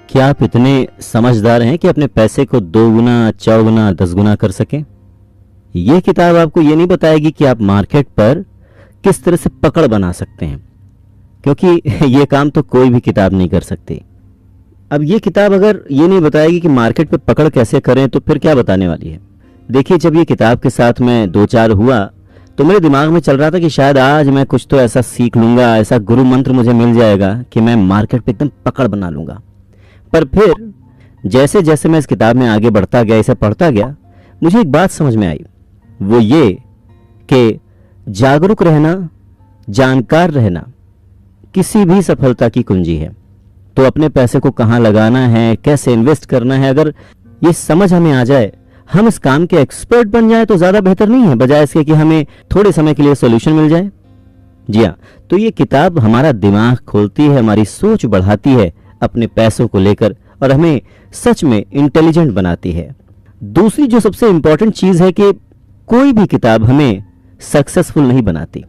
क्या आप इतने समझदार हैं कि अपने पैसे को 2 गुना, 4 गुना, 10 गुना कर सकें? ये किताब आपको ये नहीं बताएगी कि आप मार्केट पर किस तरह से पकड़ बना सकते हैं, क्योंकि ये काम तो कोई भी किताब नहीं कर सकती। अब ये किताब अगर ये नहीं बताएगी कि मार्केट पर पकड़ कैसे करें, तो फिर क्या बताने वाली है? देखिए, जब ये किताब के साथ मैं 2-4 हुआ तो मेरे दिमाग में चल रहा था कि शायद आज मैं कुछ तो ऐसा सीख लूंगा, ऐसा गुरु मंत्र मुझे मिल जाएगा कि मैं मार्केट पे एकदम पकड़ बना लूंगा। पर फिर जैसे जैसे मैं इस किताब में आगे बढ़ता गया, इसे पढ़ता गया, मुझे एक बात समझ में आई। वो ये कि जागरूक रहना, जानकार रहना किसी भी सफलता की कुंजी है। तो अपने पैसे को कहाँ लगाना है, कैसे इन्वेस्ट करना है, अगर ये समझ हमें आ जाए, हम इस काम के एक्सपर्ट बन जाए तो ज्यादा बेहतर नहीं है, बजाय इसके कि हमें थोड़े समय के लिए सॉल्यूशन मिल जाए। जी हाँ, तो ये किताब हमारा दिमाग खोलती है, हमारी सोच बढ़ाती है अपने पैसों को लेकर, और हमें सच में इंटेलिजेंट बनाती है। दूसरी जो सबसे इंपॉर्टेंट चीज है कि कोई भी किताब हमें सक्सेसफुल नहीं बनाती।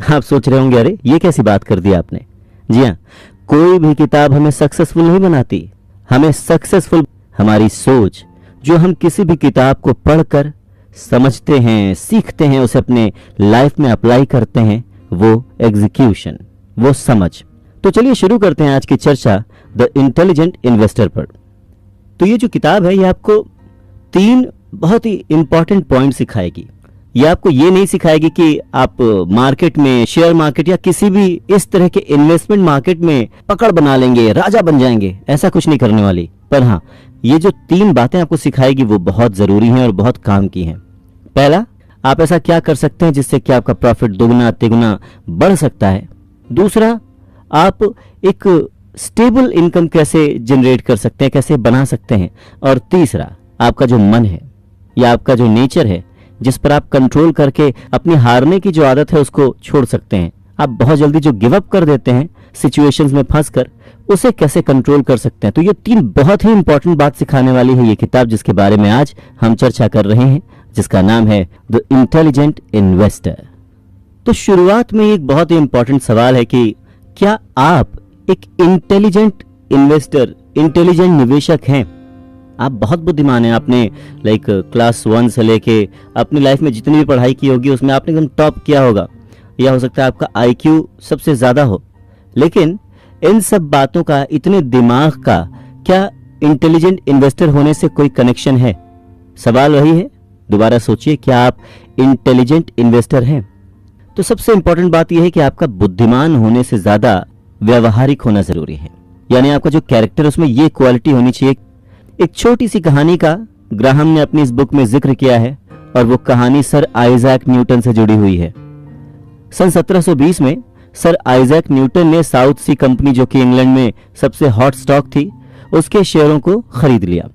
आप सोच रहे होंगे, अरे ये कैसी बात कर दी आपने? जी हाँ, कोई भी किताब हमें सक्सेसफुल नहीं बनाती। हमें सक्सेसफुल हमारी सोच, जो हम किसी भी किताब को पढ़कर समझते हैं, सीखते हैं, उसे अपने लाइफ में अप्लाई करते हैं, वो एग्जीक्यूशन, वो समझ। तो चलिए शुरू करते हैं आज की चर्चा द इंटेलिजेंट इन्वेस्टर पर। तो ये जो किताब है, ये आपको 3 बहुत ही इंपॉर्टेंट पॉइंट सिखाएगी। ये आपको ये नहीं सिखाएगी कि आप मार्केट में, शेयर मार्केट या किसी भी इस तरह के इन्वेस्टमेंट मार्केट में पकड़ बना लेंगे, राजा बन जाएंगे, ऐसा कुछ नहीं करने वाली। पर हाँ, ये जो 3 बातें आपको सिखाएगी वो बहुत जरूरी हैं और बहुत काम की हैं। पहला, आप ऐसा क्या कर सकते हैं जिससे कि आपका प्रॉफिट 2 गुना, 3 गुना बढ़ सकता है। दूसरा, आप एक स्टेबल इनकम कैसे जनरेट कर सकते हैं, कैसे बना सकते हैं। और तीसरा, आपका जो मन है या आपका जो नेचर है, जिस पर आप कंट्रोल करके अपनी हारने की जो आदत है उसको छोड़ सकते हैं। आप बहुत जल्दी जो गिव अप कर देते हैं सिचुएशंस में फंसकर, उसे कैसे कंट्रोल कर सकते हैं। तो ये 3 बहुत ही इंपॉर्टेंट बात सिखाने वाली है ये किताब, जिसके बारे में आज हम चर्चा कर रहे हैं, जिसका नाम है द इंटेलिजेंट इन्वेस्टर। तो शुरुआत में एक बहुत ही इंपॉर्टेंट सवाल है कि क्या आप एक इंटेलिजेंट इन्वेस्टर, इंटेलिजेंट निवेशक हैं? आप बहुत बुद्धिमान हैं। आपने क्लास 1 से लेके अपनी लाइफ में जितनी भी पढ़ाई की होगी उसमें आपने एकदम टॉप किया होगा, या हो सकता है आपका आईक्यू सबसे ज्यादा हो। लेकिन इन सब बातों का, इतने दिमाग का, क्या इंटेलिजेंट इन्वेस्टर होने से कोई कनेक्शन है? सवाल वही है, दोबारा सोचिए, क्या आप इंटेलिजेंट इन्वेस्टर हैं? तो सबसे इंपॉर्टेंट बात यह है कि आपका बुद्धिमान होने से ज्यादा व्यवहारिक होना जरूरी है। यानी आपका जो कैरेक्टर, उसमें ये क्वालिटी होनी चाहिए। एक छोटी सी कहानी का ग्राहम ने अपनी इस बुक में जिक्र किया है, और वो कहानी सर आइजैक न्यूटन से जुड़ी हुई है। सन 1720 में सर आइजैक न्यूटन ने साउथ सी कंपनी, जो कि इंग्लैंड में सबसे हॉट स्टॉक थी, उसके शेयरों को खरीद लिया।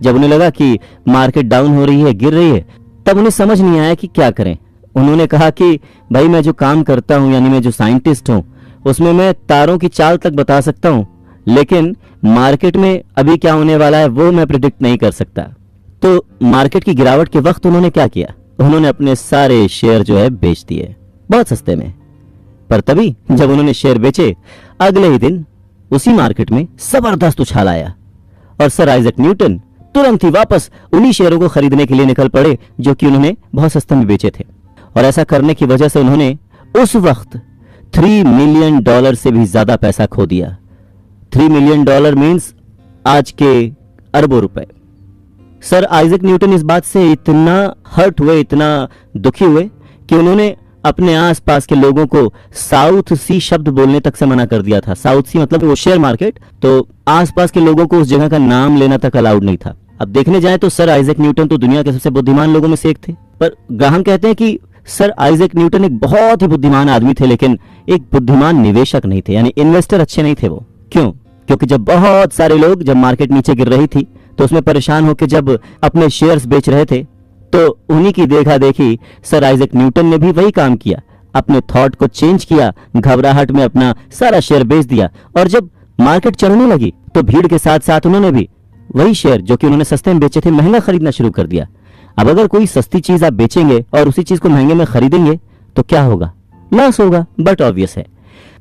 जब उन्हें लगा कि मार्केट डाउन हो रही है, गिर रही है, तब उन्हें समझ नहीं आया कि क्या करें। उन्होंने कहा कि भाई, मैं जो काम करता हूं, यानी मैं जो साइंटिस्ट हूं, उसमें मैं तारों की चाल तक बता सकता हूं, लेकिन मार्केट में अभी क्या होने वाला है वो मैं प्रिडिक्ट नहीं कर सकता। तो मार्केट की गिरावट के वक्त उन्होंने क्या किया? उन्होंने अपने सारे शेयर जो है बेच दिए, बहुत सस्ते में। पर तभी जब उन्होंने शेयर बेचे, अगले ही दिन उसी मार्केट में जबरदस्त उछाल आया, और सर आइजैक न्यूटन तुरंत ही वापस उन्हीं शेयरों को खरीदने के लिए निकल पड़े जो कि उन्होंने बहुत सस्ते में बेचे थे। और ऐसा करने की वजह से उन्होंने उस वक्त $3 मिलियन से भी ज्यादा पैसा खो दिया। $3 मिलियन मीन्स आज के अरबों रुपए। सर आइजैक न्यूटन इस बात से इतना हर्ट हुए, इतना दुखी हुए कि उन्होंने अपने आसपास के लोगों को साउथ सी शब्द बोलने तक से मना कर दिया था। साउथ सी मतलब वो शेयर मार्केट, तो आसपास के लोगों को उस जगह का नाम लेना तक अलाउड नहीं था। अब देखने जाए तो सर आइजैक न्यूटन तो दुनिया के सबसे बुद्धिमान लोगों में से एक थे। पर ग्राहम कहते हैं कि सर आइजैक न्यूटन एक बहुत ही बुद्धिमान आदमी थे, लेकिन एक बुद्धिमान निवेशक नहीं थे, यानी इन्वेस्टर अच्छे नहीं थे वो। क्यों? क्योंकि जब बहुत सारे लोग, जब मार्केट नीचे गिर रही थी, तो उसमें परेशान होकर जब अपने शेयर्स बेच रहे थे, तो उन्हीं की देखा देखी सर आइजैक न्यूटन ने भी वही काम किया, अपने थॉट को चेंज किया, घबराहट में अपना सारा शेयर बेच दिया। और जब मार्केट चढ़ने लगी तो भीड़ के साथ साथ उन्होंने भी वही शेयर जो कि उन्होंने सस्ते में बेचे थे, महंगा खरीदना शुरू कर दिया। अब अगर कोई सस्ती चीज आप बेचेंगे और उसी चीज को महंगे में खरीदेंगे तो क्या होगा? लॉस होगा, बट ऑब्वियस है।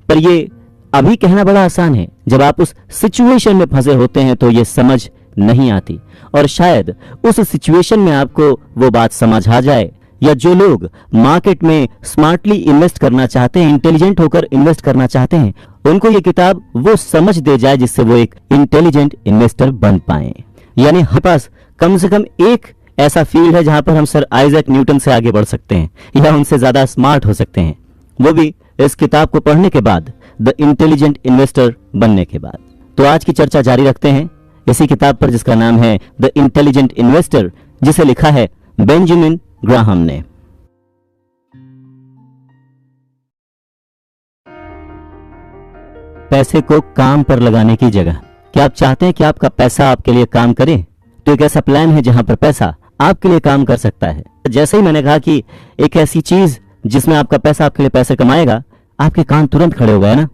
पर ये अभी कहना बड़ा आसान है, जब आप उस सिचुएशन में फंसे होते हैं तो ये समझ नहीं आती, और शायद उस सिचुएशन में आपको वो बात समझ आ जाए, या जो लोग मार्केट में स्मार्टली इन्वेस्ट करना चाहते हैं, इंटेलिजेंट होकर इन्वेस्ट करना चाहते हैं, उनको ये किताब वो समझ दे जाए जिससे वो एक इंटेलिजेंट इन्वेस्टर बन पाए। यानी हमारे पास कम से कम एक ऐसा फील्ड है जहां पर हम सर आइजैक न्यूटन से आगे बढ़ सकते हैं या उनसे ज्यादा स्मार्ट हो सकते हैं, वो भी इस किताब को पढ़ने के बाद, द इंटेलिजेंट इन्वेस्टर बनने के बाद। तो आज की चर्चा जारी रखते हैं इसी किताब पर जिसका नाम है द इंटेलिजेंट इन्वेस्टर, जिसे लिखा है बेंजामिन ग्राहम ने। पैसे को काम पर लगाने की जगह। क्या आप चाहते हैं कि आपका पैसा आपके लिए काम करे? तो एक ऐसा प्लान है जहां पर पैसा आपके लिए काम कर सकता है। जैसे ही मैंने कहा कि एक ऐसी चीज जिसमें आपका पैसा आपके लिए पैसे कमाएगा, आपके कान तुरंत खड़े हो गए ना।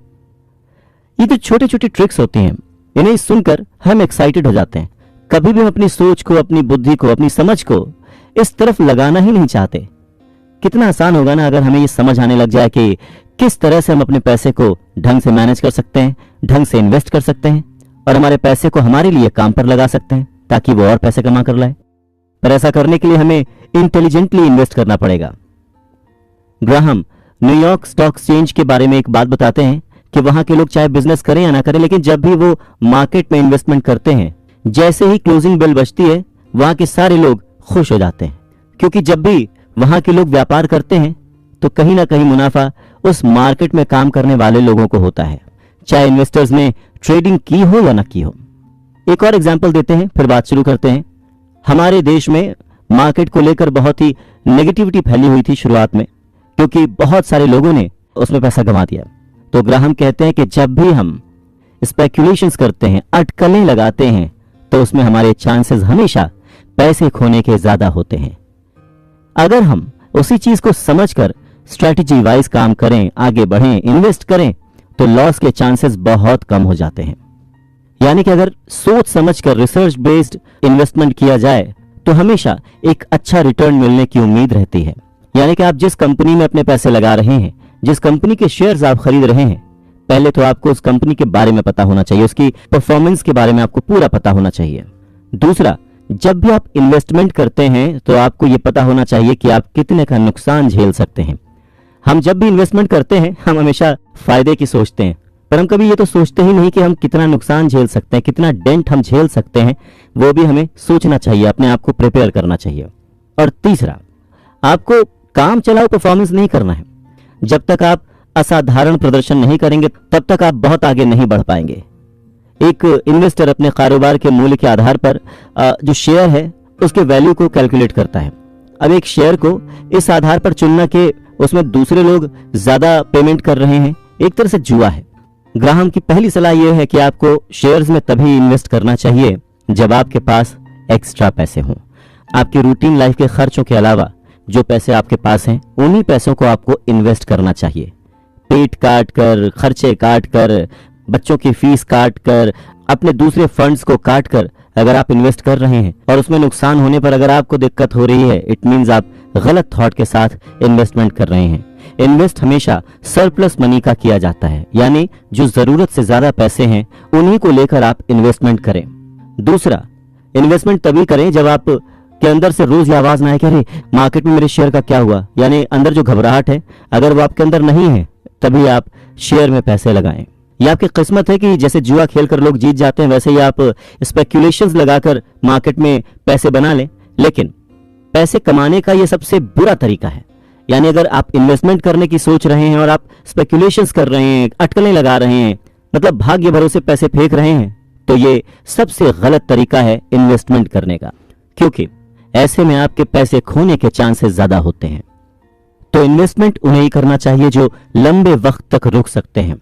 ये तो छोटी छोटी ट्रिक्स होती हैं, इन्हें सुनकर हम एक्साइटेड हो जाते हैं। कभी भी हम अपनी सोच को, अपनी बुद्धि को, अपनी समझ को इस तरफ लगाना ही नहीं चाहते। कितना आसान होगा ना अगर हमें ये समझ आने लग जाए कि किस तरह से हम अपने पैसे को ढंग से मैनेज कर सकते हैं, ढंग से इन्वेस्ट कर सकते हैं, और हमारे पैसे को हमारे लिए काम पर लगा सकते हैं ताकि वो और पैसे कमा कर लाए। पर ऐसा करने के लिए हमें इंटेलिजेंटली इन्वेस्ट करना पड़ेगा। ग्राहम न्यूयॉर्क स्टॉक एक्सचेंज के बारे में एक बात बताते हैं कि वहां के लोग चाहे बिजनेस करें या ना करें, लेकिन जब भी वो मार्केट में इन्वेस्टमेंट करते हैं, जैसे ही क्लोजिंग बेल बजती है, वहां के सारे लोग खुश हो जाते हैं, क्योंकि जब भी वहां के लोग व्यापार करते हैं तो कहीं ना कहीं मुनाफा उस मार्केट में काम करने वाले लोगों को होता है, चाहे इन्वेस्टर्स ने ट्रेडिंग की हो या ना की हो। एक और एग्जाम्पल देते हैं, फिर बात शुरू करते हैं। हमारे देश में मार्केट को लेकर बहुत ही नेगेटिविटी फैली हुई थी शुरुआत में, क्योंकि बहुत सारे लोगों ने उसमें पैसा गंवा दिया। तो ग्राहम कहते हैं कि जब भी हम स्पेक्यूलेशंस करते हैं, अटकलें लगाते हैं, तो उसमें हमारे चांसेस हमेशा पैसे खोने के ज्यादा होते हैं। अगर हम उसी चीज को समझकर स्ट्रेटेजी वाइज काम करें, आगे बढ़ें, इन्वेस्ट करें, तो लॉस के चांसेस बहुत कम हो जाते हैं। यानी कि अगर सोच समझकर रिसर्च बेस्ड इन्वेस्टमेंट किया जाए तो हमेशा एक अच्छा रिटर्न मिलने की उम्मीद रहती है। यानी कि आप जिस कंपनी में अपने पैसे लगा रहे हैं, जिस कंपनी के शेयर्स आप खरीद रहे हैं, पहले तो आपको उस कंपनी के बारे में पता होना चाहिए, उसकी परफॉर्मेंस के बारे में आपको पूरा पता होना चाहिए। दूसरा, जब भी आप इन्वेस्टमेंट करते हैं तो आपको यह पता होना चाहिए कि आप कितने का नुकसान झेल सकते हैं। हम जब भी इन्वेस्टमेंट करते हैं, हम हमेशा फायदे की सोचते हैं, पर हम कभी ये तो सोचते ही नहीं कि हम कितना नुकसान झेल सकते हैं, कितना डेंट हम झेल सकते हैं। वो भी हमें सोचना चाहिए, अपने आप को प्रिपेयर करना चाहिए। और तीसरा, आपको काम चलाओ परफॉर्मेंस नहीं करना है। जब तक आप असाधारण प्रदर्शन नहीं करेंगे, तब तक आप बहुत आगे नहीं बढ़ पाएंगे। एक इन्वेस्टर अपने कारोबार के मूल्य के आधार पर जो शेयर है उसके वैल्यू को कैलकुलेट करता है। अब एक शेयर को इस आधार पर चुनना कि उसमें दूसरे लोग ज्यादा पेमेंट कर रहे हैं, एक तरह से जुआ है। ग्राहम की पहली सलाह यह है कि आपको शेयर्स में तभी इन्वेस्ट करना चाहिए जब आपके पास एक्स्ट्रा पैसे हों। आपकी रूटीन लाइफ के खर्चों के अलावा जो पैसे आपके पास हैं, उन्हीं पैसों को आपको इन्वेस्ट करना चाहिए। पेट काट कर, खर्चे काट कर, बच्चों की फीस काट कर, अपने दूसरे फंड्स को काट कर अगर आप इन्वेस्ट कर रहे हैं और उसमें नुकसान होने पर अगर आपको दिक्कत हो रही है, इट मींस आप गलत थॉट के साथ इन्वेस्टमेंट कर रहे हैं। इन्वेस्ट हमेशा सरप्लस मनी का किया जाता है, यानी जो जरूरत से ज्यादा पैसे हैं उन्हीं को लेकर आप इन्वेस्टमेंट करें। दूसरा, इन्वेस्टमेंट तभी करें जब आप के अंदर से रोज ये आवाज ना आए कि अरे मार्केट में मेरे शेयर का क्या हुआ, यानी अंदर जो घबराहट है अगर वो आपके अंदर नहीं है, तभी आप शेयर में पैसे लगाएं। ये आपकी किस्मत है कि जैसे जुआ खेलकर लोग जीत जाते हैं, वैसे ही आप स्पेक्यूलेशंस लगाकर मार्केट में पैसे बना लें। लेकिन पैसे कमाने का ये सबसे बुरा तरीका है। यानी अगर आप इन्वेस्टमेंट करने की सोच रहे हैं और आप स्पेक्यूलेशंस कर रहे हैं, अटकलें लगा रहे हैं, मतलब भाग्य भरोसे पैसे फेंक रहे हैं, तो ये सबसे गलत तरीका है इन्वेस्टमेंट करने का, क्योंकि ऐसे में आपके पैसे खोने के चांसेस ज्यादा होते हैं। तो इन्वेस्टमेंट उन्हें ही करना चाहिए जो लंबे वक्त तक रुक सकते हैं।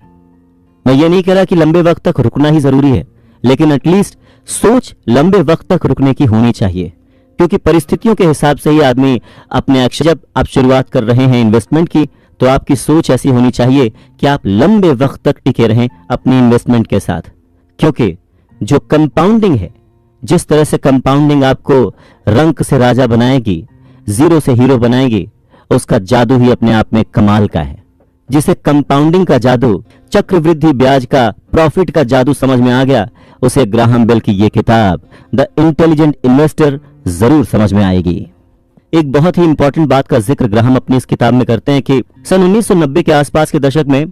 मैं ये नहीं कह रहा कि लंबे वक्त तक रुकना ही जरूरी है, लेकिन एटलीस्ट सोच लंबे वक्त तक रुकने की होनी चाहिए, क्योंकि परिस्थितियों के हिसाब से ही आदमी अपने एक्शन, जब आप शुरुआत कर रहे हैं इन्वेस्टमेंट की, तो आपकी सोच ऐसी होनी चाहिए कि आप लंबे वक्त तक टिके रहें अपनी इन्वेस्टमेंट के साथ। क्योंकि जो कंपाउंडिंग है, जिस तरह से कंपाउंडिंग आपको रंक से राजा बनाएगी, जीरो से हीरो बनाएगी, उसका जादू ही अपने आप में कमाल का है। जिसे कंपाउंडिंग का जादू, चक्रवृद्धि ब्याज का, प्रॉफिट का जादू समझ में आ गया, उसे ग्राहम बेल की ये किताब द इंटेलिजेंट इन्वेस्टर जरूर समझ में आएगी। एक बहुत ही इंपॉर्टेंट बात का जिक्र ग्राहम अपनी इस किताब में करते हैं कि सन 1990 के आसपास के दशक में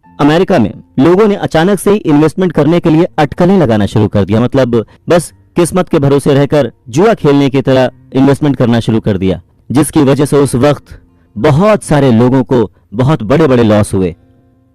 अमेरिका में लोगों ने अचानक से ही इन्वेस्टमेंट करने के लिए अटकलें लगाना शुरू कर दिया। मतलब बस किस्मत के भरोसे रहकर जुआ खेलने की तरह इन्वेस्टमेंट करना शुरू कर दिया, जिसकी वजह से उस वक्त बहुत सारे लोगों को बहुत बड़े बड़े लॉस हुए।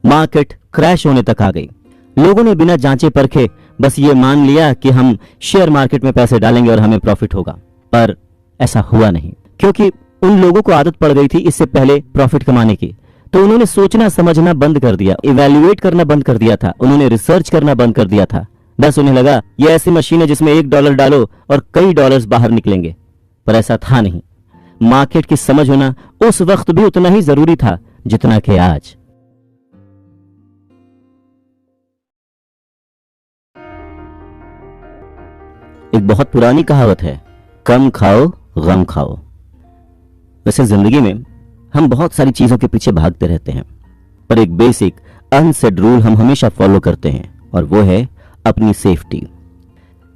मार्केट क्रैश होने तक आ गई। लोगों ने बिना जांचे परखे बस ये मान लिया कि हम शेयर मार्केट में पैसे डालेंगे और हमें प्रॉफिट होगा, पर ऐसा हुआ नहीं, क्योंकि उन लोगों को आदत पड़ गई थी इससे पहले प्रॉफिट कमाने की। तो उन्होंने सोचना समझना बंद कर दिया, इवैल्यूएट करना बंद कर दिया था, उन्होंने रिसर्च करना बंद कर दिया था। बस उन्हें लगा ये ऐसी मशीन है जिसमें $1 डालो और कई डॉलर्स बाहर निकलेंगे, पर ऐसा था नहीं। मार्केट की समझ होना उस वक्त भी उतना ही जरूरी था जितना कि आज। एक बहुत पुरानी कहावत है, कम खाओ गम खाओ। वैसे जिंदगी में हम बहुत सारी चीजों के पीछे भागते रहते हैं, पर एक बेसिक अनसेड रूल हम हमेशा फॉलो करते हैं, और वो है अपनी सेफ्टी।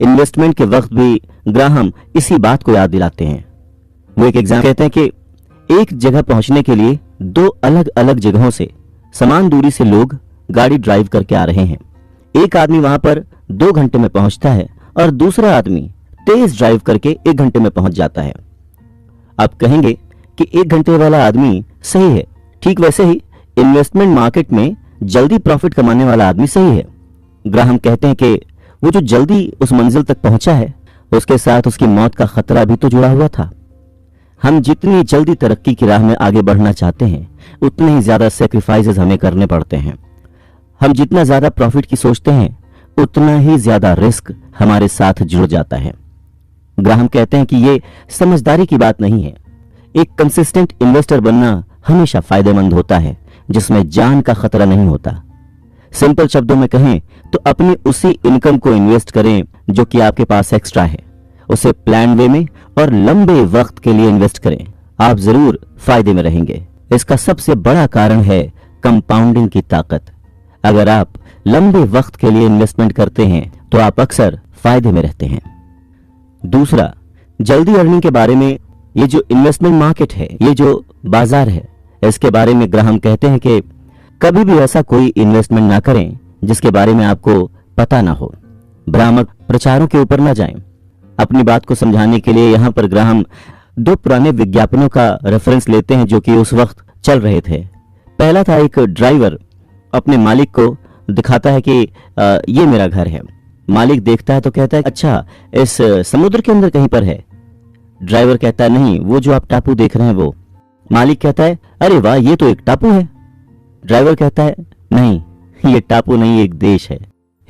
इन्वेस्टमेंट के वक्त भी ग्राहम इसी बात को याद दिलाते हैं। वो एक एग्जाम्पल कहते हैं कि एक जगह पहुंचने के लिए दो अलग अलग जगहों से समान दूरी से लोग गाड़ी ड्राइव करके आ रहे हैं। एक आदमी वहां पर 2 घंटे में पहुंचता है और दूसरा आदमी तेज ड्राइव करके 1 घंटे में पहुंच जाता है। आप कहेंगे कि 1 घंटे वाला आदमी सही है, ठीक वैसे ही इन्वेस्टमेंट मार्केट में जल्दी प्रॉफिट कमाने वाला आदमी सही है। ग्राहम कहते हैं कि वो जो जल्दी उस मंजिल तक पहुंचा है, उसके साथ उसकी मौत का खतरा भी तो जुड़ा हुआ था। हम जितनी जल्दी तरक्की की राह में आगे बढ़ना चाहते हैं, उतने ही ज्यादा सेक्रीफाइसेस हमें करने पड़ते हैं। हम जितना ज्यादा प्रॉफिट की सोचते हैं, उतना ही ज्यादा रिस्क हमारे साथ जुड़ जाता है। ग्राहम कहते हैं कि ये समझदारी की बात नहीं है। एक कंसिस्टेंट इन्वेस्टर बनना हमेशा फायदेमंद होता है, जिसमें जान का खतरा नहीं होता। सिंपल शब्दों में कहें तो अपनी उसी इनकम को इन्वेस्ट करें जो कि आपके पास एक्स्ट्रा है, उसे प्लान वे में और लंबे वक्त के लिए इन्वेस्ट करें। आप जरूर फायदे में रहेंगे। इसका सबसे बड़ा कारण है कंपाउंडिंग की ताकत। अगर आप लंबे वक्त के लिए इन्वेस्टमेंट करते हैं तो आप अक्सर फायदे में रहते हैं। दूसरा, जल्दी अर्निंग के बारे में, ये जो इन्वेस्टमेंट मार्केट है, ये जो बाजार है, इसके बारे में ग्राहम कहते हैं कि कभी भी ऐसा कोई इन्वेस्टमेंट ना करें जिसके बारे में आपको पता ना हो। भ्रामक प्रचारों के ऊपर ना जाएं। अपनी बात को समझाने के लिए यहाँ पर ग्राहम 2 पुराने विज्ञापनों का रेफरेंस लेते हैं जो कि उस वक्त चल रहे थे। पहला था, एक ड्राइवर अपने मालिक को दिखाता है कि ये मेरा घर है। मालिक देखता है तो कहता है, अच्छा इस समुद्र के अंदर कहीं पर है। ड्राइवर कहता है, नहीं, वो जो आप टापू देख रहे हैं वो। मालिक कहता है, अरे वाह, ये तो एक टापू है। ड्राइवर कहता है, नहीं, ये टापू नहीं, एक देश है।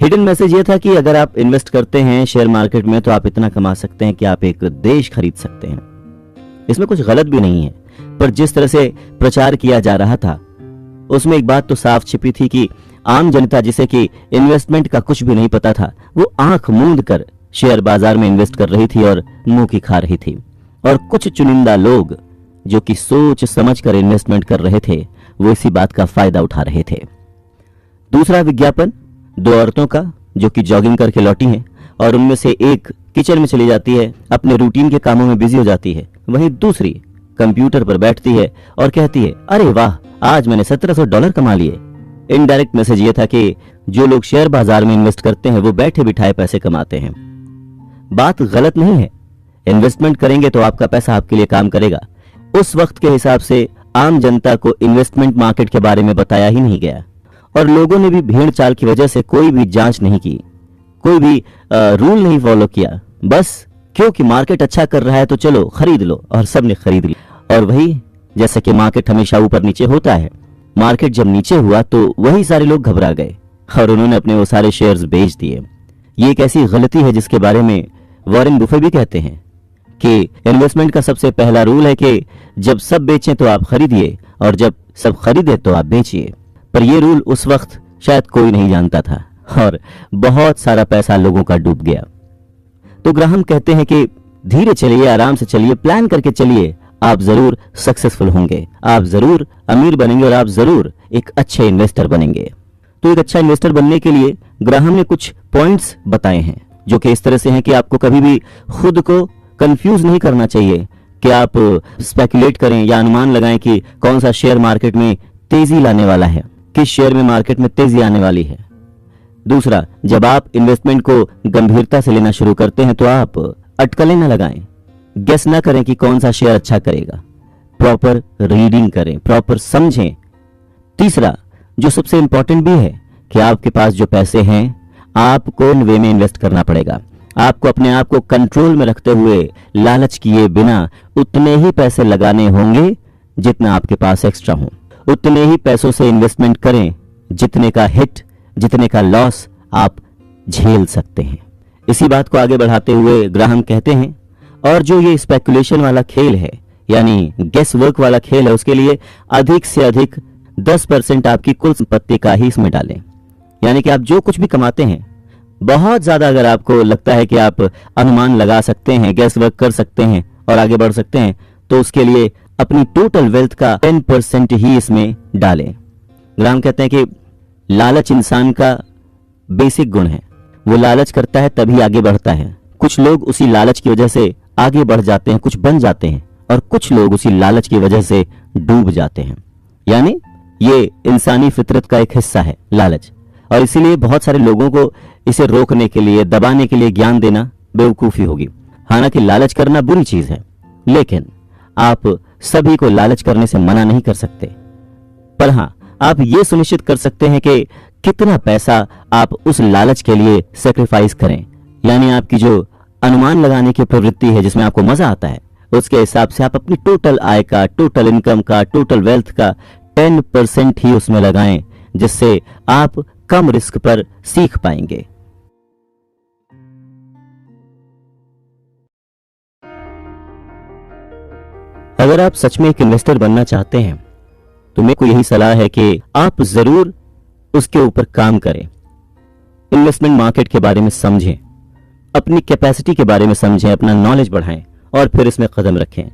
हिडन मैसेज ये था कि अगर आप इन्वेस्ट करते हैं शेयर मार्केट में तो आप इतना कमा सकते हैं कि आप एक देश खरीद सकते हैं। इसमें कुछ गलत भी नहीं है, पर जिस तरह से प्रचार किया जा रहा था उसमें एक बात तो साफ छिपी थी कि आम जनता, जिसे कि इन्वेस्टमेंट का कुछ भी नहीं पता था, वो आंख मूंद कर शेयर बाजार में इन्वेस्ट कर रही थी और मुंह की खा रही थी। और कुछ चुनिंदा लोग जो कि सोच समझ कर इन्वेस्टमेंट कर रहे थे, वो इसी बात का फायदा उठा रहे थे। दूसरा विज्ञापन 2 औरतों का जो कि जॉगिंग करके लौटी हैं और उनमें से एक किचन में चली जाती है, अपने रूटीन के कामों में बिजी हो जाती है, वहीं दूसरी कंप्यूटर पर बैठती है और कहती है, अरे वाह, आज मैंने $1700 कमा लिए। इनडायरेक्ट मैसेज ये था कि जो लोग शेयर बाजार में इन्वेस्ट करते हैं वो बैठे बिठाए पैसे कमाते हैं। बात गलत नहीं है, इन्वेस्टमेंट करेंगे तो आपका पैसा आपके लिए काम करेगा। उस वक्त के हिसाब से आम जनता को इन्वेस्टमेंट मार्केट के बारे में बताया ही नहीं गया और लोगों ने भी भीड़ चाल की वजह से कोई भी जांच नहीं की, कोई भी रूल नहीं फॉलो किया। बस क्योंकि मार्केट अच्छा कर रहा है तो चलो खरीद लो, और सबने खरीद लिया। और वही, जैसे कि मार्केट हमेशा ऊपर नीचे होता है, मार्केट जब नीचे हुआ तो वही सारे लोग घबरा गए और उन्होंने अपने वो सारे शेयर्स बेच दिए। ये एक ऐसी गलती है जिसके बारे में वॉरेन बुफे भी कहते हैं कि इन्वेस्टमेंट का सबसे पहला रूल है कि जब सब बेचें तो आप खरीदिए और जब सब खरीदे तो आप बेचिए। पर यह रूल उस वक्त शायद कोई नहीं जानता था और बहुत सारा पैसा लोगों का डूब गया। तो ग्राहम कहते हैं कि धीरे चलिए, आराम से चलिए, प्लान करके चलिए, आप जरूर सक्सेसफुल होंगे, आप जरूर अमीर बनेंगे और आप जरूर एक अच्छे इन्वेस्टर बनेंगे। तो एक अच्छा इन्वेस्टर बनने के लिए ग्राहम ने कुछ पॉइंट्स बताए हैं जो कि इस तरह से हैं कि आपको कभी भी खुद को कंफ्यूज नहीं करना चाहिए कि आप स्पेकुलेट करें या अनुमान लगाएं कि कौन सा शेयर मार्केट में तेजी लाने वाला है, किस शेयर में मार्केट में तेजी आने वाली है। दूसरा, जब आप इन्वेस्टमेंट को गंभीरता से लेना शुरू करते हैं तो आप अटकलें न लगाएं, गेस ना करें कि कौन सा शेयर अच्छा करेगा। प्रॉपर रीडिंग करें, प्रॉपर समझें। तीसरा, जो सबसे इंपॉर्टेंट भी है कि आपके पास जो पैसे हैं आपको वे में इन्वेस्ट करना पड़ेगा। आपको अपने आप को कंट्रोल में रखते हुए लालच किए बिना उतने ही पैसे लगाने होंगे जितना आपके पास एक्स्ट्रा हो। उतने ही पैसों से इन्वेस्टमेंट करें जितने का हिट, जितने का लॉस आप झेल सकते हैं। इसी बात को आगे बढ़ाते हुए ग्राहम कहते हैं, और जो ये स्पेकुलेशन वाला खेल है यानी गेस वर्क वाला खेल है, उसके लिए अधिक से अधिक 10% आपकी कुल संपत्ति का ही इसमें डालें। यानी कि आप जो कुछ भी कमाते हैं, बहुत ज्यादा अगर आपको लगता है कि आप अनुमान लगा सकते हैं, गेस वर्क कर सकते हैं और आगे बढ़ सकते हैं, तो उसके लिए अपनी टोटल वेल्थ का 10% ही इसमें डालें। ग्राहम कहते हैं कि लालच इंसान का बेसिक गुण है, वो लालच करता है तभी आगे बढ़ता है। कुछ लोग उसी लालच की वजह से आगे बढ़ जाते हैं, कुछ बन जाते हैं, और कुछ लोग उसी लालच की वजह से डूब जाते हैं। यानी ये इंसानी फितरत का एक हिस्सा है लालच, और इसीलिए बहुत सारे लोगों को इसे रोकने के लिए, दबाने के लिए ज्ञान देना बेवकूफी होगी। हालांकि लालच करना बुरी चीज है, लेकिन आप सभी को लालच करने से मना नहीं कर सकते। पर हां, आप ये सुनिश्चित कर सकते हैं कि कितना पैसा आप उस लालच के लिए सेक्रीफाइस करें। यानी आपकी जो अनुमान लगाने की प्रवृत्ति है जिसमें आपको मजा आता है, उसके हिसाब से आप अपनी टोटल आय का, टोटल इनकम का, टोटल वेल्थ का 10% ही उसमें लगाएं, जिससे आप कम रिस्क पर सीख पाएंगे। अगर आप सच में एक इन्वेस्टर बनना चाहते हैं तो मेरे को यही सलाह है कि आप जरूर उसके ऊपर काम करें। इन्वेस्टमेंट मार्केट के बारे में समझें, अपनी कैपेसिटी के बारे में समझें, अपना नॉलेज बढ़ाएं और फिर इसमें कदम रखें।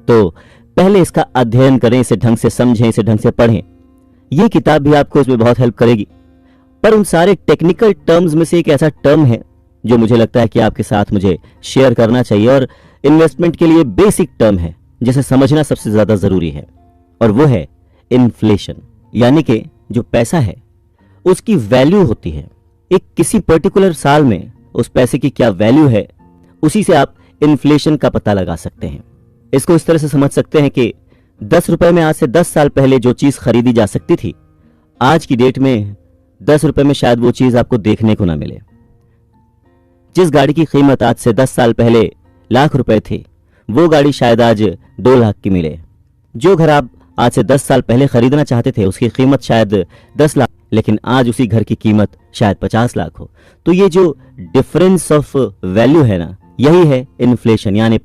तो पहले इसका अध्ययन करें, इसे ढंग से समझें, इसे ढंग से पढ़ें। यह किताब भी आपको इसमें बहुत हेल्प करेगी। पर उन सारे टेक्निकल टर्म्स में से एक ऐसा टर्म है जो मुझे लगता है कि आपके साथ मुझे शेयर करना चाहिए, और इन्वेस्टमेंट के लिए बेसिक टर्म है जिसे समझना सबसे ज्यादा जरूरी है, और वो है इन्फ्लेशन। यानी कि जो पैसा है उसकी वैल्यू होती है, एक किसी पर्टिकुलर साल में उस पैसे की क्या वैल्यू है, उसी से आप इन्फ्लेशन का पता लगा सकते हैं। इसको इस तरह से समझ सकते हैं कि 10 रुपए में आज से 10 साल पहले जो चीज खरीदी जा सकती थी, आज की डेट में 10 रुपए में शायद वो चीज आपको देखने को ना मिले। जिस गाड़ी की कीमत आज से 10 साल पहले लाख रुपए थी, वो गाड़ी शायद आज 2 लाख की मिले। जो घर आप आज से 10 साल पहले खरीदना चाहते थे, उसकी कीमत शायद 10 लाख, लेकिन आज उसी घर की कीमत शायद 50 लाख हो। तो ये जो डिफरेंस ऑफ वैल्यू है ना, यही है इन्फ्लेशन, यानी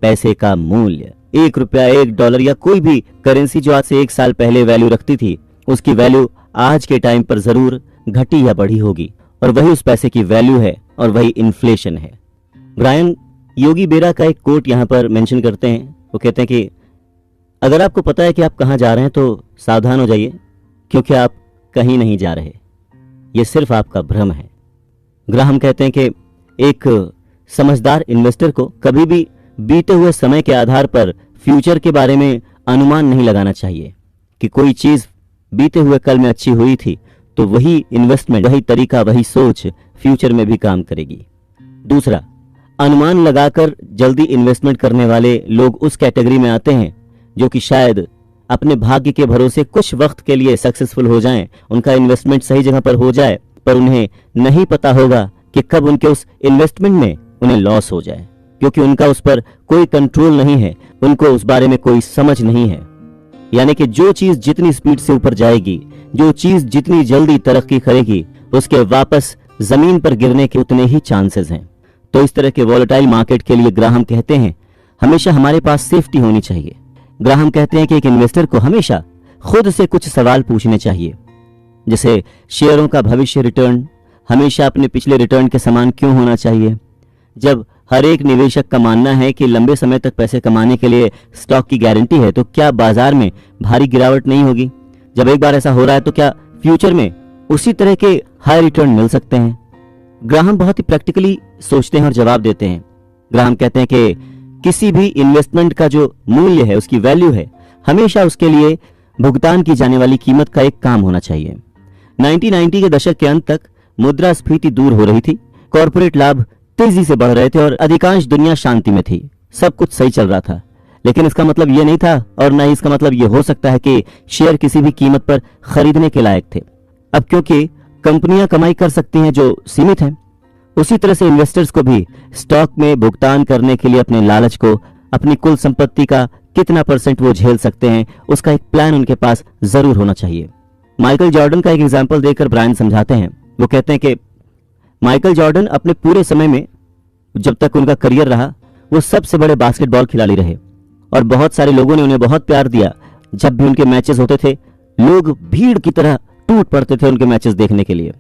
पैसे का मूल्य। 1 रुपया, 1 डॉलर या कोई भी करेंसी जो आज से 1 साल पहले वैल्यू रखती थी, उसकी वैल्यू आज के टाइम पर जरूर घटी या बढ़ी होगी, और वही उस पैसे की वैल्यू है और वही इन्फ्लेशन है। ब्रायन योगी बेरा का एक कोट यहां पर मेंशन करते हैं। वो कहते हैं कि अगर आपको पता है कि आप कहां जा रहे हैं तो सावधान हो जाइए, क्योंकि आप कहीं नहीं जा रहे, यह सिर्फ आपका भ्रम है। ग्राहम कहते हैं कि एक समझदार इन्वेस्टर को कभी भी बीते हुए समय के आधार पर फ्यूचर के बारे में अनुमान नहीं लगाना चाहिए कि कोई चीज बीते हुए कल में अच्छी हुई थी तो वही इन्वेस्टमेंट, वही तरीका, वही सोच फ्यूचर में भी काम करेगी। दूसरा, अनुमान लगाकर जल्दी इन्वेस्टमेंट करने वाले लोग उस कैटेगरी में आते हैं जो कि शायद अपने भाग्य के भरोसे कुछ वक्त के लिए सक्सेसफुल हो जाएं, उनका इन्वेस्टमेंट सही जगह पर हो जाए, पर उन्हें नहीं पता होगा कि कब उनके उस इन्वेस्टमेंट में उन्हें लॉस हो जाए, क्योंकि उनका उस पर कोई कंट्रोल नहीं है, उनको उस बारे में कोई समझ नहीं है। यानी कि जो चीज जितनी स्पीड से ऊपर जाएगी, जो चीज जितनी जल्दी तरक्की करेगी, उसके वापस जमीन पर गिरने के उतने ही चांसेस हैं। तो इस तरह के वॉलेटाइल मार्केट के लिए ग्राहम कहते हैं हमेशा हमारे पास सेफ्टी होनी चाहिए। ग्राहम कहते हैं कि एक इन्वेस्टर को हमेशा खुद से कुछ सवाल पूछने चाहिए, जैसे शेयरों का भविष्य रिटर्न हमेशा अपने पिछले रिटर्न के समान क्यों होना चाहिए। जब हर एक निवेशक का मानना है कि लंबे समय तक पैसे कमाने के लिए स्टॉक की गारंटी है, तो क्या बाजार में भारी गिरावट नहीं होगी। जब एक बार ऐसा हो रहा है तो क्या फ्यूचर में उसी तरह के हाई रिटर्न मिल सकते हैं? ग्राहम बहुत ही प्रैक्टिकली सोचते हैं और जवाब देते हैं। ग्राहम कहते हैं कि किसी भी इन्वेस्टमेंट का जो मूल्य है, उसकी वैल्यू है, हमेशा उसके लिए भुगतान की जाने वाली कीमत का एक काम होना चाहिए। 1990 के दशक के अंत तक मुद्रास्फीति दूर हो रही थी, कॉर्पोरेट लाभ तेजी से बढ़ रहे थे और अधिकांश दुनिया शांति में थी। सब कुछ सही चल रहा था, लेकिन इसका मतलब यह नहीं था और न ही इसका मतलब यह हो सकता है कि शेयर किसी भी कीमत पर खरीदने के लायक थे। अब क्योंकि कंपनियां कमाई कर सकती हैं जो सीमित है, उसी तरह से इन्वेस्टर्स को भी स्टॉक में भुगतान करने के लिए अपने लालच को, अपनी कुल संपत्ति का कितना % वो झेल सकते हैं, उसका एक प्लान उनके पास जरूर होना चाहिए। माइकल जॉर्डन का एक एग्जाम्पल देकर ब्रायन समझाते हैं। वो कहते हैं कि माइकल जॉर्डन अपने पूरे समय में, जब तक उनका करियर रहा, वो सबसे बड़े बास्केटबॉल खिलाड़ी रहे और बहुत सारे लोगों ने उन्हें बहुत प्यार दिया। जब भी उनके मैचेस होते थे, लोग भीड़ की तरह टूट पड़ते थे उनके मैचेस देखने के लिए,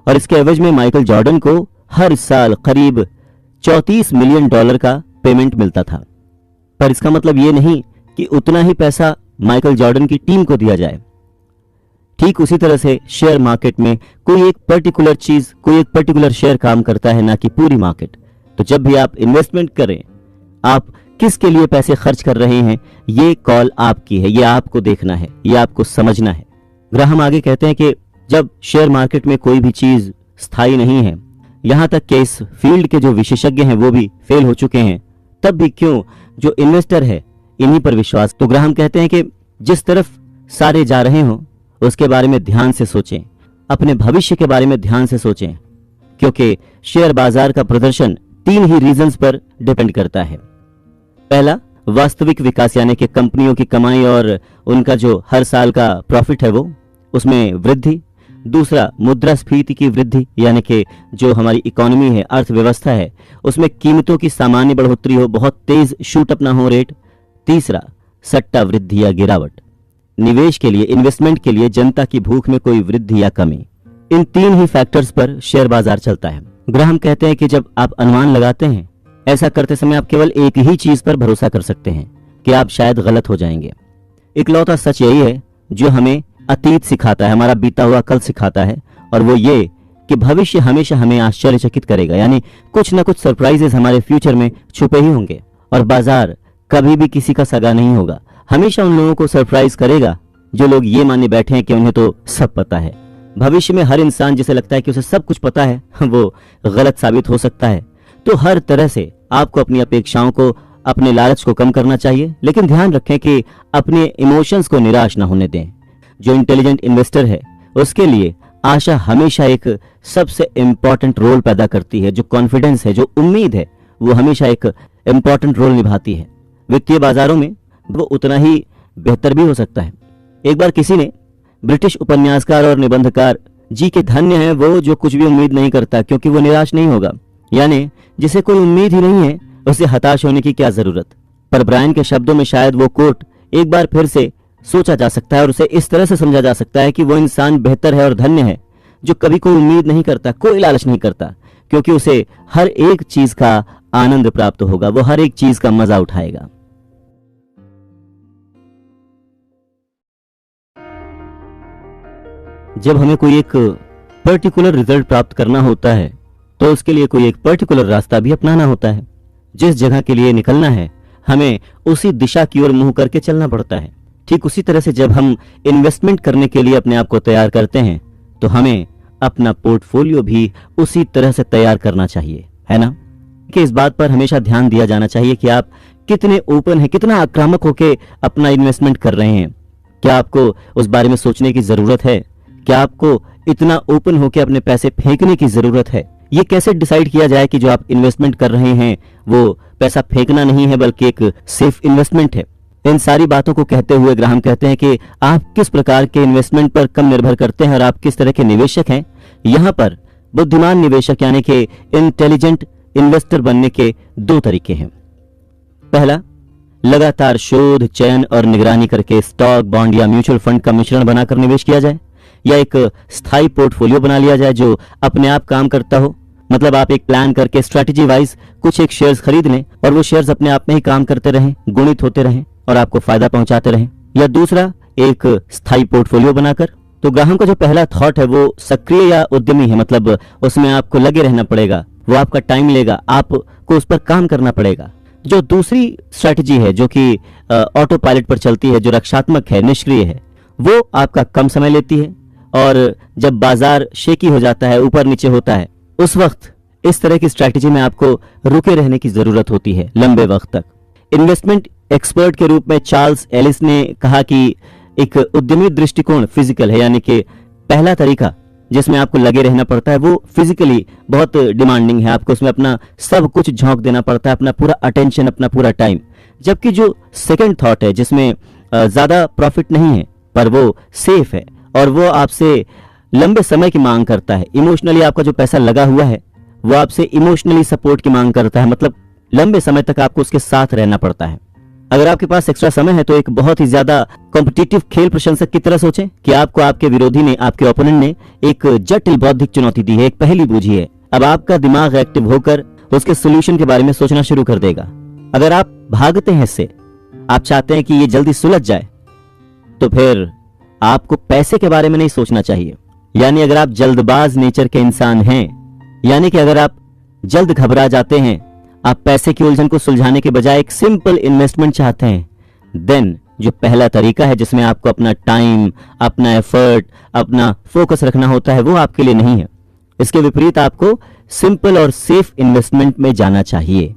और इसके एवज में माइकल जॉर्डन को हर साल करीब $34 मिलियन का पेमेंट मिलता था। पर इसका मतलब ये नहीं कि उतना ही पैसा माइकल जॉर्डन की टीम को दिया जाए। ठीक उसी तरह से शेयर मार्केट में कोई एक पर्टिकुलर चीज, कोई एक पर्टिकुलर शेयर काम करता है, ना कि पूरी मार्केट। तो जब भी आप इन्वेस्टमेंट करें, आप किसके लिए पैसे खर्च कर रहे हैं, ये कॉल आपकी है, ये आपको देखना है, ये आपको समझना है। ग्राहम आगे कहते हैं कि जब शेयर मार्केट में कोई भी चीज स्थायी नहीं है, यहां तक कि इस फील्ड के जो विशेषज्ञ हैं वो भी फेल हो चुके हैं, तब भी क्यों जो इन्वेस्टर है इन्हीं पर विश्वास। तो ग्राहम कहते हैं कि जिस तरफ सारे जा रहे हों उसके बारे में ध्यान से सोचें, अपने भविष्य के बारे में ध्यान से सोचें, क्योंकि शेयर बाजार का प्रदर्शन 3 ही रीजंस पर डिपेंड करता है। पहला, वास्तविक विकास, यानी कि कंपनियों की कमाई और उनका जो हर साल का प्रॉफिट है वो, उसमें वृद्धि। दूसरा, मुद्रास्फीति की वृद्धि, यानी कि जो हमारी इकोनॉमी है, अर्थव्यवस्था है, उसमें कीमतों की सामान्य बढ़ोतरी हो, बहुत तेज शूट अप ना हो रेट। तीसरा, सट्टा वृद्धि या गिरावट, निवेश के लिए, इन्वेस्टमेंट के लिए जनता की भूख में कोई वृद्धि या कमी। इन 3 ही फैक्टर्स पर शेयर बाजार चलता है। ग्राहम कहते हैं कि जब आप अनुमान लगाते हैं, ऐसा करते समय आप केवल एक ही चीज पर भरोसा कर सकते हैं कि आप शायद गलत हो जाएंगे। इकलौता सच यही है जो हमें अतीत सिखाता है, हमारा बीता हुआ कल सिखाता है, और वो ये कि भविष्य हमेशा हमें आश्चर्यचकित करेगा, यानी कुछ न कुछ सरप्राइजेस हमारे फ्यूचर में छुपे ही होंगे। और बाजार कभी भी किसी का सगा नहीं होगा, हमेशा उन लोगों को सरप्राइज करेगा जो लोग ये माने बैठे हैं कि उन्हें तो सब पता है। भविष्य में हर इंसान जिसे लगता है कि उसे सब कुछ पता है, वो गलत साबित हो सकता है। तो हर तरह से आपको अपनी अपेक्षाओं को, अपने लालच को कम करना चाहिए, लेकिन ध्यान रखें कि अपने इमोशंस को निराश ना होने दें। जो इंटेलिजेंट इन्वेस्टर है उसके लिए आशा हमेशा एक सबसे इंपॉर्टेंट रोल पैदा करती है। जो कॉन्फिडेंस है, जो उम्मीद है, वो हमेशा एक इंपॉर्टेंट रोल निभाती है। वित्तीय बाजारों में वो उतना ही बेहतर भी हो सकता है। एक बार किसी ने, ब्रिटिश उपन्यासकार और निबंधकार जी के धन्य है वो जो कुछ भी उम्मीद नहीं करता, क्योंकि वो निराश नहीं होगा, यानी जिसे कोई उम्मीद ही नहीं है उसे हताश होने की क्या जरूरत। पर ब्रायन के शब्दों में शायद वो कोट एक बार फिर से सोचा जा सकता है और उसे इस तरह से समझा जा सकता है कि वो इंसान बेहतर है और धन्य है जो कभी कोई उम्मीद नहीं करता, कोई लालच नहीं करता, क्योंकि उसे हर एक चीज का आनंद प्राप्त होगा, वो हर एक चीज का मजा उठाएगा। जब हमें कोई एक पर्टिकुलर रिजल्ट प्राप्त करना होता है तो उसके लिए कोई एक पर्टिकुलर रास्ता भी अपनाना होता है। जिस जगह के लिए निकलना है हमें उसी दिशा की ओर मुंह करके चलना पड़ता है। ठीक उसी तरह से जब हम इन्वेस्टमेंट करने के लिए अपने आप को तैयार करते हैं तो हमें अपना पोर्टफोलियो भी उसी तरह से तैयार करना चाहिए, है ना? कि इस बात पर हमेशा ध्यान दिया जाना चाहिए कि आप कितने ओपन हैं, कितना आक्रामक होकर अपना इन्वेस्टमेंट कर रहे हैं। क्या आपको उस बारे में सोचने की जरूरत है? क्या आपको इतना ओपन होकर अपने पैसे फेंकने की जरूरत है? ये कैसे डिसाइड किया जाए कि जो आप इन्वेस्टमेंट कर रहे हैं वो पैसा फेंकना नहीं है बल्कि एक सेफ इन्वेस्टमेंट है? इन सारी बातों को कहते हुए ग्राहम कहते हैं कि आप किस प्रकार के इन्वेस्टमेंट पर कम निर्भर करते हैं और आप किस तरह के निवेशक हैं। यहाँ पर बुद्धिमान निवेशक यानी कि इंटेलिजेंट इन्वेस्टर बनने के 2 तरीके हैं। पहला, लगातार शोध, चयन और निगरानी करके स्टॉक, बॉन्ड या म्यूचुअल फंड का मिश्रण बनाकर निवेश किया जाए, या एक स्थायी पोर्टफोलियो बना लिया जाए जो अपने आप काम करता हो। मतलब आप एक प्लान करके स्ट्रैटेजी वाइज कुछ एक शेयर्स खरीद लें और वो शेयर्स अपने आप में ही काम करते रहें, गुणित होते रहें और आपको फायदा पहुंचाते रहें। या दूसरा, एक स्थायी पोर्टफोलियो बनाकर। तो ग्राहम का जो पहला थॉट है वो सक्रिय या उद्यमी है, मतलब उसमें आपको लगे रहना पड़ेगा, वो आपका टाइम लेगा, आपको उस पर काम करना पड़ेगा। जो दूसरी स्ट्रैटेजी है जो कि ऑटो पायलट पर चलती है, जो रक्षात्मक है, निष्क्रिय है, वो आपका कम समय लेती है, और जब बाजार शेकी हो जाता है, ऊपर नीचे होता है, उस वक्त इस तरह की स्ट्रैटेजी में आपको रुके रहने की जरूरत होती है लंबे वक्त तक। इन्वेस्टमेंट एक्सपर्ट के रूप में चार्ल्स एलिस ने कहा कि एक उद्यमी दृष्टिकोण फिजिकल है, यानी कि पहला तरीका जिसमें आपको लगे रहना पड़ता है वो फिजिकली बहुत डिमांडिंग है, आपको उसमें अपना सब कुछ झोंक देना पड़ता है, अपना पूरा अटेंशन, अपना पूरा टाइम। जबकि जो सेकंड थॉट है जिसमें ज्यादा प्रॉफिट नहीं है पर वो सेफ है और वो आपसे लंबे समय की मांग करता है, इमोशनली आपका जो पैसा लगा हुआ है वो आपसे इमोशनली सपोर्ट की मांग करता है, मतलब लंबे समय तक आपको उसके साथ रहना पड़ता है। अगर आपके पास एक्स्ट्रा समय है तो एक बहुत ही ज्यादा कॉम्पिटिटिव खेल प्रशंसक की तरह सोचें कि आपको आपके विरोधी ने, आपके ओपोनेंट ने एक जटिल बौद्धिक चुनौती दी है, एक पहेली बूझी है। अब आपका दिमाग एक्टिव होकर उसके सोल्यूशन के बारे में सोचना शुरू कर देगा। अगर आप भागते हैं इससे, आप चाहते हैं कि ये जल्दी सुलझ जाए, तो फिर आपको पैसे के बारे में नहीं सोचना चाहिए। यानी अगर आप जल्दबाज नेचर के इंसान हैं, यानी कि अगर आप जल्द घबरा जाते हैं, आप पैसे की उलझन को सुलझाने के बजाय एक सिंपल इन्वेस्टमेंट चाहते हैं, देन जो पहला तरीका है जिसमें आपको अपना टाइम, अपना एफर्ट, अपना फोकस रखना होता है, वो आपके लिए नहीं है। इसके विपरीत आपको सिंपल और सेफ इन्वेस्टमेंट में जाना चाहिए।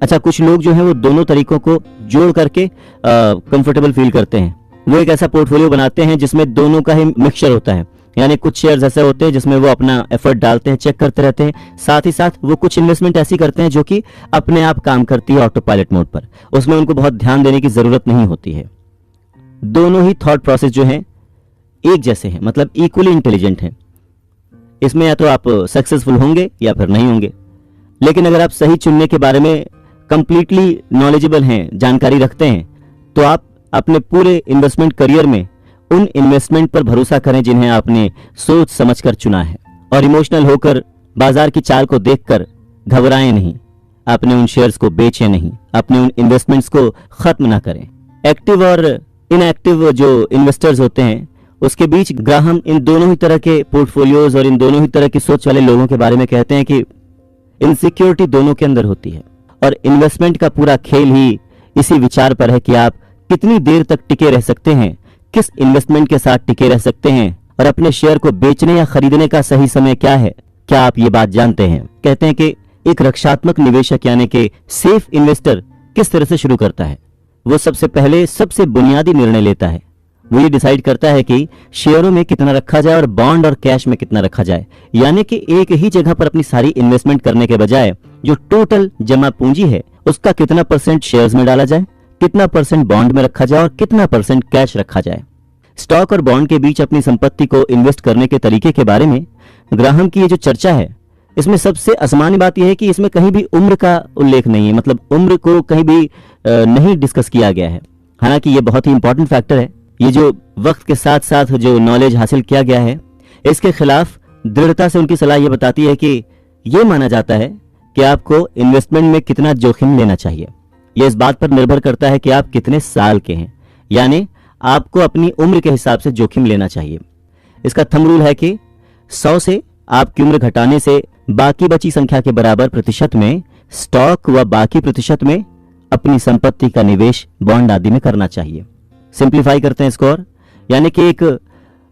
अच्छा, कुछ लोग जो हैं वो दोनों तरीकों को जोड़ करके कंफर्टेबल फील करते हैं। वो एक ऐसा पोर्टफोलियो बनाते हैं जिसमें दोनों का ही मिक्सचर होता है, यानी कुछ शेयर्स ऐसे होते हैं जिसमें वो अपना एफर्ट डालते हैं, चेक करते रहते हैं, साथ ही साथ वो कुछ इन्वेस्टमेंट ऐसी करते हैं जो कि अपने आप काम करती है ऑटो पायलट मोड पर, उसमें उनको बहुत ध्यान देने की जरूरत नहीं होती है। दोनों ही थॉट प्रोसेस जो हैं एक जैसे हैं, मतलब इक्वली इंटेलिजेंट हैं। इसमें या तो आप सक्सेसफुल होंगे या फिर नहीं होंगे। लेकिन अगर आप सही चुनने के बारे में कंप्लीटली नॉलेजेबल हैं, जानकारी रखते हैं, तो आप अपने पूरे इन्वेस्टमेंट करियर में उन इन्वेस्टमेंट पर भरोसा करें जिन्हें आपने सोच समझकर चुना है, और इमोशनल होकर बाजार की चाल को देखकर घबराएं नहीं, अपने उन शेयर्स को बेचें नहीं, अपने उन इन्वेस्टमेंट्स को खत्म ना करें। एक्टिव और इनएक्टिव जो इन्वेस्टर्स होते हैं उसके बीच ग्राहम इन दोनों ही तरह के पोर्टफोलियोज और इन दोनों ही तरह की सोच वाले लोगों के बारे में कहते हैं कि इनसिक्योरिटी दोनों के अंदर होती है, और इन्वेस्टमेंट का पूरा खेल ही इसी विचार पर है कि आप कितनी देर तक टिके रह सकते हैं, किस इन्वेस्टमेंट के साथ टिके रह सकते हैं, और अपने शेयर को बेचने या खरीदने का सही समय क्या है। क्या आप ये बात जानते हैं? कहते हैं कि एक रक्षात्मक निवेशक यानी कि सेफ इन्वेस्टर किस तरह से शुरू करता है। वो सबसे पहले सबसे बुनियादी निर्णय लेता है। वो ये डिसाइड करता है कि शेयरों में कितना रखा जाए और बॉन्ड और कैश में कितना रखा जाए, यानी कि एक ही जगह पर अपनी सारी इन्वेस्टमेंट करने के बजाय जो टोटल जमा पूंजी है उसका कितना परसेंट शेयर्स में डाला जाए, कितना परसेंट बॉन्ड में रखा जाए और कितना परसेंट कैश रखा जाए। स्टॉक और बॉन्ड के बीच अपनी संपत्ति को इन्वेस्ट करने के तरीके के बारे में ग्राहम की ये जो चर्चा है, इसमें सबसे असामान्य बात यह है कि इसमें कहीं भी उम्र का उल्लेख नहीं है, मतलब उम्र को कहीं भी नहीं डिस्कस किया गया है। हालांकि ये बहुत ही इंपॉर्टेंट फैक्टर है। ये जो वक्त के साथ साथ जो नॉलेज हासिल किया गया है, इसके खिलाफ दृढ़ता से उनकी सलाह ये बताती है कि ये माना जाता है कि आपको इन्वेस्टमेंट में कितना जोखिम लेना चाहिए। यह इस बात पर निर्भर करता है कि आप कितने साल के हैं, यानी आपको अपनी उम्र के हिसाब से जोखिम लेना चाहिए। इसका थंब रूल है कि 100 से आपकी उम्र घटाने से बाकी बची संख्या के बराबर प्रतिशत में स्टॉक व बाकी प्रतिशत में अपनी संपत्ति का निवेश बॉन्ड आदि में करना चाहिए। सिंप्लीफाई करते हैं इसको, और यानी कि एक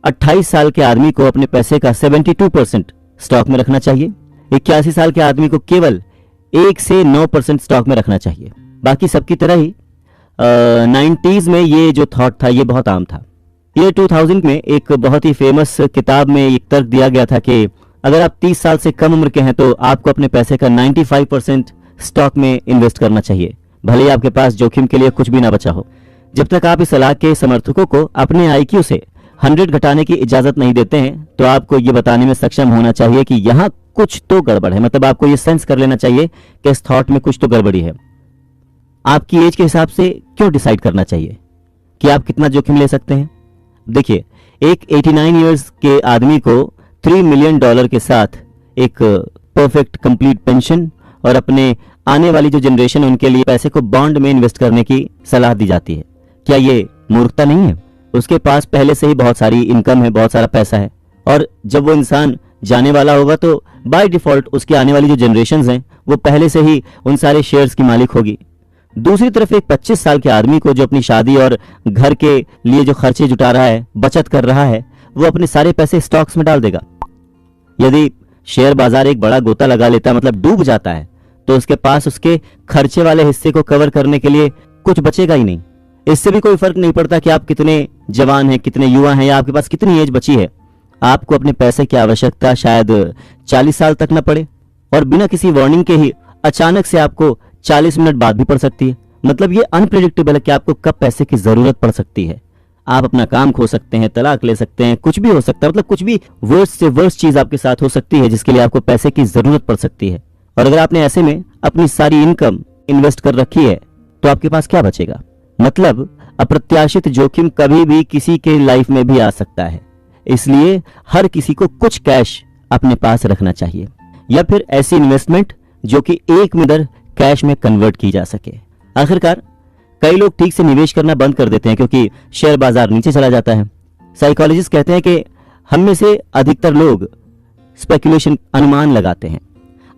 28 साल के आदमी को अपने पैसे का 72% स्टॉक में रखना चाहिए, 81 साल के आदमी को केवल 1 से 9% स्टॉक में रखना चाहिए। बाकी सबकी तरह ही 90s में ये जो थॉट था ये बहुत आम था। ये 2000 में एक बहुत ही फेमस किताब में एक तर्क दिया गया था कि अगर आप 30 साल से कम उम्र के हैं तो आपको अपने पैसे का 95% स्टॉक में इन्वेस्ट करना चाहिए, भले ही आपके पास जोखिम के लिए कुछ भी ना बचा हो। जब तक आप इस सलाह के समर्थकों को अपने IQ से 100 घटाने की इजाजत नहीं देते हैं, तो आपको ये बताने में सक्षम होना चाहिए कि यहाँ कुछ तो गड़बड़ है। मतलब आपको ये सेंस कर लेना चाहिए कि इस थॉट में कुछ तो गड़बड़ी है। आपकी एज के हिसाब से क्यों डिसाइड करना चाहिए कि आप कितना जोखिम ले सकते हैं? देखिए, एक 89 इयर्स के आदमी को $3 मिलियन के साथ एक परफेक्ट कंप्लीट पेंशन और अपने आने वाली जो जनरेशन उनके लिए पैसे को बॉन्ड में इन्वेस्ट करने की सलाह दी जाती है। क्या ये मूर्खता नहीं है? उसके पास पहले से ही बहुत सारी इनकम है, बहुत सारा पैसा है, और जब वो इंसान जाने वाला होगा तो बाय डिफॉल्ट उसकी आने वाली जो जनरेशन्स हैं वो पहले से ही उन सारे शेयर्स की मालिक होगी। दूसरी तरफ एक 25 साल के आदमी को जो अपनी शादी और घर के लिए जो खर्चे जुटा रहा है, बचत कर रहा है, वो अपने सारे पैसे स्टॉक्स में डाल देगा। यदि शेयर बाजार एक बड़ा गोता लगा लेता है, मतलब डूब जाता है, तो उसके पास उसके खर्चे वाले हिस्से को कवर करने के लिए कुछ बचेगा ही नहीं। इससे भी कोई फर्क नहीं पड़ता कि आप कितने जवान हैं, कितने युवा हैं, या आपके पास कितनी एज बची है। आपको अपने पैसे की आवश्यकता शायद 40 साल तक न पड़े, और बिना किसी वार्निंग के ही अचानक से आपको 40 मिनट बाद भी पड़ सकती है। मतलब ये अनप्रेडिक्टेबल है कि आपको कब पैसे की जरूरत पड़ सकती है। आप अपना काम खो सकते हैं, तलाक ले सकते हैं, कुछ भी हो सकता है। मतलब कुछ भी वर्स्ट से वर्स्ट चीज आपके साथ हो सकती है जिसके लिए आपको पैसे की जरूरत पड़ सकती है। और अगर आपने ऐसे में अपनी सारी इनकम इन्वेस्ट कर रखी है तो आपके पास क्या बचेगा? मतलब अप्रत्याशित जोखिम कभी भी किसी के लाइफ में भी आ सकता है, इसलिए हर किसी को कुछ कैश अपने पास रखना चाहिए, या फिर ऐसी इन्वेस्टमेंट जो कि एक मिनट कैश में कन्वर्ट की जा सके। आखिरकार कई लोग ठीक से निवेश करना बंद कर देते हैं क्योंकि शेयर बाजार नीचे चला जाता है। साइकोलॉजिस्ट कहते हैं कि हम में से अधिकतर लोग स्पेकुलेशन, अनुमान लगाते हैं।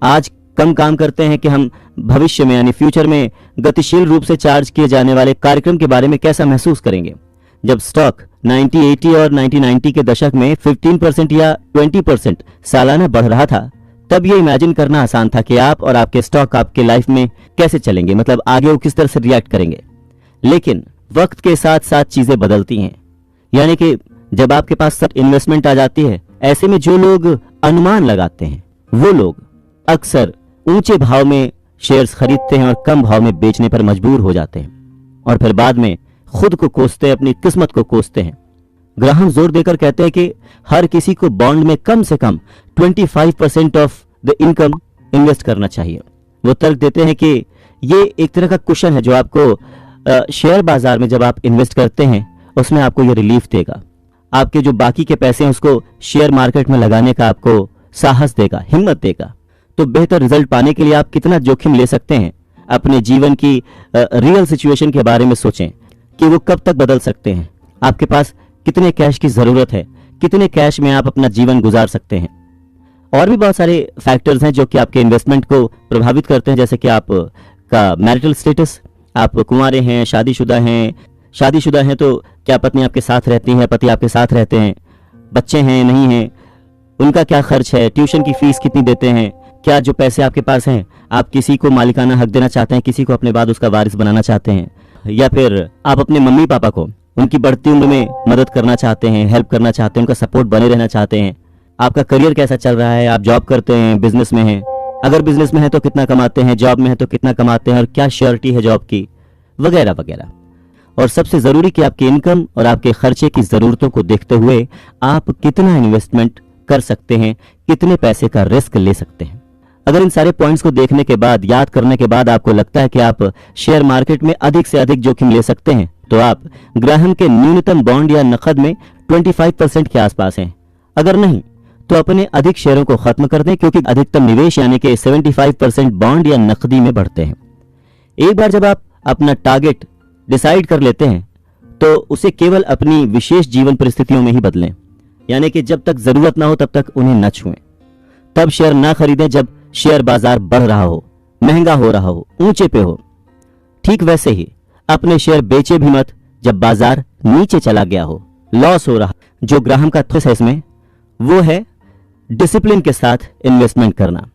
आज कम काम करते हैं कि हम भविष्य में यानी फ्यूचर में गतिशील रूप से चार्ज किए जाने वाले कार्यक्रम के बारे में कैसा महसूस करेंगे। जब स्टॉक 1980 और 1990 के दशक में 15% या 20% सालाना बढ़ रहा था, तब ये इमेजिन करना आसान था कि आप और आपके स्टॉक आपके लाइफ में कैसे चलेंगे, मतलब आगे वो किस तरह से रिएक्ट करेंगे। लेकिन वक्त के साथ साथ चीजें बदलती हैं, यानी कि जब आपके पास सब इन्वेस्टमेंट आ जाती है, ऐसे में जो लोग अनुमान लगाते हैं वो लोग अक्सर ऊंचे भाव में शेयर्स खरीदते हैं और कम भाव में बेचने पर मजबूर हो जाते हैं, और फिर बाद में खुद को कोसते हैं, अपनी किस्मत को कोसते हैं। ग्राहम जोर देकर कहते हैं कि हर किसी को बॉन्ड में कम से कम 25% ऑफ द इनकम इन्वेस्ट करना चाहिए। वो तर्क देते हैं कि ये एक तरह का कुशन है जो आपको शेयर बाजार में जब आप इन्वेस्ट करते हैं उसमें आपको ये रिलीफ देगा। आपके जो बाकी के पैसे हैं उसको शेयर मार्केट में लगाने का आपको साहस देगा, हिम्मत देगा। तो बेहतर रिजल्ट पाने के लिए आप कितना जोखिम ले सकते हैं, अपने जीवन की रियल सिचुएशन के बारे में सोचें कि वो कब तक बदल सकते हैं। आपके पास कितने कैश की जरूरत है, कितने कैश में आप अपना जीवन गुजार सकते हैं। और भी बहुत सारे फैक्टर्स हैं जो कि आपके इन्वेस्टमेंट को प्रभावित करते हैं, जैसे कि आप का मैरिटल स्टेटस, आप कुंवारे हैं, शादीशुदा हैं। शादीशुदा हैं तो क्या पत्नी आपके साथ रहती है, पति आपके साथ रहते हैं, बच्चे हैं नहीं हैं, उनका क्या खर्च है, ट्यूशन की फीस कितनी देते हैं, क्या जो पैसे आपके पास हैं आप किसी को मालिकाना हक देना चाहते हैं, किसी को अपने बाद उसका वारिस बनाना चाहते हैं, या फिर आप अपने मम्मी पापा को उनकी बढ़ती उम्र में मदद करना चाहते हैं, हेल्प करना चाहते हैं, उनका सपोर्ट बने रहना चाहते हैं। आपका करियर कैसा चल रहा है, आप जॉब करते हैं, बिजनेस में हैं, अगर बिजनेस में है तो कितना कमाते हैं, जॉब में है तो कितना कमाते हैं और क्या श्योरिटी है जॉब की, वगैरह वगैरह। और सबसे जरूरी कि आपकी इनकम और आपके खर्चे की जरूरतों को देखते हुए आप कितना इन्वेस्टमेंट कर सकते हैं, कितने पैसे का रिस्क ले सकते हैं। अगर इन सारे पॉइंट्स को देखने के बाद, याद करने के बाद आपको लगता है कि आप शेयर मार्केट में अधिक से अधिक जोखिम ले सकते हैं, तो आप ग्राहम के न्यूनतम बॉन्ड या नकद में 25% के आसपास हैं। अगर नहीं तो अपने अधिक शेयरों को खत्म कर दें, क्योंकि अधिकतम निवेश यानी कि 75% बॉन्ड या नकदी में बढ़ते हैं। एक बार जब आप अपना टारगेट डिसाइड कर लेते हैं तो उसे केवल अपनी विशेष जीवन परिस्थितियों में ही बदलें, यानी कि जब तक जरूरत ना हो तब तक उन्हें न छुएं। तब शेयर ना खरीदें जब शेयर बाजार बढ़ रहा हो, महंगा हो रहा हो, ऊंचे पे हो। ठीक वैसे ही अपने शेयर बेचे भी मत जब बाजार नीचे चला गया हो, लॉस हो रहा। जो ग्राहम का थ्योस है इसमें वो है डिसिप्लिन के साथ इन्वेस्टमेंट करना।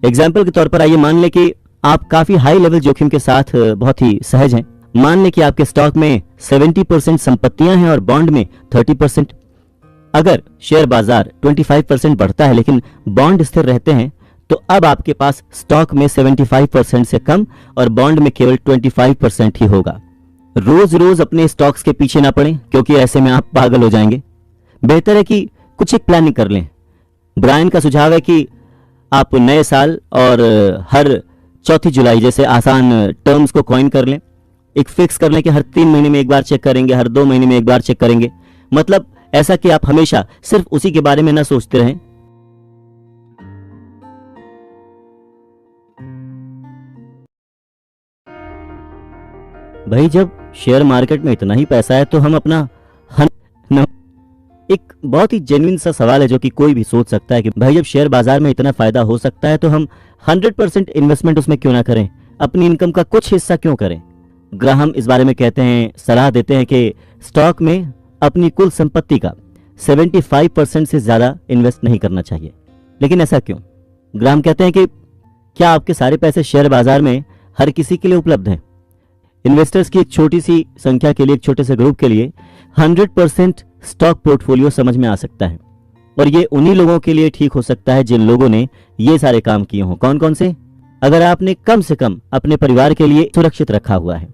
एग्जाम्पल के तौर पर आइए मान लें कि आप काफी हाई लेवल जोखिम के साथ बहुत ही सहज हैं। मान लें कि आपके स्टॉक में 70% संपत्तियां हैं और बॉन्ड में 30%। अगर शेयर बाजार 25% बढ़ता है लेकिन बॉन्ड स्थिर रहते हैं तो अब आपके पास स्टॉक में 75% से कम और बॉन्ड में केवल 25% ही होगा। रोज रोज अपने स्टॉक्स के पीछे ना पड़ें, क्योंकि ऐसे में आप पागल हो जाएंगे। बेहतर है कि कुछ एक प्लानिंग कर लें। ब्रायन का सुझाव है कि आप नए साल और हर 4 जुलाई जैसे आसान टर्म्स को कॉइन कर लें। एक फिक्स कर लें कि हर 3 महीने में एक बार चेक करेंगे, हर 2 महीने में एक बार चेक करेंगे। मतलब ऐसा कि आप हमेशा सिर्फ उसी के बारे में ना सोचते रहें। भाई जब शेयर मार्केट में इतना ही पैसा है तो हम अपना न- एक बहुत ही जेन्युइन सा सवाल है जो कि कोई भी सोच सकता है कि भाई जब शेयर बाजार में इतना फायदा हो सकता है तो हम 100% इन्वेस्टमेंट उसमें क्यों ना करें, अपनी इनकम का कुछ हिस्सा क्यों करें। ग्राहम इस बारे में कहते हैं, सलाह देते हैं कि स्टॉक में अपनी कुल संपत्ति का 75% से ज्यादा इन्वेस्ट नहीं करना चाहिए। लेकिन ऐसा क्यों? ग्राहम कहते हैं कि क्या आपके सारे पैसे शेयर बाजार में हर किसी के लिए उपलब्ध हैं? इन्वेस्टर्स की एक छोटी सी संख्या के लिए, एक छोटे से ग्रुप के लिए 100% स्टॉक पोर्टफोलियो समझ में आ सकता है, और ये उन्हीं लोगों के लिए ठीक हो सकता है जिन लोगों ने ये सारे काम किए हों। कौन कौन से? अगर आपने कम से कम अपने परिवार के लिए सुरक्षित रखा हुआ है,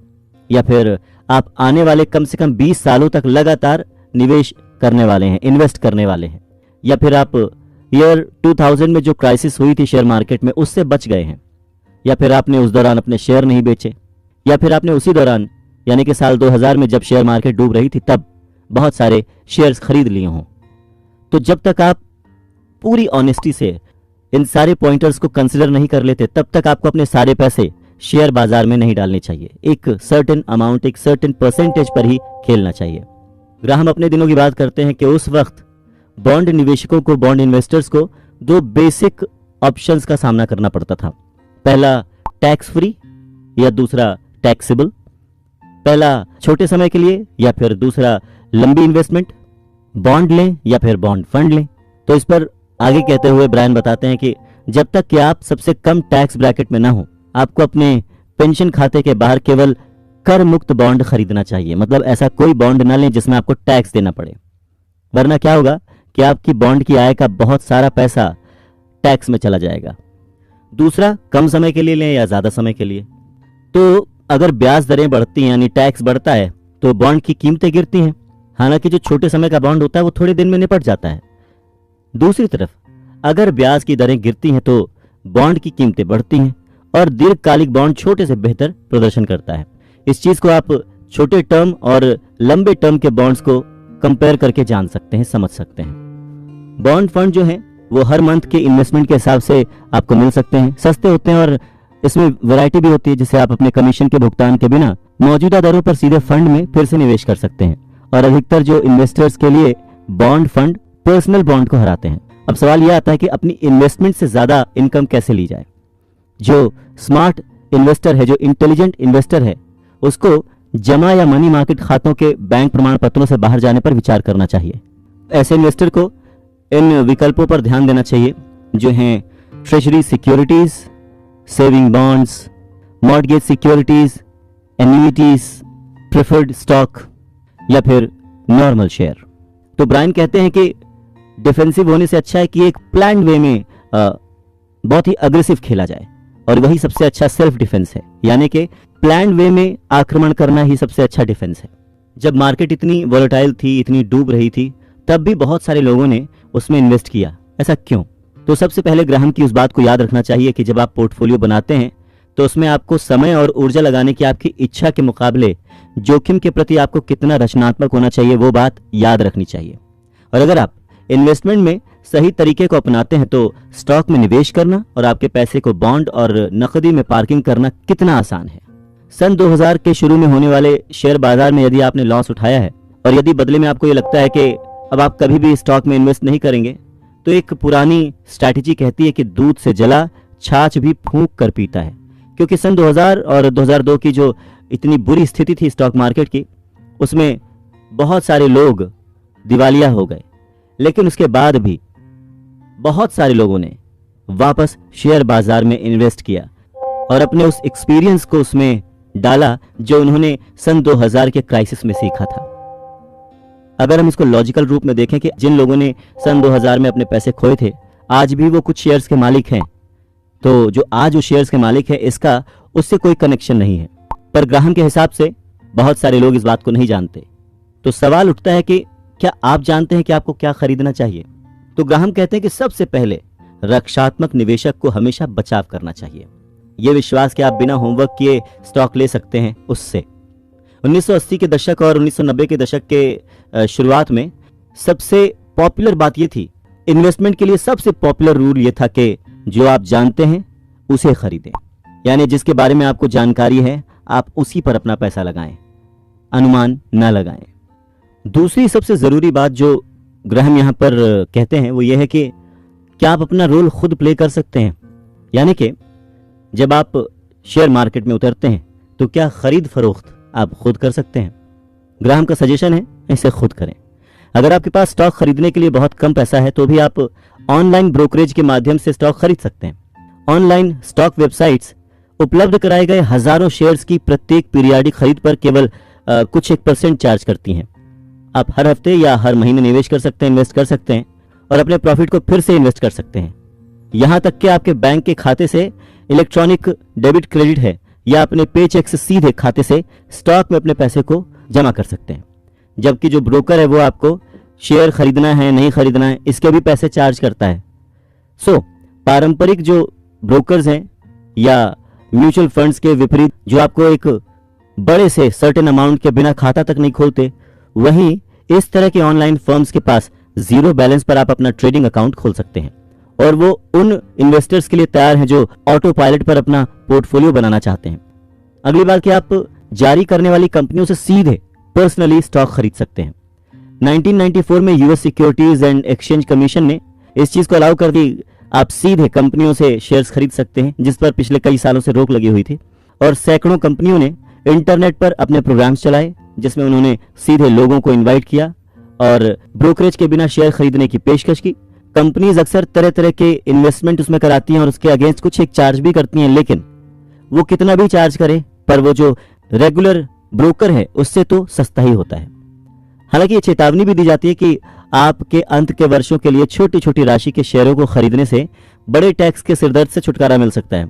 या फिर आप आने वाले कम से कम 20 सालों तक लगातार निवेश करने वाले हैं, इन्वेस्ट करने वाले हैं, या फिर आप ईयर 2000 में जो क्राइसिस हुई थी शेयर मार्केट में उससे बच गए हैं, या फिर आपने उस दौरान अपने शेयर नहीं बेचे, या फिर आपने उसी दौरान यानी कि साल 2000 में जब शेयर मार्केट डूब रही थी तब बहुत सारे शेयर्स खरीद लिए हों। तो जब तक आप पूरी ऑनेस्टी से इन सारे पॉइंटर्स को कंसिडर नहीं कर लेते तब तक आपको अपने सारे पैसे शेयर बाजार में नहीं डालने चाहिए। एक सर्टेन अमाउंट, एक सर्टेन परसेंटेज पर ही खेलना चाहिए। ग्राहम अपने दिनों की बात करते हैं कि उस वक्त बॉन्ड निवेशकों को, बॉन्ड इन्वेस्टर्स को दो बेसिक ऑप्शंस का सामना करना पड़ता था। पहला टैक्स फ्री या दूसरा टैक्सेबल। पहला छोटे समय के लिए या फिर दूसरा लंबी इन्वेस्टमेंट, बॉन्ड लें या फिर बॉन्ड फंड लें। तो इस पर आगे कहते हुए ब्रायन बताते हैं कि जब तक कि आप सबसे कम टैक्स ब्रैकेट में ना हो, आपको अपने पेंशन खाते के बाहर केवल कर मुक्त बॉन्ड खरीदना चाहिए। मतलब ऐसा कोई बॉन्ड ना लें जिसमें आपको टैक्स देना पड़े, वरना क्या होगा कि आपकी बॉन्ड की आय का बहुत सारा पैसा टैक्स में चला जाएगा। दूसरा, कम समय के लिए लें या ज्यादा समय के लिए। तो अगर ब्याज दरें बढ़ती हैं यानी टैक्स बढ़ता है तो बॉन्ड की कीमतें गिरती हैं। हालांकि जो छोटे समय का बॉन्ड होता है वो थोड़े दिन में निपट जाता है। दूसरी तरफ अगर ब्याज की दरें गिरती हैं तो बॉन्ड की कीमतें बढ़ती हैं और दीर्घकालिक बॉन्ड छोटे से बेहतर प्रदर्शन करता है। इस चीज को आप छोटे टर्म और लंबे टर्म के बॉन्ड्स को कंपेयर करके जान सकते हैं, समझ सकते हैं। बॉन्ड फंड जो है वो हर मंथ के इन्वेस्टमेंट के हिसाब से आपको मिल सकते हैं, सस्ते होते हैं और इसमें वैरायटी भी होती है, जिससे आप अपने कमीशन के भुगतान के बिना मौजूदा दरों पर सीधे फंड में फिर से निवेश कर सकते हैं। और अधिकतर जो इन्वेस्टर्स के लिए बॉन्ड फंड पर्सनल बॉन्ड को हराते हैं। अब सवाल यह आता है कि अपनी इन्वेस्टमेंट से ज्यादा इनकम कैसे ली जाए। जो स्मार्ट इन्वेस्टर है, जो इंटेलिजेंट इन्वेस्टर है, उसको जमा या मनी मार्केट खातों के बैंक प्रमाण पत्रों से बाहर जाने पर विचार करना चाहिए। ऐसे इन्वेस्टर को इन विकल्पों पर ध्यान देना चाहिए जो हैं treasury securities, saving bonds, mortgage securities, annuities, preferred stock या फिर नॉर्मल शेयर। तो ब्रायन कहते हैं कि डिफेंसिव होने से अच्छा है कि एक प्लान्ड वे में बहुत ही अग्रेसिव खेला जाए, और वही सबसे अच्छा सेल्फ डिफेंस है। यानी कि प्लान्ड वे में आक्रमण करना ही सबसे अच्छा डिफेंस है। जब मार्केट इतनी वोलेटाइल थी, इतनी डूब रही थी, तब भी बहुत सारे लोगों ने उसमें इन्वेस्ट किया। ऐसा क्यों? तो सबसे पहले ग्राहम की उस बात को याद रखना चाहिए कि जब आप पोर्टफोलियो बनाते हैं तो उसमें आपको समय और ऊर्जा लगाने की आपकी इच्छा के मुकाबले जोखिम के प्रति आपको कितना रचनात्मक होना चाहिए, वो बात याद रखनी चाहिए। और अगर आप इन्वेस्टमेंट में सही तरीके को अपनाते हैं तो स्टॉक में निवेश करना और आपके पैसे को बॉन्ड और नकदी में पार्किंग करना कितना आसान है। सन 2000 के शुरू में होने वाले शेयर बाजार में यदि आपने लॉस उठाया है और यदि बदले में आपको ये लगता है कि अब आप कभी भी स्टॉक में इन्वेस्ट नहीं करेंगे, तो एक पुरानी स्ट्रैटेजी कहती है कि दूध से जला छाछ भी फूंक कर पीता है। क्योंकि सन 2000 और 2002 की जो इतनी बुरी स्थिति थी स्टॉक मार्केट की, उसमें बहुत सारे लोग दिवालिया हो गए, लेकिन उसके बाद भी बहुत सारे लोगों ने वापस शेयर बाजार में इन्वेस्ट किया और अपने उस एक्सपीरियंस को उसमें डाला जो उन्होंने सन 2000 के क्राइसिस में सीखा था। अगर हम इसको लॉजिकल रूप में देखें कि जिन लोगों ने सन 2000 में अपने पैसे खोए थे, आज भी वो कुछ शेयर्स के मालिक हैं, तो जो आज वो शेयर्स के मालिक है इसका उससे कोई कनेक्शन नहीं है। पर ग्राहम के हिसाब से बहुत सारे लोग इस बात को नहीं जानते। तो सवाल उठता है कि क्या आप जानते हैं कि आपको क्या खरीदना चाहिए? तो ग्राहम कहते हैं कि सबसे पहले रक्षात्मक निवेशक को हमेशा बचाव करना चाहिए। यह विश्वास कि आप बिना होमवर्क किए स्टॉक ले सकते हैं, उससे 1980 के दशक और 1990 के दशक के शुरुआत में सबसे पॉपुलर बात यह थी, इन्वेस्टमेंट के लिए सबसे पॉपुलर रूल यह था कि जो आप जानते हैं उसे खरीदें। यानी जिसके बारे में आपको जानकारी है आप उसी पर अपना पैसा लगाएं, अनुमान न लगाएं। दूसरी सबसे ज़रूरी बात जो ग्राहम यहाँ पर कहते हैं वो ये है कि क्या आप अपना रोल खुद प्ले कर सकते हैं। यानी कि जब आप शेयर मार्केट में उतरते हैं तो क्या खरीद फरोख्त आप खुद कर सकते हैं। ग्राहम का सजेशन है इसे खुद करें। अगर आपके पास स्टॉक खरीदने के लिए बहुत कम पैसा है तो भी आप ऑनलाइन ब्रोकरेज के माध्यम से स्टॉक खरीद सकते हैं। ऑनलाइन स्टॉक वेबसाइट्स उपलब्ध कराए गए हजारों शेयर्स की प्रत्येक पीरियाडिक खरीद पर केवल कुछ 1% चार्ज करती हैं। आप हर हफ्ते या हर महीने निवेश कर सकते हैं, इन्वेस्ट कर सकते हैं और अपने प्रॉफिट को फिर से इन्वेस्ट कर सकते हैं। यहां तक कि आपके बैंक के खाते से इलेक्ट्रॉनिक डेबिट क्रेडिट है या अपने पे चेक से सीधे खाते से स्टॉक में अपने पैसे को जमा कर सकते हैं। जबकि जो ब्रोकर है वो आपको शेयर खरीदना है नहीं खरीदना है इसके भी पैसे चार्ज करता है। पारंपरिक जो ब्रोकर्स हैं या म्यूचुअल फंड्स के विपरीत जो आपको एक बड़े से सर्टेन अमाउंट के बिना खाता तक नहीं खोलते, वहीं इस तरह के ऑनलाइन फर्म्स के पास जीरो बैलेंस पर आप अपना ट्रेडिंग अकाउंट खोल सकते हैं और वो उन इन्वेस्टर्स के लिए तैयार हैं जो ऑटो पायलट पर अपना पोर्टफोलियो बनाना चाहते हैं। अगली बार कि आप जारी करने वाली कंपनियों से सीधे पर्सनली स्टॉक खरीद सकते हैं। 1994 में US securities and exchange commission ने इस चीज को अलाउ कर दी। आप सीधे कंपनियों से शेयर्स खरीद सकते हैं जिस पर पिछले कई सालों से रोक लगी हुई थी और सैकड़ों कंपनियों ने इंटरनेट पर अपने प्रोग्राम्स चलाए जिसमें उन्होंने सीधे लोगों को इनवाइट किया और ब्रोकरेज के बिना शेयर खरीदने की पेशकश की। कंपनीज अक्सर तरह तरह के इन्वेस्टमेंट उसमें कराती हैं और उसके अगेंस्ट कुछ एक चार्ज भी करती हैं, लेकिन वो कितना भी चार्ज करे पर वो जो रेगुलर ब्रोकर है उससे तो सस्ता ही होता है। हालांकि ये चेतावनी भी दी जाती है कि आपके अंत के वर्षों के लिए छोटी छोटी राशि के शेयरों को खरीदने से बड़े टैक्स के सिरदर्द से छुटकारा मिल सकता है।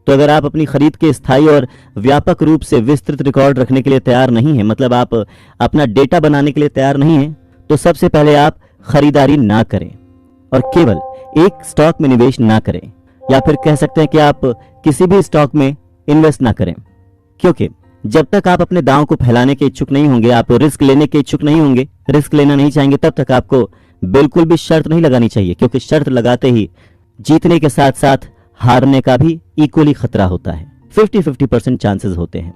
तो अगर आप अपनी खरीद के स्थायी और व्यापक रूप से विस्तृत रिकॉर्ड रखने के लिए तैयार नहीं है, मतलब आप अपना डेटा बनाने के लिए तैयार नहीं है, तो सबसे पहले आप खरीदारी ना करें और केवल एक स्टॉक में निवेश ना करें, या फिर कह सकते हैं कि आप किसी भी स्टॉक में इन्वेस्ट ना करें। क्योंकि जब तक आप अपने दांव को फैलाने के इच्छुक नहीं होंगे, आप रिस्क लेने के इच्छुक नहीं होंगे, रिस्क लेना नहीं चाहेंगे, तब तक आपको बिल्कुल भी शर्त नहीं लगानी चाहिए, क्योंकि शर्त लगाते ही जीतने के साथ साथ हारने का भी इक्वली खतरा होता है। 50-50% चांसेस होते हैं।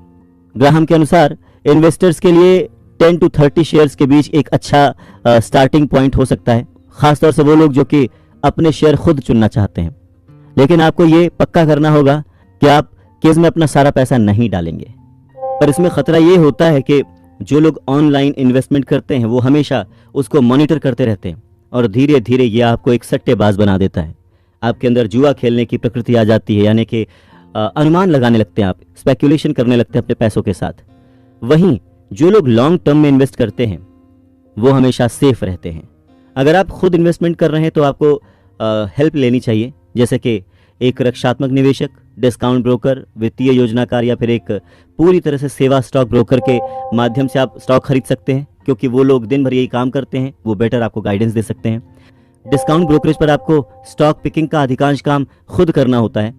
ग्राहम के अनुसार इन्वेस्टर्स के लिए 10 to 30 शेयर्स के बीच एक अच्छा स्टार्टिंग पॉइंट हो सकता है, खासतौर से वो लोग जो कि अपने शेयर खुद चुनना चाहते हैं। लेकिन आपको ये पक्का करना होगा कि आप केस में अपना सारा पैसा नहीं डालेंगे। पर इसमें खतरा ये होता है कि जो लोग ऑनलाइन इन्वेस्टमेंट करते हैं वो हमेशा उसको मॉनिटर करते रहते हैं और धीरे धीरे ये आपको एक सट्टेबाज बना देता है। आपके अंदर जुआ खेलने की प्रकृति आ जाती है, यानी कि अनुमान लगाने लगते हैं, आप स्पेक्यूलेशन करने लगते हैं अपने पैसों के साथ। वहीं जो लोग लॉन्ग टर्म में इन्वेस्ट करते हैं वो हमेशा सेफ रहते हैं। अगर आप खुद इन्वेस्टमेंट कर रहे हैं तो आपको हेल्प लेनी चाहिए, जैसे कि एक रक्षात्मक निवेशक, डिस्काउंट ब्रोकर, वित्तीय योजनाकार या फिर एक पूरी तरह से सेवा स्टॉक ब्रोकर के माध्यम से आप स्टॉक खरीद सकते हैं, क्योंकि वो लोग दिन भर यही काम करते हैं, वो बेटर आपको गाइडेंस दे सकते हैं। डिस्काउंट ब्रोकरेज पर आपको स्टॉक पिकिंग का अधिकांश काम खुद करना होता है।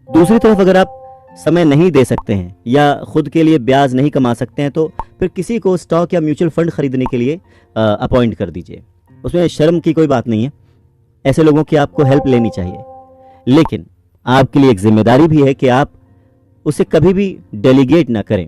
दूसरी तरफ अगर आप समय नहीं दे सकते हैं या खुद के लिए ब्याज नहीं कमा सकते हैं तो फिर किसी को स्टॉक या म्यूचुअल फंड खरीदने के लिए अपॉइंट कर दीजिए। उसमें शर्म की कोई बात नहीं है, ऐसे लोगों की आपको हेल्प लेनी चाहिए। लेकिन आपके लिए एक जिम्मेदारी भी है कि आप उसे कभी भी डेलीगेट ना करें।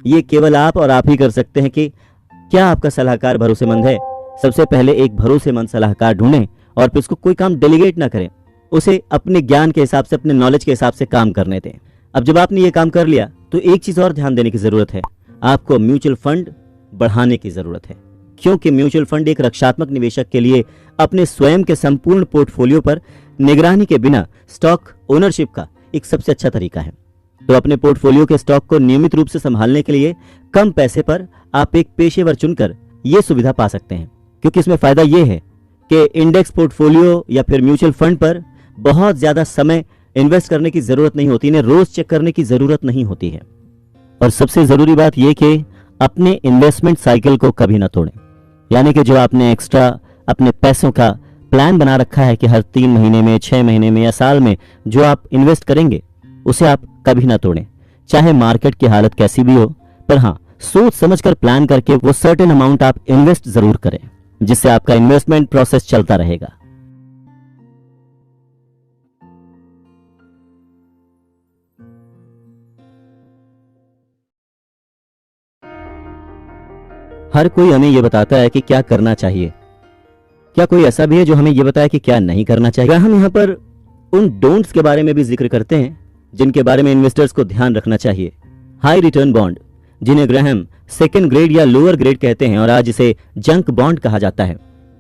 ये केवल आप और आप ही कर सकते हैं कि क्या आपका सलाहकार भरोसेमंद है। सबसे पहले एक भरोसेमंद सलाहकार ढूंढें और फिर उसको कोई काम डेलीगेट ना करें, उसे अपने ज्ञान के हिसाब से, अपने नॉलेज के हिसाब से काम करने दें। अब जब आपने ये काम कर लिया तो एक चीज और ध्यान देने की जरूरत है, आपको म्यूचुअल फंड बढ़ाने की जरूरत है, क्योंकि म्यूचुअल फंड एक रक्षात्मक निवेशक के लिए अपने स्वयं के संपूर्ण पोर्टफोलियो पर निगरानी के बिना स्टॉक ओनरशिप का एक सबसे अच्छा तरीका है। तो अपने पोर्टफोलियो के स्टॉक को नियमित रूप से संभालने के लिए कम पैसे पर आप एक पेशेवर चुनकर यह सुविधा पा सकते हैं, क्योंकि इसमें फायदा यह है कि इंडेक्स पोर्टफोलियो या फिर म्यूचुअल फंड पर बहुत ज्यादा समय इन्वेस्ट करने की जरूरत नहीं होती, इन्हें रोज चेक करने की जरूरत नहीं होती है। और सबसे जरूरी बात यह कि अपने इन्वेस्टमेंट साइकिल को कभी ना तोड़ें, यानी कि जो आपने एक्स्ट्रा अपने पैसों का प्लान बना रखा है कि हर 3 महीने में, 6 महीने में या साल में जो आप इन्वेस्ट करेंगे उसे आप कभी ना तोड़ें, चाहे मार्केट की हालत कैसी भी हो। पर हाँ, सोच समझकर प्लान करके वो सर्टेन अमाउंट आप इन्वेस्ट जरूर करें, जिससे आपका इन्वेस्टमेंट प्रोसेस चलता रहेगा। हर कोई हमें यह बताता है कि क्या करना चाहिए। क्या कोई ऐसा भी है जो हमें यह बताए कि क्या नहीं करना चाहिए? हम यहाँ पर उन डोंट्स के बारे में भी जिक्र करते हैं जिनके बारे में इन्वेस्टर्स को ध्यान रखना चाहिए। हाई रिटर्न बॉन्ड, जिन्हें ग्राहम सेकेंड ग्रेड या लोअर ग्रेड कहते हैं और आज इसे जंक बॉन्ड कहा जाता है।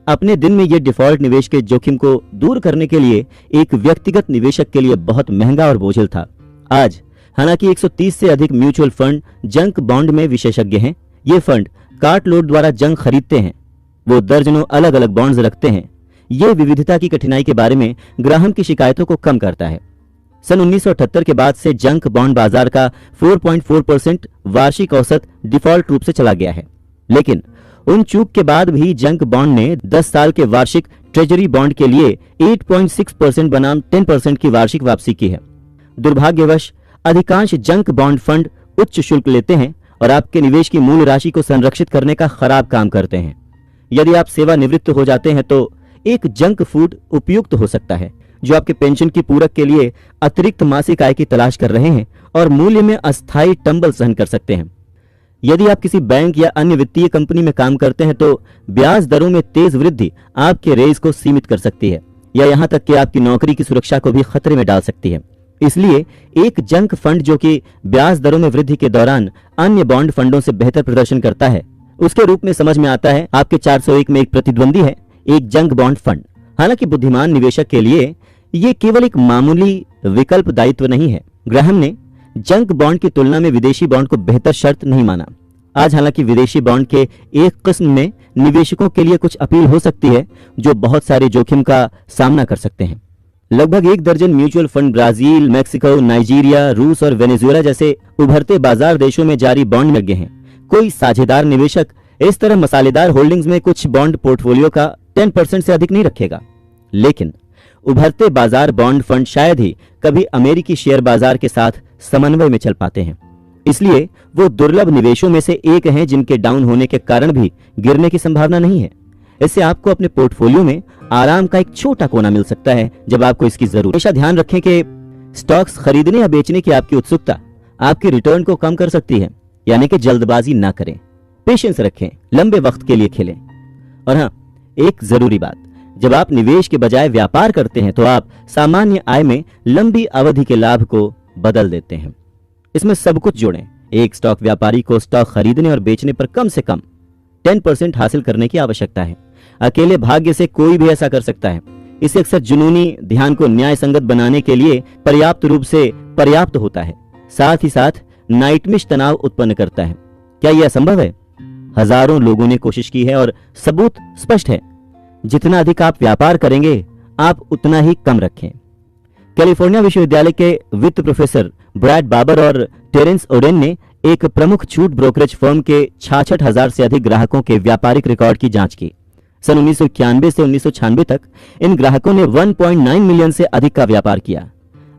अपने दिन में यह डिफॉल्ट निवेश के जोखिम को दूर करने के लिए एक व्यक्तिगत निवेशक के लिए बहुत महंगा और बोझिल था। आज हालांकि 130 से अधिक म्यूचुअल फंड जंक बॉन्ड में विशेषज्ञ हैं। ये फंड कार्ट लोड द्वारा जंक खरीदते हैं। वो दर्जनों अलग अलग बॉन्ड्स रखते हैं। ये विविधता की कठिनाई के बारे में ग्राहम की शिकायतों को कम करता है। सन 1978 के बाद से जंक बॉन्ड बाजार का 4.4% वार्षिक औसत डिफॉल्ट रूप से चला गया है, लेकिन उन चूक के बाद भी जंक बॉन्ड ने 10 साल के वार्षिक ट्रेजरी बॉन्ड के लिए 8.6% बनाम 10% की वार्षिक वापसी की है। दुर्भाग्यवश अधिकांश जंक बॉन्ड फंड उच्च शुल्क लेते हैं और आपके निवेश की मूल राशि को संरक्षित करने का खराब काम करते हैं। यदि आप सेवानिवृत्त हो जाते हैं तो एक जंक फूड उपयुक्त हो सकता है जो आपके पेंशन की पूरक के लिए अतिरिक्त मासिक आय की तलाश कर रहे हैं और मूल्य में अस्थायी टंबल सहन कर सकते हैं। यदि आप किसी बैंक या अन्य वित्तीय कंपनी में काम करते हैं तो ब्याज दरों में तेज वृद्धि आपके रेस को सीमित कर सकती है या यहां तक कि आपकी नौकरी की सुरक्षा को भी खतरे में डाल सकती है। इसलिए एक जंक फंड जो कि ब्याज दरों में वृद्धि के दौरान अन्य बॉन्ड फंडों से बेहतर प्रदर्शन करता है, उसके रूप में समझ में आता है। आपके 401 में एक प्रतिद्वंदी है, एक जंक बॉन्ड फंड। हालांकि बुद्धिमान निवेशक के लिए ये केवल एक मामूली विकल्प दायित्व नहीं है। ग्राहम ने जंक बॉन्ड की तुलना में विदेशी बॉन्ड को बेहतर शर्त नहीं माना। आज हालांकि विदेशी बॉन्ड के एक किस्म में निवेशकों के लिए कुछ अपील हो सकती है जो बहुत सारे जोखिम का सामना कर सकते हैं। लगभग 1 दर्जन mutual fund Brazil, Mexico, Nigeria, रूस और वेनेजुएला जैसे उभरते बाजार देशों में जारी बॉन्ड लगे हैं। कोई साझेदार निवेशक इस तरह मसालेदार होल्डिंग्स में कुछ बॉन्ड पोर्टफोलियो का 10% से अधिक नहीं रखेगा, लेकिन उभरते बाजार बॉन्ड फंड शायद ही कभी अमेरिकी शेयर बाजार के साथ समन्वय में चल पाते हैं। इसलिए वो दुर्लभ निवेशों में से एक हैं जिनके डाउन होने के कारण भी गिरने की संभावना नहीं है। इससे आपको अपने पोर्टफोलियो में आराम का एक छोटा कोना मिल सकता है जब आपको इसकी जरूरत। हमेशा ध्यान रखें कि स्टॉक्स खरीदने या बेचने की आपकी उत्सुकता आपके रिटर्न को कम कर सकती है, यानी कि जल्दबाजी ना करें, पेशेंस रखें, लंबे वक्त के लिए खेलें। और हाँ, एक जरूरी बात, जब आप निवेश के बजाय व्यापार करते हैं तो आप सामान्य आय में लंबी अवधि के लाभ को बदल देते हैं। इसमें सब कुछ जोड़ें। एक स्टॉक व्यापारी को स्टॉक खरीदने और बेचने पर कम से कम 10% हासिल करने की आवश्यकता है। अकेले भाग्य से कोई भी ऐसा कर सकता है। इसे अक्सर जुनूनी ध्यान को न्याय संगत बनाने के लिए पर्याप्त रूप से पर्याप्त होता है, साथ ही साथ नाइटमिश तनाव उत्पन्न करता है। क्या यह असंभव है? हजारों लोगों ने कोशिश की है और सबूत स्पष्ट है। जितना अधिक आप व्यापार करेंगे, आप उतना ही कम रखें। कैलिफोर्निया विश्वविद्यालय के वित्त प्रोफेसर ब्रैड बाबर और टेरेंस ओडेन ने एक प्रमुख छूट ब्रोकरेज फर्म के 66,000 से अधिक ग्राहकों के व्यापारिक रिकॉर्ड की जांच की। सन 1991 से 1996 तक इन ग्राहकों ने 1.9 मिलियन से अधिक का व्यापार किया।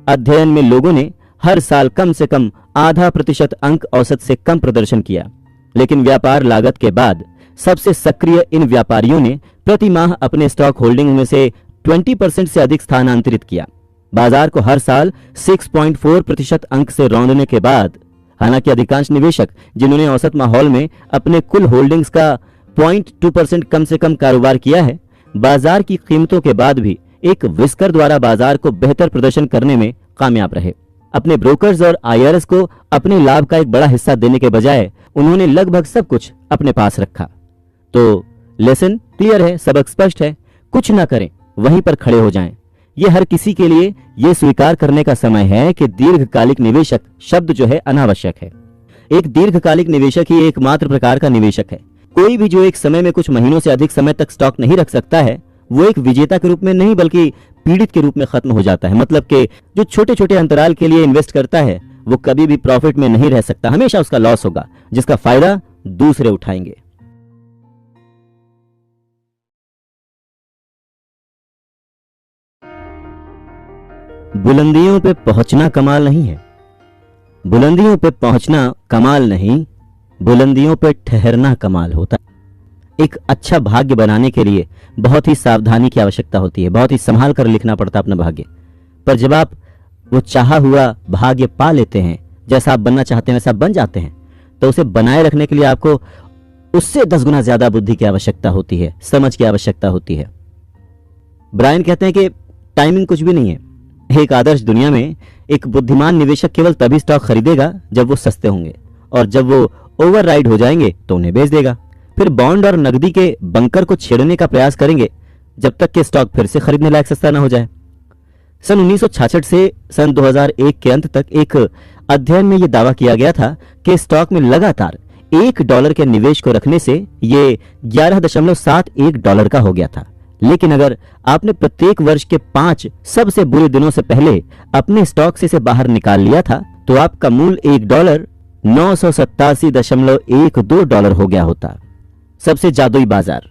अध्ययन में लोगों ने हर साल कम से कम आधा प्रतिशत अंक औसत से कम प्रदर्शन किया, लेकिन व्यापार लागत के बाद सबसे सक्रिय इन व्यापारियों ने प्रति माह अपने स्टॉक होल्डिंग में से 20% से अधिक स्थानांतरित किया। बाजार को हर साल 6.4% अंक से रौंदने के बाद, हालांकि अधिकांश निवेशक जिन्होंने औसत माहौल में अपने कुल होल्डिंग्स का 0.2% कम से कम कारोबार किया है, बाजार की कीमतों के बाद भी एक विस्कर द्वारा बाजार को बेहतर प्रदर्शन करने में कामयाब रहे। अपने ब्रोकर्स और आईआरएस को अपने लाभ का एक बड़ा हिस्सा देने के बजाय उन्होंने लगभग सब कुछ अपने पास रखा। तो लेसन क्लियर है, सबक स्पष्ट है, कुछ ना करें, वहीं पर खड़े हो जाएं। ये हर किसी के लिए ये स्वीकार करने का समय है कि दीर्घकालिक निवेशक शब्द जो है अनावश्यक है। एक दीर्घकालिक निवेशक ही एकमात्र प्रकार का निवेशक है। कोई भी जो एक समय में कुछ महीनों से अधिक समय तक स्टॉक नहीं रख सकता है, वो एक विजेता के रूप में नहीं बल्कि पीड़ित के रूप में खत्म हो जाता है। मतलब कि जो छोटे छोटे अंतराल के लिए इन्वेस्ट करता है वो कभी भी प्रॉफिट में नहीं रह सकता, हमेशा उसका लॉस होगा, जिसका फायदा दूसरे उठाएंगे। बुलंदियों पे पहुंचना कमाल नहीं है, बुलंदियों पे पहुंचना कमाल नहीं, बुलंदियों पे ठहरना कमाल होता है। एक अच्छा भाग्य बनाने के लिए बहुत ही सावधानी की आवश्यकता होती है, बहुत ही संभाल कर लिखना पड़ता है अपना भाग्य। पर जब आप वो चाहा हुआ भाग्य पा लेते हैं, जैसा आप बनना चाहते हैं वैसा बन जाते हैं, तो उसे बनाए रखने के लिए आपको उससे 10 गुना ज्यादा बुद्धि की आवश्यकता होती है, समझ की आवश्यकता होती है। ब्रायन कहते हैं कि टाइमिंग कुछ भी नहीं है। एक आदर्श दुनिया में एक बुद्धिमान निवेशक केवल तभी स्टॉक खरीदेगा जब वो सस्ते होंगे, और जब वो ओवरराइड हो जाएंगे तो उन्हें बेच देगा। फिर बॉन्ड और नकदी के बंकर को छेड़ने का प्रयास करेंगे जब तक कि स्टॉक फिर से खरीदने लायक सस्ता ना हो जाए। सन 1966 से सन 2001 के अंत तक एक अध्ययन में यह दावा किया गया था कि स्टॉक में लगातार $1 के निवेश को रखने से ये $11.71 का हो गया था। लेकिन अगर आपने प्रत्येक वर्ष के 5 सबसे बुरे दिनों से पहले अपने स्टॉक से इसे बाहर निकाल लिया था तो आपका मूल $1 $987.12 हो गया होता। सबसे जादुई बाजार।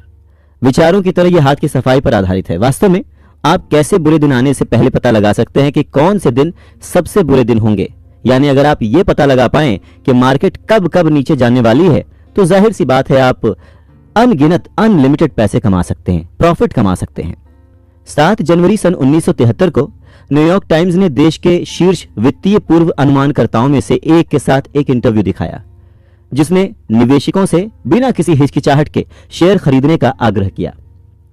विचारों की तरह यह हाथ की सफाई पर आधारित है। वास्तव में आप कैसे बुरे दिन आने से पहले पता लगा सकते हैं कि कौन से दिन सबसे बुरे दिन होंगे। यानी अगर आप ये पता लगा पाएं कि मार्केट कब कब नीचे जाने वाली है तो जाहिर सी बात है आप अनगिनत अनलिमिटेड पैसे कमा सकते हैं, प्रॉफिट कमा सकते हैं। 7 जनवरी सन 1973 को न्यूयॉर्क टाइम्स ने देश के शीर्ष वित्तीय पूर्व अनुमानकर्ताओं में से एक के साथ एक इंटरव्यू दिखाया जिसने निवेशकों से बिना किसी हिचकिचाहट के शेयर खरीदने का आग्रह किया।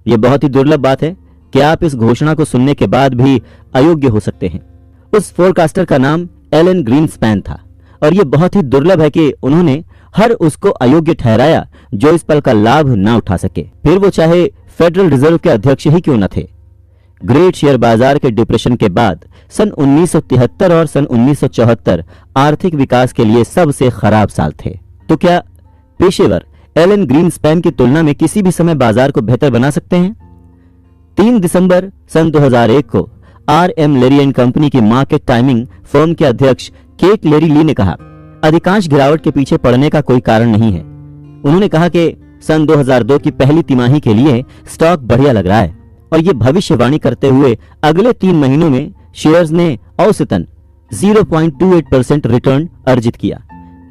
यह बहुत ही दुर्लभ बात है कि आप इस घोषणा को सुनने के बाद भी अयोग्य हो सकते हैं। उस फोरकास्टर का नाम एलन ग्रीनस्पैन था और यह बहुत ही दुर्लभ है कि उन्होंने हर उसको अयोग्य ठहराया जो इस पल का लाभ ना उठा सके, फिर वो चाहे फेडरल रिजर्व के अध्यक्ष ही क्यों न थे। ग्रेट शेयर बाजार के डिप्रेशन के बाद सन 1973 और सन 1974 आर्थिक विकास के लिए सबसे खराब साल थे। तो क्या पेशेवर एलन ग्रीनस्पैन की तुलना में किसी भी समय बाजार को बेहतर बना सकते हैं? 3 दिसंबर सन 2001 को RM लेरी एंड कंपनी की मार्केट टाइमिंग फर्म के अध्यक्ष केट लेरी ली ने कहा, अधिकांश गिरावट के पीछे पड़ने का कोई कारण नहीं है। उन्होंने कहा कि सन 2002 की पहली तिमाही के लिए स्टॉक बढ़िया लग रहा है और ये भविष्यवाणी करते हुए अगले 3 महीनों में शेयर्स ने औसतन 0.28% रिटर्न अर्जित किया,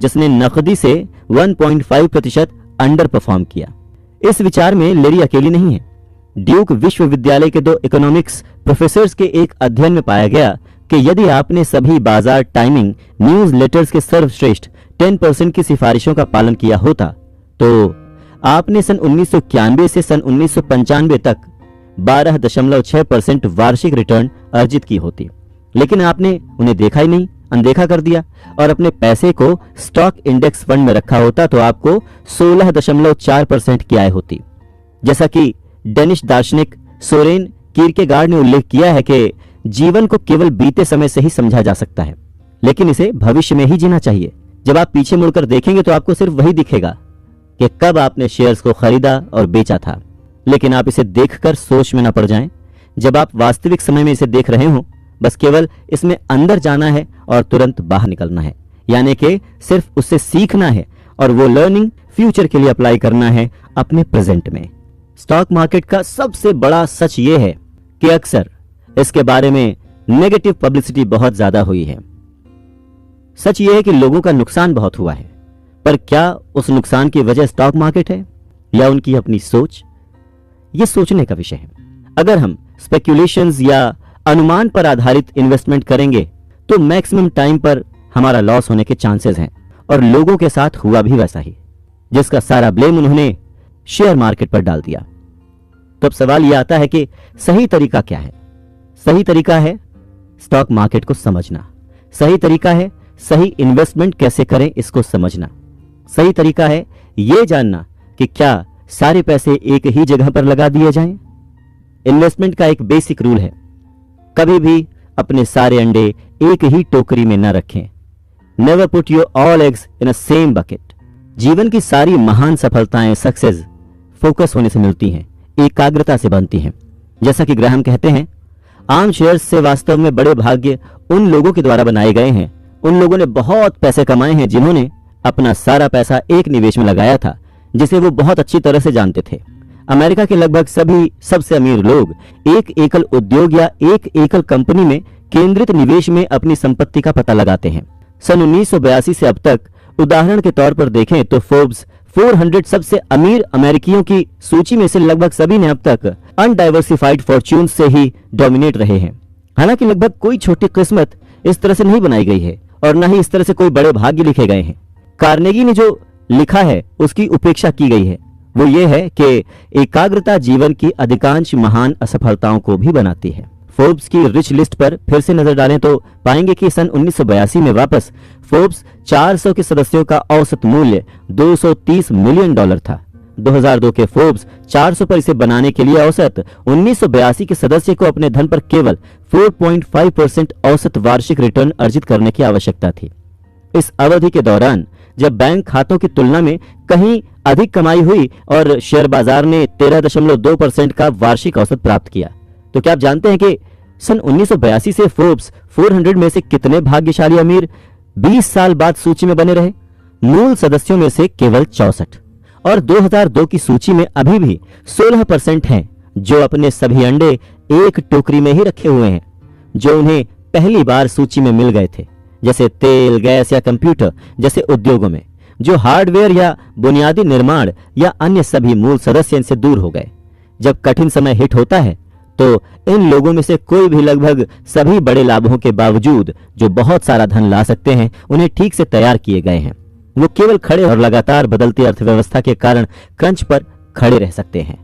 जिसने नकदी से 1.5% अंडर परफॉर्म किया। इस विचार में लेरी अकेली नहीं है। ड्यूक विश्वविद्यालय के 2 इकोनॉमिक्स प्रोफेसर्स के एक अध्ययन में पाया गया कि यदि आपने सभी बाजार टाइमिंग न्यूज लेटर्स के सर्वश्रेष्ठ 10% की सिफारिशों का पालन किया होता तो आपने सन 1991 से सन 1995 तक 12.6% वार्षिक रिटर्न अर्जित की होती। लेकिन आपने उन्हें देखा ही नहीं, अनदेखा कर दिया और अपने पैसे को स्टॉक इंडेक्स फंड में रखा होता तो आपको 16.4% की आय होती। जैसा कि डेनिश दार्शनिक सोरेन कीरकेगार्ड ने उल्लेख किया है कि जीवन को केवल बीते समय से ही समझा जा सकता है, लेकिन इसे भविष्य में ही जीना चाहिए। जब आप पीछे मुड़कर देखेंगे तो आपको सिर्फ वही दिखेगा कि कब आपने शेयर्स को खरीदा और बेचा था, लेकिन आप इसे देखकर सोच में न पड़ जाएं। जब आप वास्तविक समय में इसे देख रहे हो, बस केवल इसमें अंदर जाना है और तुरंत बाहर निकलना है, यानी कि सिर्फ उससे सीखना है और वो लर्निंग फ्यूचर के लिए अप्लाई करना है अपने प्रेजेंट में। स्टॉक मार्केट का सबसे बड़ा सच ये है कि अक्सर इसके बारे में नेगेटिव पब्लिसिटी बहुत ज्यादा हुई है। सच ये है कि लोगों का नुकसान बहुत हुआ है, पर क्या उस नुकसान की वजह स्टॉक मार्केट है या उनकी अपनी सोच? ये सोचने का विषय है। अगर हम स्पेक्यूलेशंस या अनुमान पर आधारित इन्वेस्टमेंट करेंगे तो मैक्सिमम टाइम पर हमारा लॉस होने के चांसेस हैं, और लोगों के साथ हुआ भी वैसा ही, जिसका सारा ब्लेम उन्होंने शेयर मार्केट पर डाल दिया। तो अब सवाल यह आता है कि सही तरीका क्या है? सही तरीका है स्टॉक मार्केट को समझना। सही तरीका है सही इन्वेस्टमेंट कैसे करें इसको समझना। सही तरीका है यह जानना कि क्या सारे पैसे एक ही जगह पर लगा दिए जाएं। इन्वेस्टमेंट का एक बेसिक रूल है, कभी भी अपने सारे अंडे एक ही टोकरी में न रखें। Never put your all eggs in a same bucket. जीवन की सारी महान सफलताएं, सक्सेस फोकस होने से मिलती हैं, एकाग्रता से बनती हैं। जैसा कि ग्राहम कहते हैं, आम शेयर्स से वास्तव में बड़े भाग्य उन लोगों के द्वारा बनाए गए हैं। उन लोगों ने बहुत पैसे कमाए हैं जिन्होंने अपना सारा पैसा एक निवेश में लगाया था जिसे वो बहुत अच्छी तरह से जानते थे। अमेरिका के लगभग सभी सबसे अमीर लोग एक एकल उद्योग या एक एकल कंपनी में केंद्रित निवेश में अपनी संपत्ति का पता लगाते हैं। सन 1982 से अब तक उदाहरण के तौर पर देखें तो फोर्ब्स 400 सबसे अमीर अमेरिकियों की सूची में से लगभग सभी ने अब तक अनडाइवर्सिफाइड फॉर्च्यून से ही डोमिनेट रहे हैं। हालांकि लगभग कोई छोटी किस्मत इस तरह से नहीं बनाई गई है और न ही इस तरह से कोई बड़े भाग्य लिखे गए हैं। कार्नेगी ने जो लिखा है उसकी उपेक्षा की गई है। वो ये है कि एकाग्रता जीवन की अधिकांश महान असफलताओं को भी बनाती है। फोर्ब्स की रिच लिस्ट पर फिर से नजर डालें तो पाएंगे कि सन 1982 में वापस फोर्ब्स 400 के सदस्यों का औसत मूल्य $230 मिलियन था। 2002 के फोर्ब्स 400 पर इसे बनाने के लिए औसत 1982 के सदस्य को अपने धन पर केवल 4.5% औसत वार्षिक रिटर्न अर्जित करने की आवश्यकता थी। इस अवधि के दौरान जब बैंक खातों की तुलना में कहीं अधिक कमाई हुई और शेयर बाजार ने 13.2% का वार्षिक औसत प्राप्त किया, तो क्या आप जानते हैं कि सन 1982 से फोर्ब्स 400 में से कितने भाग्यशाली अमीर 20 साल बाद सूची में बने रहे? मूल सदस्यों में से केवल 64, और 2002 की सूची में अभी भी 16% हैं जो अपने सभी अंडे एक टोकरी में ही रखे हुए हैं, जो उन्हें पहली बार सूची में मिल गए थे, जैसे तेल, गैस या कंप्यूटर जैसे उद्योगों में। जो हार्डवेयर या बुनियादी निर्माण या अन्य सभी मूल सदस्य इनसे दूर हो गए। जब कठिन समय हिट होता है तो इन लोगों में से कोई भी लगभग सभी बड़े लाभों के बावजूद जो बहुत सारा धन ला सकते हैं, उन्हें ठीक से तैयार किए गए हैं। वो केवल खड़े और लगातार बदलती अर्थव्यवस्था के कारण क्रंच पर खड़े रह सकते हैं।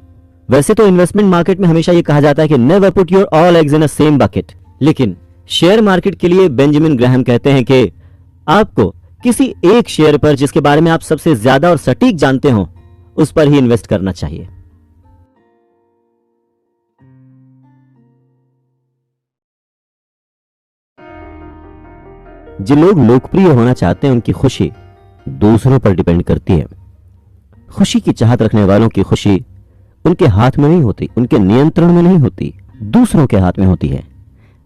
वैसे तो इन्वेस्टमेंट मार्केट में हमेशा ये कहा जाता है कि never put your all eggs in a same bucket, लेकिन शेयर मार्केट के लिए बेंजामिन ग्राहम कहते हैं कि आपको किसी एक शेयर पर जिसके बारे में आप सबसे ज्यादा और सटीक जानते हो उस पर ही इन्वेस्ट करना चाहिए। जिन लोग लोकप्रिय होना चाहते हैं उनकी खुशी दूसरों पर डिपेंड करती है। खुशी की चाहत रखने वालों की खुशी उनके हाथ में नहीं होती, उनके नियंत्रण में नहीं होती, दूसरों के हाथ में होती है।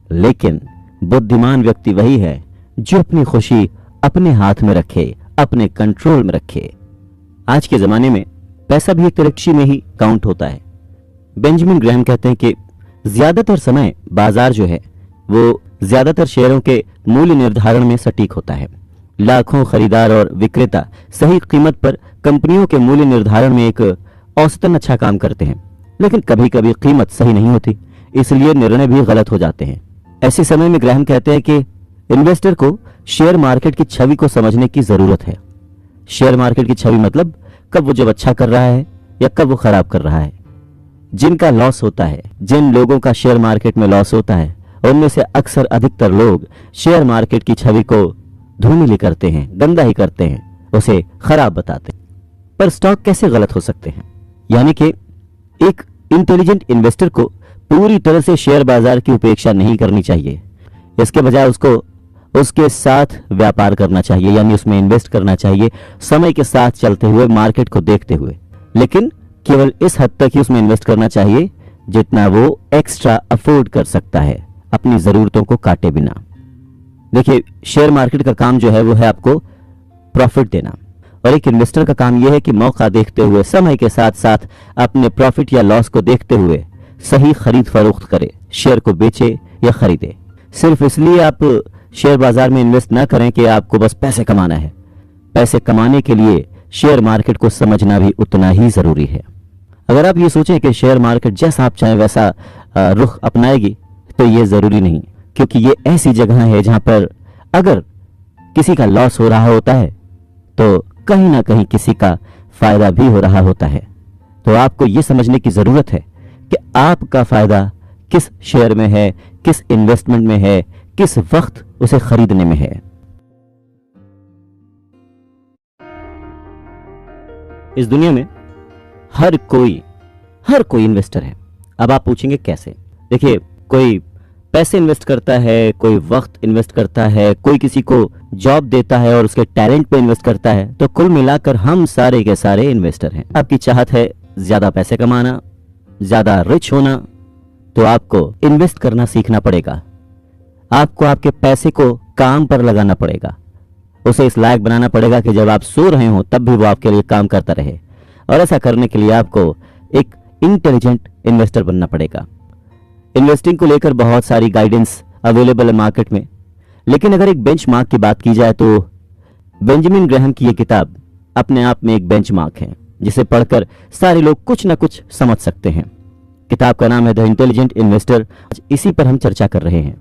लेकिन बुद्धिमान व्यक्ति वही है जो अपनी खुशी अपने हाथ में रखे, अपने कंट्रोल में रखे। आज के जमाने में पैसा भी एक तरक्की में ही काउंट होता है। बेंजामिन ग्राहम कहते हैं कि ज्यादातर समय बाजार जो है वो ज्यादातर शेयरों के मूल्य निर्धारण में सटीक होता है। लाखों खरीदार और विक्रेता सही कीमत पर कंपनियों के मूल्य निर्धारण में एक औसतन अच्छा काम करते हैं, लेकिन कभी कभी कीमत सही नहीं होती, इसलिए निर्णय भी गलत हो जाते हैं। ऐसे समय में ग्राहम कहते हैं कि इन्वेस्टर को शेयर मार्केट की छवि को समझने की जरूरत है। शेयर मार्केट की छवि मतलब कब वो जब अच्छा कर रहा है या कब वो खराब कर रहा है। जिनका लॉस होता है, जिन लोगों का शेयर मार्केट में लॉस होता है, उनमें से अक्सर अधिकतर लोग शेयर मार्केट की छवि को धूमिली करते हैं, गंदा ही करते हैं, उसे खराब बताते हैं। पर स्टॉक कैसे गलत हो सकते हैं? यानी कि एक इंटेलिजेंट इन्वेस्टर को पूरी तरह से शेयर बाजार की उपेक्षा नहीं करनी चाहिए। इसके बजाय उसको उसके साथ व्यापार करना चाहिए, यानी उसमें इन्वेस्ट करना चाहिए समय के साथ चलते हुए, मार्केट को देखते हुए, लेकिन केवल इस हद तक ही उसमें इन्वेस्ट करना चाहिए जितना वो एक्स्ट्रा अफोर्ड कर सकता है, अपनी जरूरतों को काटे बिना। देखिए, शेयर मार्केट का काम जो है वो है आपको प्रॉफिट देना, और एक इन्वेस्टर का काम यह है कि मौका देखते हुए, समय के साथ साथ अपने प्रॉफिट या लॉस को देखते हुए सही खरीद फरोख्त करे, शेयर को बेचे या खरीदे। सिर्फ इसलिए आप शेयर बाजार में इन्वेस्ट ना करें कि आपको बस पैसे कमाना है। पैसे कमाने के लिए शेयर मार्केट को समझना भी उतना ही जरूरी है। अगर आप ये सोचें कि शेयर मार्केट जैसा आप चाहें वैसा रुख अपनाएगी, तो ये जरूरी नहीं, क्योंकि ये ऐसी जगह है जहां पर अगर किसी का लॉस हो रहा होता है तो कहीं ना कहीं किसी का फायदा भी हो रहा होता है। तो आपको ये समझने की जरूरत है कि आपका फायदा किस शेयर में है, किस इन्वेस्टमेंट में है, किस वक्त उसे खरीदने में है। इस दुनिया में हर कोई इन्वेस्टर है। अब आप पूछेंगे कैसे? देखिए, कोई पैसे इन्वेस्ट करता है, कोई वक्त इन्वेस्ट करता है, कोई किसी को जॉब देता है और उसके टैलेंट पे इन्वेस्ट करता है। तो कुल मिलाकर हम सारे के सारे इन्वेस्टर हैं। आपकी चाहत है ज्यादा पैसे कमाना, ज्यादा रिच होना, तो आपको इन्वेस्ट करना सीखना पड़ेगा। आपको आपके पैसे को काम पर लगाना पड़ेगा, उसे इस लायक बनाना पड़ेगा कि जब आप सो रहे हो तब भी वो आपके लिए काम करता रहे। और ऐसा करने के लिए आपको एक इंटेलिजेंट इन्वेस्टर बनना पड़ेगा। इन्वेस्टिंग को लेकर बहुत सारी गाइडेंस अवेलेबल है मार्केट में, लेकिन अगर एक बेंचमार्क की बात की जाए तो बेंजामिन ग्राहम की यह किताब अपने आप में एक बेंचमार्क है, जिसे पढ़कर सारे लोग कुछ ना कुछ समझ सकते हैं। किताब का नाम है द इंटेलिजेंट इन्वेस्टर। इसी पर हम चर्चा कर रहे हैं।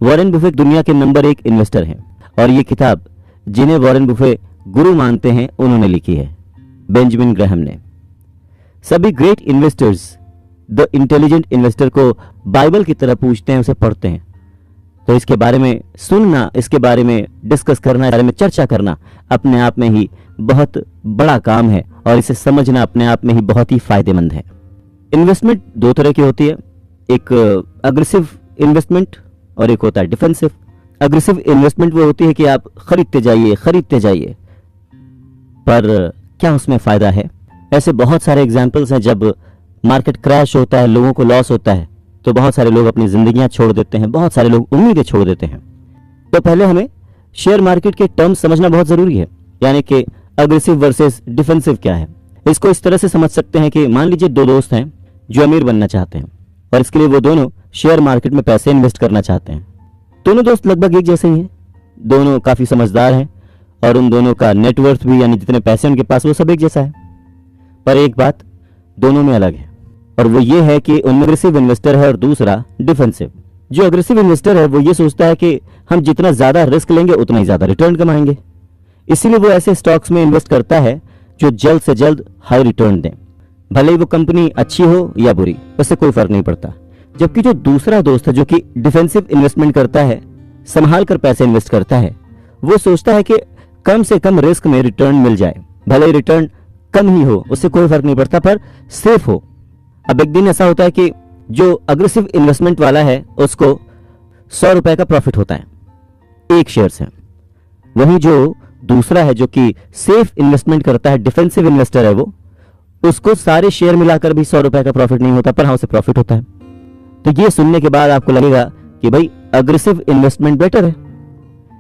वॉरेन बुफे दुनिया के नंबर 1 इन्वेस्टर हैं, और ये किताब जिन्हें वॉरेन बुफे गुरु मानते हैं उन्होंने लिखी है, बेंजामिन ग्राहम ने। सभी great investors the intelligent investor को बाइबल की तरह पूछते हैं, उसे पढ़ते हैं। तो इसके बारे में सुनना, इसके बारे में डिस्कस करना, बारे में चर्चा करना अपने आप में ही बहुत बड़ा काम है और इसे समझना अपने आप में ही बहुत ही फायदेमंद है। इन्वेस्टमेंट दो तरह की होती है, एक अग्रेसिव इन्वेस्टमेंट और एक होता है डिफेंसिव। अग्रेसिव इन्वेस्टमेंट वो होती है कि आप खरीदते जाइए, पर क्या उसमें फायदा है? ऐसे बहुत सारे एग्जाम्पल्स हैं, जब मार्केट क्रैश होता है, लोगों को लॉस होता है, तो बहुत सारे लोग अपनी जिंदगियां छोड़ देते हैं, बहुत सारे लोग उम्मीदें छोड़ देते हैं। तो पहले हमें शेयर मार्केट के टर्म्स समझना बहुत जरूरी है, यानी कि अग्रेसिव वर्सेस डिफेंसिव क्या है। इसको इस तरह से समझ सकते हैं कि मान लीजिए दो दोस्त हैं जो अमीर बनना चाहते हैं और इसके लिए वो दोनों शेयर मार्केट में पैसे इन्वेस्ट करना चाहते हैं। दोनों दोस्त लगभग एक जैसे ही हैं, दोनों काफी समझदार हैं और उन दोनों का नेटवर्थ भी, यानी जितने पैसे उनके पास, वो सब एक जैसा है। पर एक बात दोनों में अलग है और वो ये है कि उनमें अग्रेसिव इन्वेस्टर है और दूसरा डिफेंसिव। जो अग्रेसिव इन्वेस्टर है वो ये सोचता है कि हम जितना ज्यादा रिस्क लेंगे उतना ही ज्यादा रिटर्न कमाएंगे, इसीलिए वो ऐसे स्टॉक्स में इन्वेस्ट करता है जो जल्द से जल्द हाई रिटर्न दें, भले ही वो कंपनी अच्छी हो या बुरी, उससे कोई फर्क नहीं पड़ता। जबकि जो दूसरा दोस्त है जो कि डिफेंसिव इन्वेस्टमेंट करता है, संभाल कर पैसे इन्वेस्ट करता है, वो सोचता है कि कम से कम रिस्क में रिटर्न मिल जाए, भले ही रिटर्न कम ही हो, उससे कोई फर्क नहीं पड़ता, पर सेफ हो। अब एक दिन ऐसा होता है कि जो अग्रेसिव इन्वेस्टमेंट वाला है उसको 100 रुपए का प्रॉफिट होता है एक शेयर से, वहीं जो दूसरा है जो कि सेफ इन्वेस्टमेंट करता है, डिफेंसिव इन्वेस्टर है, वो उसको सारे शेयर मिलाकर भी 100 रुपए का प्रॉफिट नहीं होता, पर हाँ उसे प्रॉफिट होता है। तो ये सुनने के बाद आपको लगेगा कि भाई अग्रेसिव इन्वेस्टमेंट बेटर है।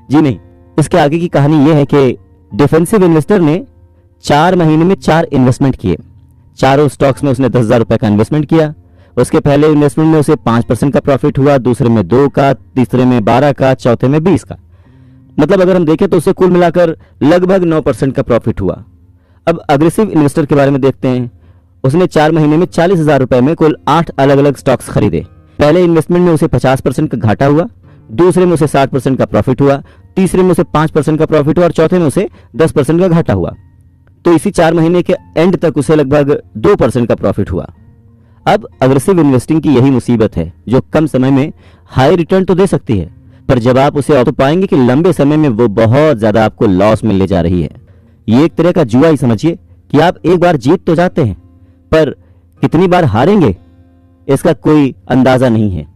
जी नहीं, इसके आगे की कहानी यह है कि डिफेंसिव इन्वेस्टर ने 4 महीने में 4 इन्वेस्टमेंट किए, चारों स्टॉक्स में उसने 10,000 रुपए का इन्वेस्टमेंट किया। उसके पहले इन्वेस्टमेंट में उसे 5% का प्रॉफिट हुआ, दूसरे में 2 का, तीसरे में 12 का, चौथे में 20 का। मतलब अगर हम देखें तो उसे कुल मिलाकर लगभग 9% का प्रॉफिट हुआ। अब अग्रेसिव इन्वेस्टर के बारे में देखते हैं। उसने 4 महीने में 40,000 रुपए में कुल 8 अलग अलग स्टॉक्स खरीदे। पहले इन्वेस्टमेंट में उसे 50% का घाटा हुआ, दूसरे में उसे 60% का प्रॉफिट हुआ, तीसरे में उसे 5% का प्रॉफिट हुआ और चौथे में उसे 10% का घाटा हुआ। तो इसी 4 महीने के एंड तक उसे लगभग 2% का प्रॉफिट हुआ। अब अग्रेसिव इन्वेस्टिंग की यही मुसीबत है, जो कम समय में हाई रिटर्न तो दे सकती है, पर जब आप उसे तो पाएंगे कि लंबे समय में वो बहुत ज्यादा आपको लॉस मिलने जा रही है। ये एक तरह का जुआ ही समझिए कि आप एक बार जीत तो जाते हैं, पर कितनी बार हारेंगे इसका कोई अंदाजा नहीं है।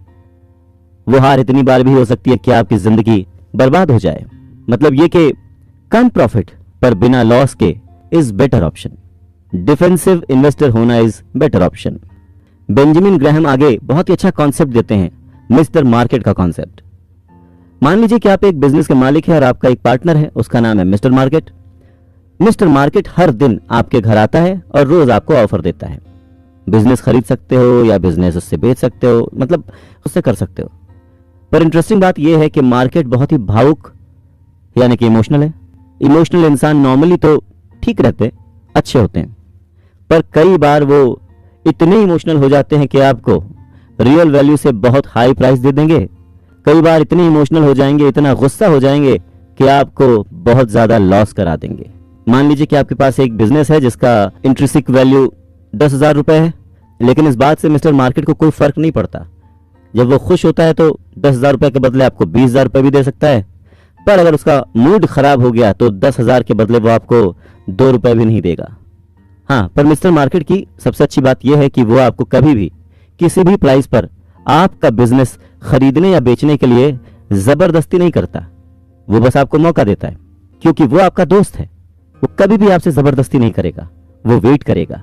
वो हार इतनी बार भी हो सकती है कि आपकी जिंदगी बर्बाद हो जाए। मतलब ये कि कम प्रॉफिट पर बिना लॉस के is better option. Defensive investor होना is better option. Benjamin Graham आगे बहुत ही अच्छा कॉन्सेप्ट देते हैं, मिस्टर मार्केट का कॉन्सेप्ट। मान लीजिए कि आप एक बिजनेस के मालिक हैं और आपका एक पार्टनर है, उसका नाम है मिस्टर मार्केट। मिस्टर मार्केट हर दिन आपके घर आता है और रोज आपको ऑफर देता है। बिजनेस खरीद सकते हो या बिजनेस उससे बेच सकते हो, मतलब उससे कर सकते हो। पर इंटरेस्टिंग बात यह है कि मार्केट बहुत ही भावुक यानी कि इमोशनल है। इमोशनल इंसान नॉर्मली तो ठीक रहते, अच्छे होते हैं, पर कई बार वो इतने इमोशनल हो जाते हैं कि आपको रियल वैल्यू से बहुत हाई प्राइस दे देंगे। कई बार इतने इमोशनल हो जाएंगे, इतना गुस्सा हो जाएंगे कि आपको बहुत ज्यादा लॉस करा देंगे। मान लीजिए कि आपके पास एक बिजनेस है जिसका इंट्रिंसिक वैल्यू 10,000 रुपए है, लेकिन इस बात से मिस्टर मार्केट को कोई फर्क नहीं पड़ता। जब वो खुश होता है तो 10,000 रुपए के बदले आपको 20,000 रुपए भी दे सकता है, पर अगर उसका मूड खराब हो गया तो 10,000 के बदले वो आपको 2 रुपए भी नहीं देगा। हाँ, पर मिस्टर मार्केट की सबसे अच्छी बात यह है कि वो आपको कभी भी किसी भी प्राइस पर आपका बिजनेस खरीदने या बेचने के लिए जबरदस्ती नहीं करता। वो बस आपको मौका देता है, क्योंकि वो आपका दोस्त है। वो कभी भी आपसे जबरदस्ती नहीं करेगा, वो वेट करेगा।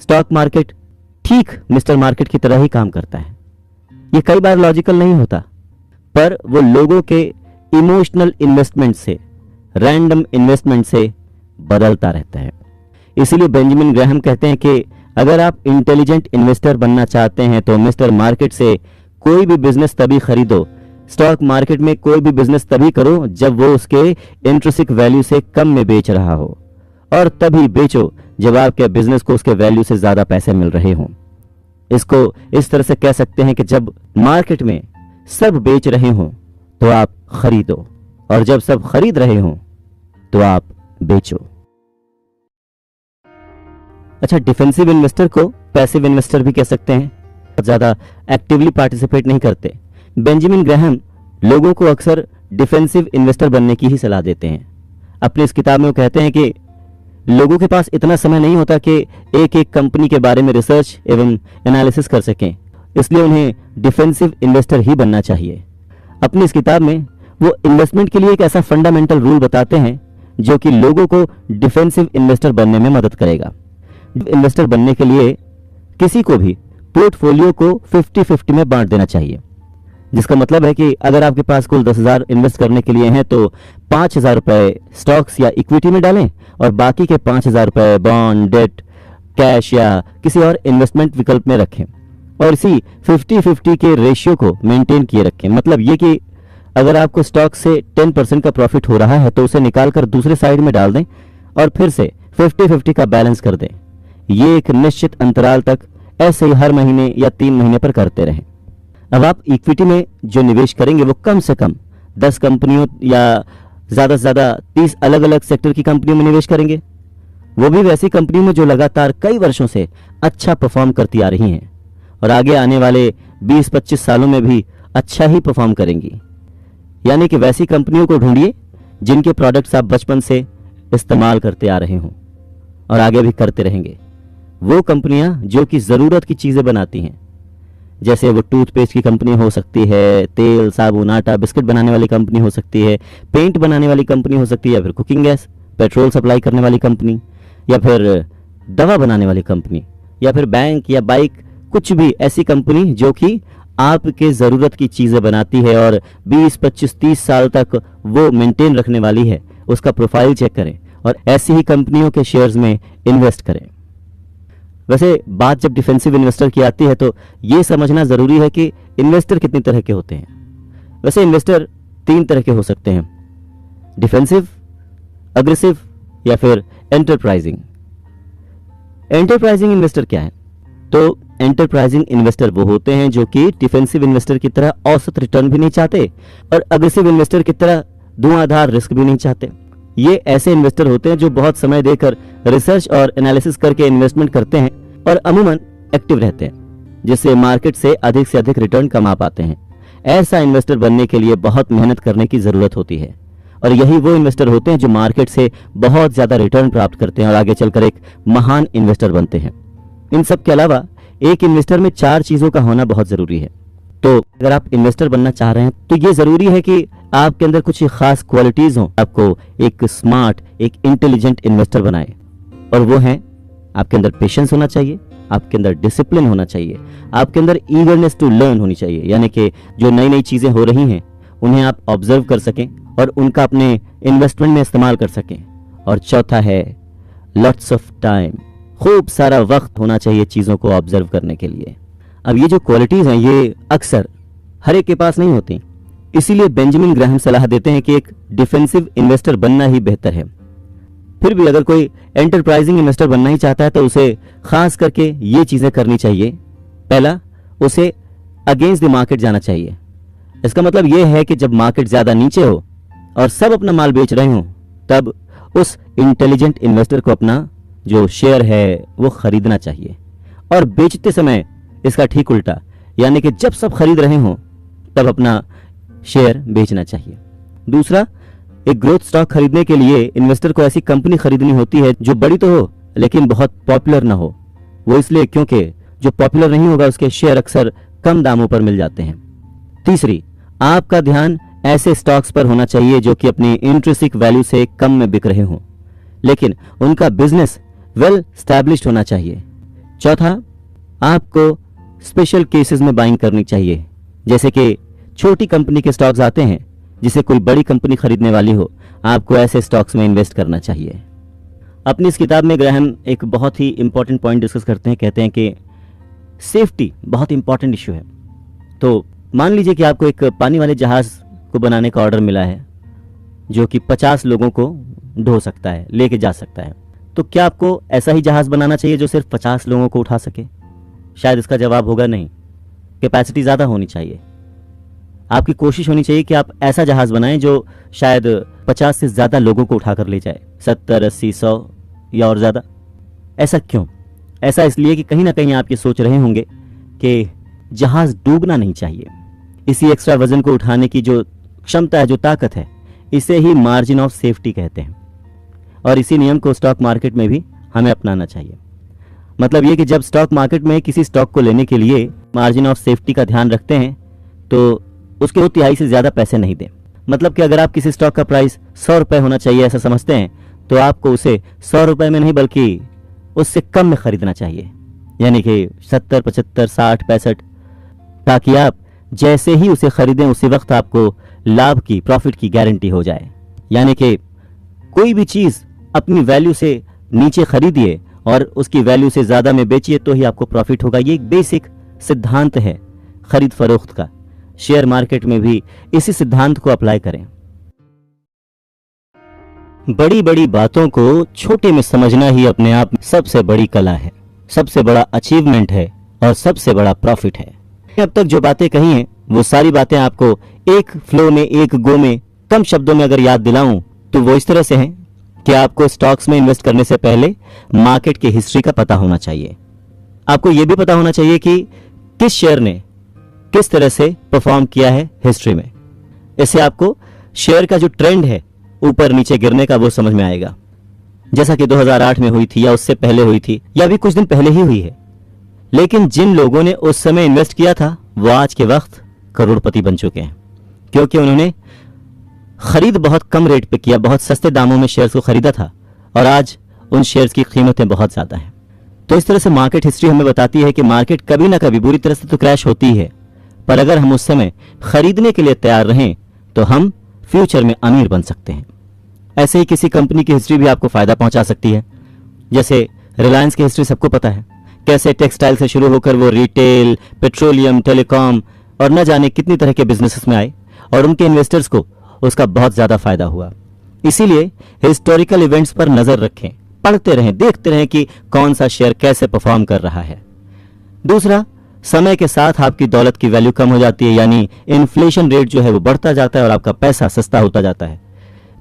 स्टॉक मार्केट ठीक मिस्टर मार्केट की तरह ही काम करता है। ये कई बार लॉजिकल नहीं होता, पर वो लोगों के इमोशनल इन्वेस्टमेंट से, रैंडम इन्वेस्टमेंट से बदलता रहता है। इसीलिए बेंजामिन ग्राहम कहते हैं कि अगर आप इंटेलिजेंट इन्वेस्टर बनना चाहते हैं तो मिस्टर मार्केट से कोई भी बिजनेस तभी खरीदो, स्टॉक मार्केट में कोई भी बिजनेस तभी करो जब वो उसके इंट्रिंसिक वैल्यू से कम में बेच रहा हो, और तभी बेचो जब आपके बिजनेस को उसके वैल्यू से ज्यादा पैसे मिल रहे हों। इसको इस तरह से कह सकते हैं कि जब मार्केट में सब बेच रहे हों तो आप खरीदो, और जब सब खरीद रहे हों तो आप बेचो। अच्छा, डिफेंसिव इन्वेस्टर को पैसिव इन्वेस्टर भी कह सकते हैं, ज्यादा एक्टिवली पार्टिसिपेट नहीं करते। बेंजामिन ग्राहम लोगों को अक्सर डिफेंसिव इन्वेस्टर बनने की ही सलाह देते हैं। अपनी इस किताब में वो कहते हैं कि लोगों के पास इतना समय नहीं होता कि एक एक कंपनी के बारे में रिसर्च एवं एनालिसिस कर सकें, इसलिए उन्हें डिफेंसिव इन्वेस्टर ही बनना चाहिए। अपनी इस किताब में वो इन्वेस्टमेंट के लिए एक ऐसा फंडामेंटल रूल बताते हैं जो कि लोगों को डिफेंसिव इन्वेस्टर बनने में मदद करेगा। इन्वेस्टर बनने के लिए किसी को भी पोर्टफोलियो को 50-50 में बांट देना चाहिए, जिसका मतलब है कि अगर आपके पास कुल 10,000 इन्वेस्ट करने के लिए हैं तो 5,000 रुपए स्टॉक्स या इक्विटी में डालें और बाकी के 5,000 रुपए बॉन्ड, डेट, कैश या किसी और इन्वेस्टमेंट विकल्प में रखें और इसी 50-50 के रेशियो को मेंटेन किए रखें। मतलब ये कि अगर आपको स्टॉक से 10% का प्रॉफिट हो रहा है तो उसे निकालकर दूसरे साइड में डाल दें और फिर से 50-50 का बैलेंस कर दें। ये एक निश्चित अंतराल तक ऐसे ही हर महीने या 3 महीने पर करते रहें। अब आप इक्विटी में जो निवेश करेंगे वो कम से कम 10 कंपनियों या ज्यादा से ज्यादा 30 अलग अलग सेक्टर की कंपनियों में निवेश करेंगे, वो भी वैसी कंपनियों में जो लगातार कई वर्षों से अच्छा परफॉर्म करती आ रही हैं और आगे आने वाले 20-25 सालों में भी अच्छा ही परफॉर्म करेंगी। यानी कि वैसी कंपनियों को ढूंढिए जिनके प्रोडक्ट्स आप बचपन से इस्तेमाल करते आ रहे हों और आगे भी करते रहेंगे। वो कंपनियां जो कि जरूरत की चीजें बनाती हैं, जैसे वो टूथपेस्ट की कंपनी हो सकती है, तेल, साबुन, आटा, बिस्किट बनाने वाली कंपनी हो सकती है, पेंट बनाने वाली कंपनी हो सकती है, या फिर कुकिंग गैस, पेट्रोल सप्लाई करने वाली कंपनी, या फिर दवा बनाने वाली कंपनी, या फिर बैंक या बाइक, कुछ भी ऐसी कंपनी जो कि आपके ज़रूरत की चीज़ें बनाती है और 20, 25, 30 साल तक वो मेंटेन रखने वाली है, उसका प्रोफाइल चेक करें और ऐसी ही कंपनियों के शेयर्स में इन्वेस्ट करें। वैसे बात जब डिफेंसिव इन्वेस्टर की आती है तो ये समझना ज़रूरी है कि इन्वेस्टर कितनी तरह के होते हैं। वैसे इन्वेस्टर 3 तरह के हो सकते हैं, डिफेंसिव, अग्रेसिव या फिर एंटरप्राइजिंग। एंटरप्राइजिंग इन्वेस्टर क्या है? तो एंटरप्राइजिंग इन्वेस्टर वो होते हैं जो कि डिफेंसिव इन्वेस्टर की तरह औसत रिटर्न भी नहीं चाहते और अग्रेसिव इन्वेस्टर की तरह धुआंधार रिस्क भी नहीं चाहते। ये ऐसे इन्वेस्टर होते हैं जो बहुत समय देकर रिसर्च और एनालिसिस करके इन्वेस्टमेंट करते हैं और अमूमन एक्टिव रहते हैं, जिससे मार्केट से अधिक रिटर्न कमा पाते हैं। ऐसा इन्वेस्टर बनने के लिए बहुत मेहनत करने की जरूरत होती है और यही वो इन्वेस्टर होते हैं जो मार्केट से बहुत ज्यादा रिटर्न प्राप्त करते हैं और आगे चलकर एक महान इन्वेस्टर बनते हैं। इन सब के अलावा एक इन्वेस्टर में 4 चीजों का होना बहुत जरूरी है। तो अगर आप इन्वेस्टर बनना चाह रहे हैं तो ये जरूरी है कि आपके अंदर कुछ खास क्वालिटीज हों, आपको एक स्मार्ट, एक इंटेलिजेंट इन्वेस्टर बनाए। और वो हैं, आपके अंदर पेशेंस होना चाहिए, आपके अंदर डिसिप्लिन होना चाहिए, आपके अंदर ईगरनेस टू लर्न होनी चाहिए, यानी कि जो नई नई चीजें हो रही हैं उन्हें आप ऑब्जर्व कर सकें और उनका अपने इन्वेस्टमेंट में इस्तेमाल कर सकें। और चौथा है लॉट्स ऑफ टाइम, खूब सारा वक्त होना चाहिए चीजों को ऑब्जर्व करने के लिए। अब ये जो क्वालिटीज हैं ये अक्सर हर एक के पास नहीं होती, इसीलिए बेंजामिन ग्राहम सलाह देते हैं कि एक डिफेंसिव इन्वेस्टर बनना ही बेहतर है। फिर भी अगर कोई एंटरप्राइजिंग इन्वेस्टर बनना ही चाहता है तो उसे खास करके ये चीजें करनी चाहिए। पहला, उसे अगेंस्ट द मार्केट जाना चाहिए। इसका मतलब यह है कि जब मार्केट ज्यादा नीचे हो और सब अपना माल बेच रहे हो तब उस इंटेलिजेंट इन्वेस्टर को अपना जो शेयर है वो खरीदना चाहिए और बेचते समय इसका ठीक उल्टा, यानी कि जब सब खरीद रहे हो तब अपना शेयर बेचना चाहिए। दूसरा, एक ग्रोथ स्टॉक खरीदने के लिए इन्वेस्टर को ऐसी कंपनी खरीदनी होती है जो बड़ी तो हो लेकिन बहुत पॉपुलर ना हो। वो इसलिए क्योंकि जो पॉपुलर नहीं होगा उसके शेयर अक्सर कम दामों पर मिल जाते हैं। तीसरी, आपका ध्यान ऐसे स्टॉक्स पर होना चाहिए जो कि अपनी इंट्रिंसिक वैल्यू से कम में बिक रहे हों लेकिन उनका बिजनेस वेल स्टैब्लिश्ड होना चाहिए। चौथा, आपको स्पेशल केसेस में बाइंग करनी चाहिए, जैसे कि छोटी कंपनी के स्टॉक्स आते हैं जिसे कोई बड़ी कंपनी खरीदने वाली हो, आपको ऐसे स्टॉक्स में इन्वेस्ट करना चाहिए। अपनी इस किताब में ग्राहम एक बहुत ही इंपॉर्टेंट पॉइंट डिस्कस करते हैं। कहते हैं कि सेफ्टी बहुत इंपॉर्टेंट इश्यू है। तो मान लीजिए कि आपको एक पानी वाले जहाज को बनाने का ऑर्डर मिला है जो कि 50 लोगों को ढो सकता है, लेके जा सकता है। तो क्या आपको ऐसा ही जहाज बनाना चाहिए जो सिर्फ 50 लोगों को उठा सके? शायद इसका जवाब होगा नहीं, कैपेसिटी ज्यादा होनी चाहिए। आपकी कोशिश होनी चाहिए कि आप ऐसा जहाज बनाएं जो शायद 50 से ज़्यादा लोगों को उठाकर ले जाए, 70, 80, 100 या और ज़्यादा। ऐसा क्यों? ऐसा इसलिए कि कहीं ना कहीं आप ये सोच रहे होंगे कि जहाज डूबना नहीं चाहिए। इसी एक्स्ट्रा वजन को उठाने की जो क्षमता है, जो ताकत है, इसे ही मार्जिन ऑफ सेफ्टी कहते हैं। और इसी नियम को स्टॉक मार्केट में भी हमें अपनाना चाहिए। मतलब ये कि जब स्टॉक मार्केट में किसी स्टॉक को लेने के लिए मार्जिन ऑफ सेफ्टी का ध्यान रखते हैं तो उसके 2/3 से ज़्यादा पैसे नहीं दें। मतलब कि अगर आप किसी स्टॉक का प्राइस 100 रुपये होना चाहिए ऐसा समझते हैं तो आपको उसे 100 रुपये में नहीं बल्कि उससे कम में खरीदना चाहिए, यानी कि 70, 75, 60, 65, ताकि आप जैसे ही उसे खरीदें उसी वक्त आपको लाभ की, प्रॉफिट की गारंटी हो जाए। यानी कि कोई भी चीज़ अपनी वैल्यू से नीचे खरीदिए और उसकी वैल्यू से ज़्यादा में बेचिए तो ही आपको प्रॉफिट होगा। ये एक बेसिक सिद्धांत है खरीद फरोख्त का। शेयर मार्केट में भी इसी सिद्धांत को अप्लाई करें। बड़ी बड़ी बातों को छोटे में समझना ही अपने आप में सबसे बड़ी कला है, सबसे बड़ा अचीवमेंट है और सबसे बड़ा प्रॉफिट है। अब तक जो बातें कही हैं वो सारी बातें आपको एक फ्लो में, एक गो में, कम शब्दों में अगर याद दिलाऊं तो वो इस तरह से हैं कि आपको स्टॉक्स में इन्वेस्ट करने से पहले मार्केट की हिस्ट्री का पता होना चाहिए। आपको यह भी पता होना चाहिए कि किस शेयर ने किस तरह से परफॉर्म किया है हिस्ट्री में। इससे आपको शेयर का जो ट्रेंड है ऊपर नीचे गिरने का वो समझ में आएगा, जैसा कि 2008 में हुई थी या उससे पहले हुई थी या भी कुछ दिन पहले ही हुई है। लेकिन जिन लोगों ने उस समय इन्वेस्ट किया था वो आज के वक्त करोड़पति बन चुके हैं, क्योंकि उन्होंने खरीद बहुत कम रेट पे किया, बहुत सस्ते दामों में शेयर्स को खरीदा था और आज उन शेयर्स की कीमतें बहुत ज्यादा हैं। तो इस तरह से मार्केट हिस्ट्री हमें बताती है कि मार्केट कभी ना कभी बुरी तरह से तो क्रैश होती है, पर अगर हम उस समय खरीदने के लिए तैयार रहें तो हम फ्यूचर में अमीर बन सकते हैं। ऐसे ही किसी कंपनी की हिस्ट्री भी आपको फायदा पहुंचा सकती है। जैसे रिलायंस की हिस्ट्री सबको पता है, कैसे टेक्सटाइल से शुरू होकर वो रिटेल, पेट्रोलियम, टेलीकॉम और न जाने कितनी तरह के बिजनेसेस में आए और उनके इन्वेस्टर्स को उसका बहुत ज्यादा फायदा हुआ। इसीलिए हिस्टोरिकल इवेंट्स पर नजर रखें, पढ़ते रहें, देखते रहें कि कौन सा शेयर कैसे परफॉर्म कर रहा है। दूसरा, समय के साथ आपकी दौलत की वैल्यू कम हो जाती है, यानी इन्फ्लेशन रेट जो है वो बढ़ता जाता है और आपका पैसा सस्ता होता जाता है।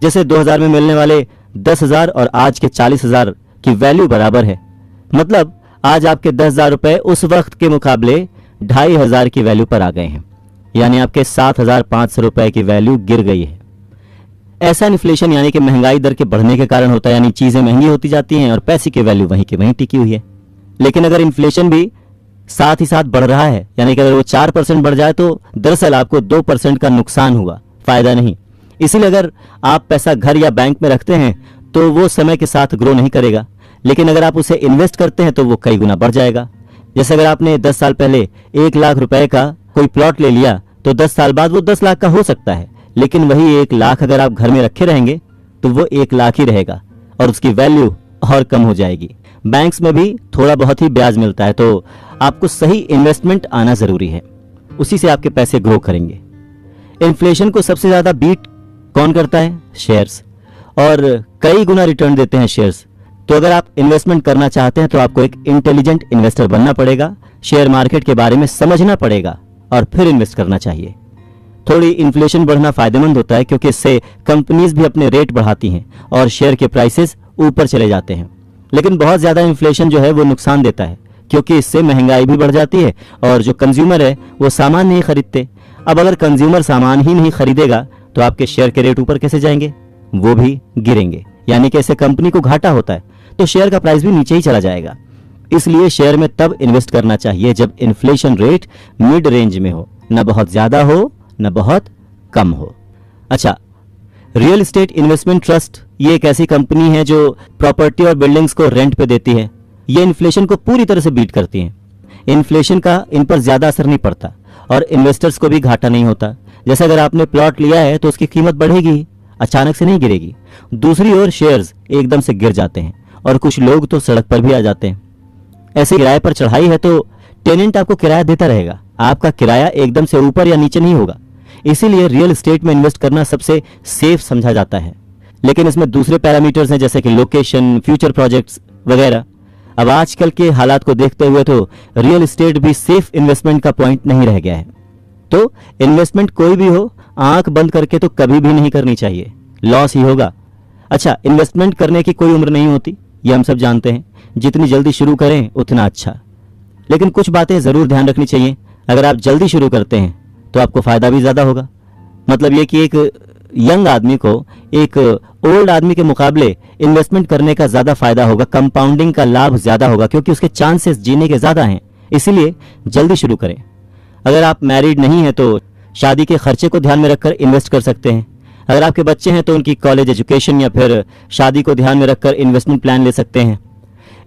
जैसे 2000 में मिलने वाले 10,000 और आज के 40,000 की वैल्यू बराबर है। मतलब आज आपके 10,000 रुपए उस वक्त के मुकाबले 2,500 की वैल्यू पर आ गए हैं, यानी आपके 7,500 रुपए की वैल्यू गिर गई है। ऐसा इन्फ्लेशन यानी कि महंगाई दर के बढ़ने के कारण होता है, यानी चीजें महंगी होती जाती हैं और पैसे की वैल्यू वहीं की वहीं टिकी हुई है। लेकिन अगर इन्फ्लेशन भी साथ ही साथ बढ़ रहा है, यानी कि अगर वो 4% बढ़ जाए तो दरअसल आपको 2% का नुकसान हुआ, फायदा नहीं। इसीलिए अगर आप पैसा घर या बैंक में रखते हैं तो वो समय के साथ ग्रो नहीं करेगा, लेकिन अगर आप उसे इन्वेस्ट करते हैं तो वो कई गुना बढ़ जाएगा। जैसे अगर आपने 10 साल पहले 1 लाख रुपए का कोई प्लॉट ले लिया तो 10 साल बाद वो 10 लाख का हो सकता है, लेकिन वही 1 लाख अगर आप घर में रखे रहेंगे तो वो 1 लाख ही रहेगा और उसकी वैल्यू और कम हो जाएगी। बैंक्स में भी थोड़ा बहुत ही ब्याज मिलता है, तो आपको सही इन्वेस्टमेंट आना जरूरी है, उसी से आपके पैसे ग्रो करेंगे। इन्फ्लेशन को सबसे ज्यादा बीट कौन करता है? शेयर्स, और कई गुना रिटर्न देते हैं शेयर्स। तो अगर आप इन्वेस्टमेंट करना चाहते हैं तो आपको एक इंटेलिजेंट इन्वेस्टर बनना पड़ेगा, शेयर मार्केट के बारे में समझना पड़ेगा और फिर इन्वेस्ट करना चाहिए। थोड़ी इन्फ्लेशन बढ़ना फायदेमंद होता है क्योंकि इससे कंपनीज भी अपने रेट बढ़ाती हैं और शेयर के प्राइसेस ऊपर चले जाते हैं। लेकिन बहुत ज्यादा इन्फ्लेशन जो है वो नुकसान देता है, क्योंकि इससे महंगाई भी बढ़ जाती है और जो कंज्यूमर है वो सामान नहीं खरीदते। अब अगर कंज्यूमर सामान ही नहीं खरीदेगा तो आपके शेयर के रेट ऊपर कैसे जाएंगे? वो भी गिरेंगे, यानी कि इससे कंपनी को घाटा होता है, तो शेयर का प्राइस भी नीचे ही चला जाएगा। इसलिए शेयर में तब इन्वेस्ट करना चाहिए जब इन्फ्लेशन रेट मिड रेंज में हो, न बहुत ज्यादा हो न बहुत कम हो। अच्छा, रियल एस्टेट इन्वेस्टमेंट ट्रस्ट ये एक ऐसी कंपनी है जो प्रॉपर्टी और बिल्डिंग्स को रेंट पे देती है। ये इन्फ्लेशन को पूरी तरह से बीट करती है। इन्फ्लेशन का इन पर ज्यादा असर नहीं पड़ता और इन्वेस्टर्स को भी घाटा नहीं होता। जैसे अगर आपने प्लॉट लिया है तो उसकी कीमत बढ़ेगी, अचानक से नहीं गिरेगी। दूसरी ओर शेयर्स एकदम से गिर जाते हैं और कुछ लोग तो सड़क पर भी आ जाते हैं। ऐसे किराए पर चढ़ाई है तो टेनेंट आपको किराया देता रहेगा, आपका किराया एकदम से ऊपर या नीचे नहीं होगा। इसीलिए रियल एस्टेट में इन्वेस्ट करना सबसे सेफ समझा जाता है। लेकिन इसमें दूसरे पैरामीटर्स हैं जैसे कि लोकेशन, फ्यूचर प्रोजेक्ट्स वगैरह। अब आजकल के हालात को देखते हुए तो रियल एस्टेट भी सेफ इन्वेस्टमेंट का पॉइंट नहीं रह गया है। तो इन्वेस्टमेंट कोई भी हो, आंख बंद करके तो कभी भी नहीं करनी चाहिए, लॉस ही होगा। अच्छा, इन्वेस्टमेंट करने की कोई उम्र नहीं होती, ये हम सब जानते हैं, जितनी जल्दी शुरू करें उतना अच्छा। लेकिन कुछ बातें ज़रूर ध्यान रखनी चाहिए। अगर आप जल्दी शुरू करते हैं तो आपको फ़ायदा भी ज़्यादा होगा। मतलब ये कि एक यंग आदमी को एक ओल्ड आदमी के मुकाबले इन्वेस्टमेंट करने का ज़्यादा फायदा होगा, कंपाउंडिंग का लाभ ज़्यादा होगा, क्योंकि उसके चांसेस जीने के ज़्यादा हैं। इसीलिए जल्दी शुरू करें। अगर आप मैरिड नहीं हैं तो शादी के खर्चे को ध्यान में रखकर इन्वेस्ट कर सकते हैं। अगर आपके बच्चे हैं तो उनकी कॉलेज एजुकेशन या फिर शादी को ध्यान में रखकर इन्वेस्टमेंट प्लान ले सकते हैं।